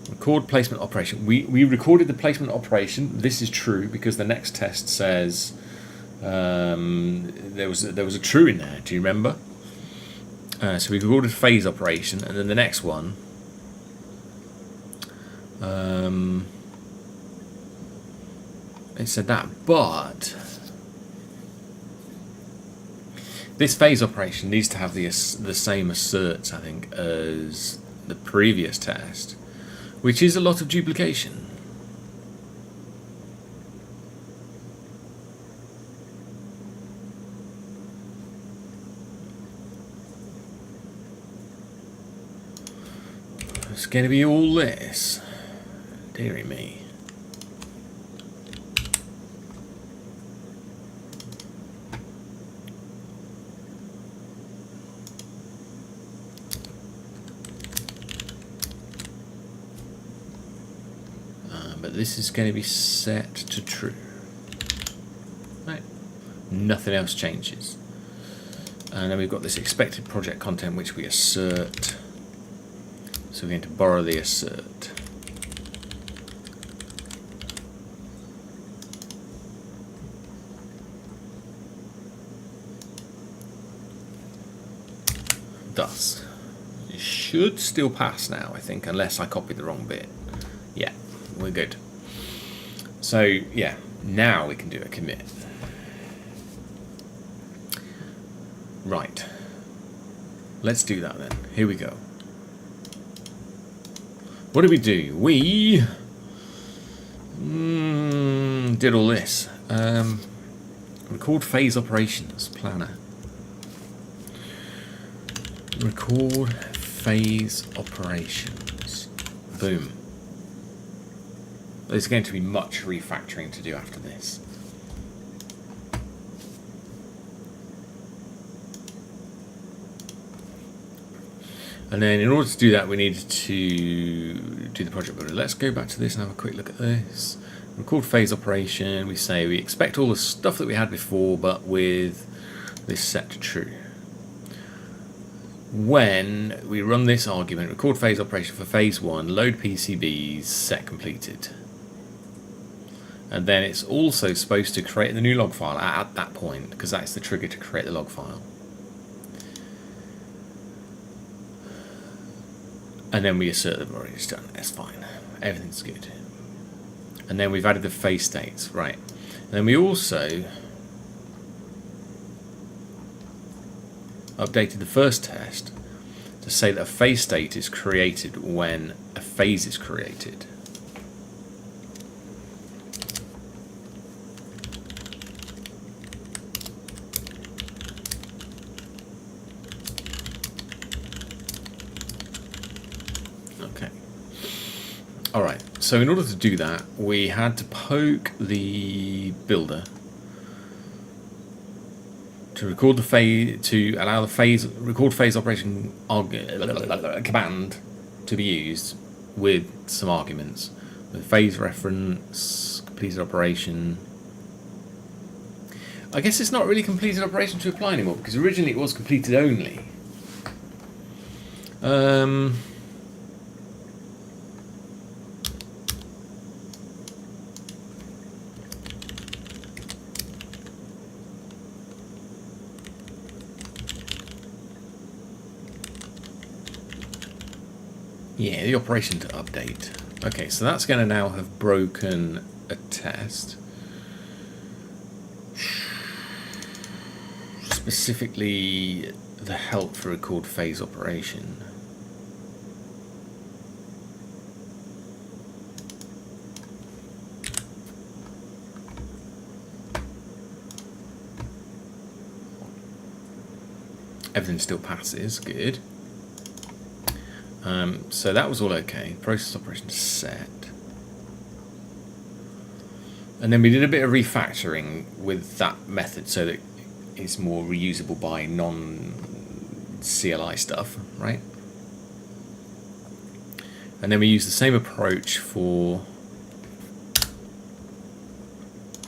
Record placement operation. We recorded the placement operation. This is true because the next test says there was a true in there. Do you remember? So we recorded phase operation, and then the next one. It said that, but this phase operation needs to have the same asserts, I think, as the previous test. Which is a lot of duplication. It's going to be all this. Dearie me. But this is going to be set to true. Right. Nothing else changes. And then we've got this expected project content which we assert. So we're going to borrow the assert. Thus. It should still pass now, I think, unless I copied the wrong bit. Yeah. We're good. So yeah, now we can do a commit. Right. Let's do that then. Here we go. What did we do? We did all this. Record phase operations planner. Record phase operations. Boom. There's going to be much refactoring to do after this. And then in order to do that, we needed to do the project builder. Let's go back to this and have a quick look at this. Record phase operation. We say we expect all the stuff that we had before, but with this set to true. When we run this argument, record phase operation for phase 1, load PCBs, set completed. And then it's also supposed to create the new log file at that point, because that's the trigger to create the log file. And then we assert that we've already done. That's fine. Everything's good. And then we've added the phase states, right? And then we also updated the first test to say that a phase state is created when a phase is created. Okay. Alright, so in order to do that, we had to poke the builder to record the phase, to allow the phase, record phase operation command to be used with some arguments. With phase reference, completed operation. I guess it's not really completed operation to apply anymore, because originally it was completed only. Yeah, the operation to update. Okay, so that's going to now have broken a test. Specifically, the help for record phase operation. Everything still passes, good. So that was all okay. Process operation set. And then we did a bit of refactoring with that method so that it's more reusable by non-CLI stuff, right? And then we use the same approach for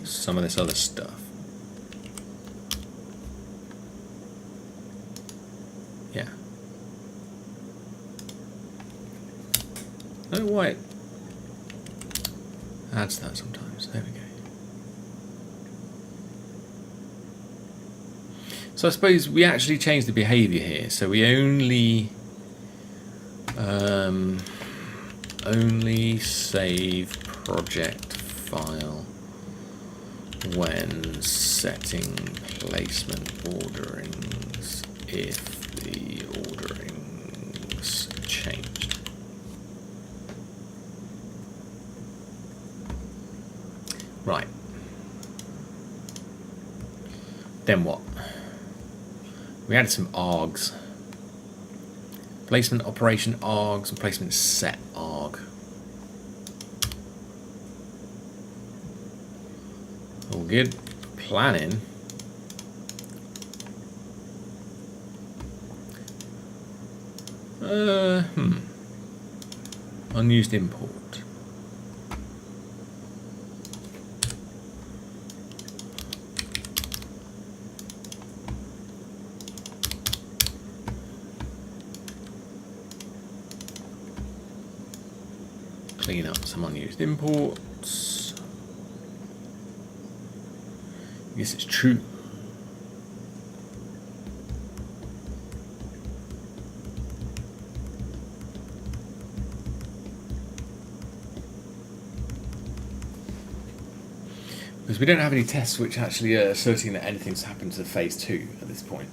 some of this other stuff. Yeah. I don't know why it adds that sometimes. There we go. So I suppose we actually changed the behavior here. So we only save project file when setting placement orderings if the orderings changed. Right. Then what? We added some args. Placement operation args and placement set arg. All good. Planning. Unused import. Clean up some unused imports. I guess it's true. Because we don't have any tests which actually are asserting that anything's happened to phase 2 at this point.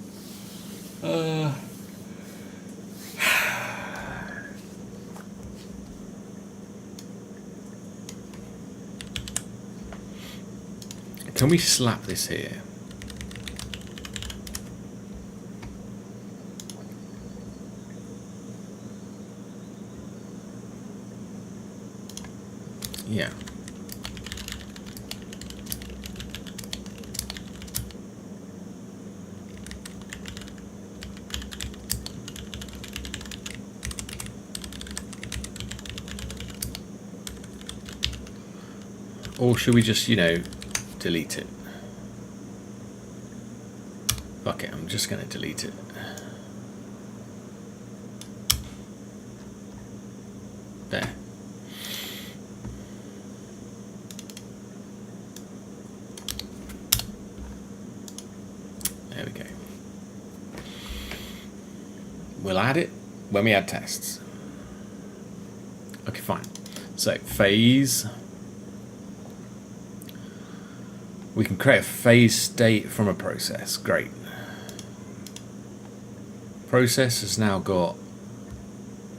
Can we slap this here? Yeah. Or should we just, delete it? Fuck it, I'm just going to delete it. There. There we go. We'll add it when we add tests. Okay, fine. So, phase. We can create a phase state from a process. Great. Process has now got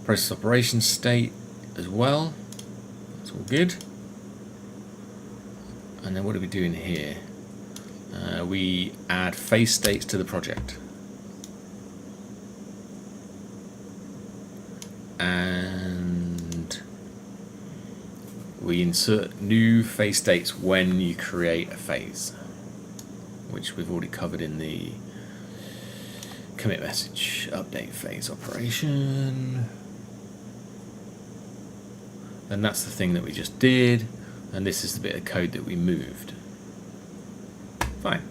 process operation state as well. That's all good. And then what are we doing here? We add phase states to the project. And we insert new phase states when you create a phase, which we've already covered in the commit message. Update phase operation. And that's the thing that we just did. And this is the bit of code that we moved. Fine.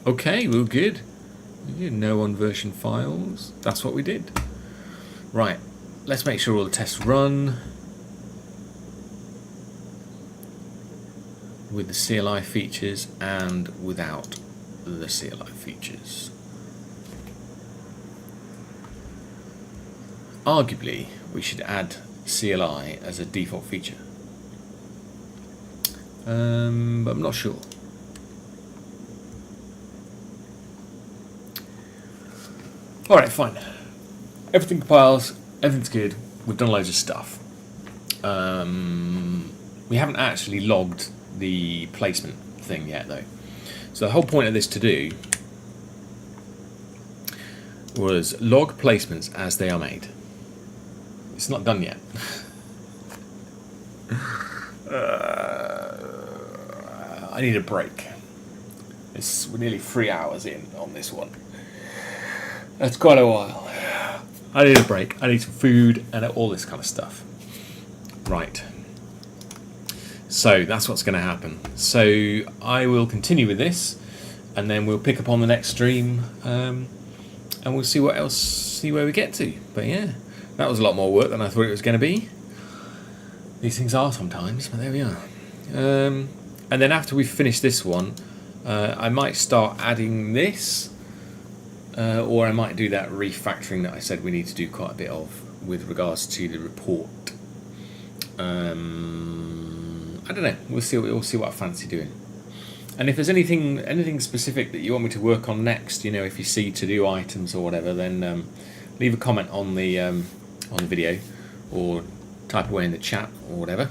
Okay, we're good. No on version files. That's what we did. Right. Let's make sure all the tests run with the CLI features and without the CLI features. Arguably, we should add CLI as a default feature, but I'm not sure. Alright, fine. Everything compiles, everything's good, we've done loads of stuff. We haven't actually logged the placement thing yet though. So the whole point of this to do was log placements as they are made. It's not done yet. I need a break. We're nearly 3 hours in on this one. That's quite a while. I need a break. I need some food and all this kind of stuff. Right. So that's what's going to happen. So I will continue with this, and then we'll pick up on the next stream, and we'll see what else, see where we get to. But yeah, that was a lot more work than I thought it was going to be. These things are sometimes, but there we are. And then after we finish this one, I might start adding this, or I might do that refactoring that I said we need to do quite a bit of with regards to the report. I don't know. We'll see what I fancy doing. And if there's anything specific that you want me to work on next, you know, if you see to-do items or whatever, then leave a comment on the video, or type away in the chat or whatever,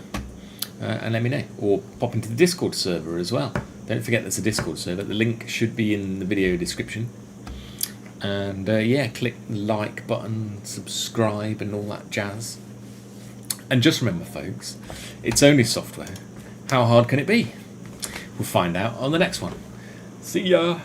and let me know. Or pop into the Discord server as well. Don't forget there's a Discord server. The link should be in the video description. And yeah, click the like button, subscribe, and all that jazz. And just remember, folks, it's only software. How hard can it be? We'll find out on the next one. See ya!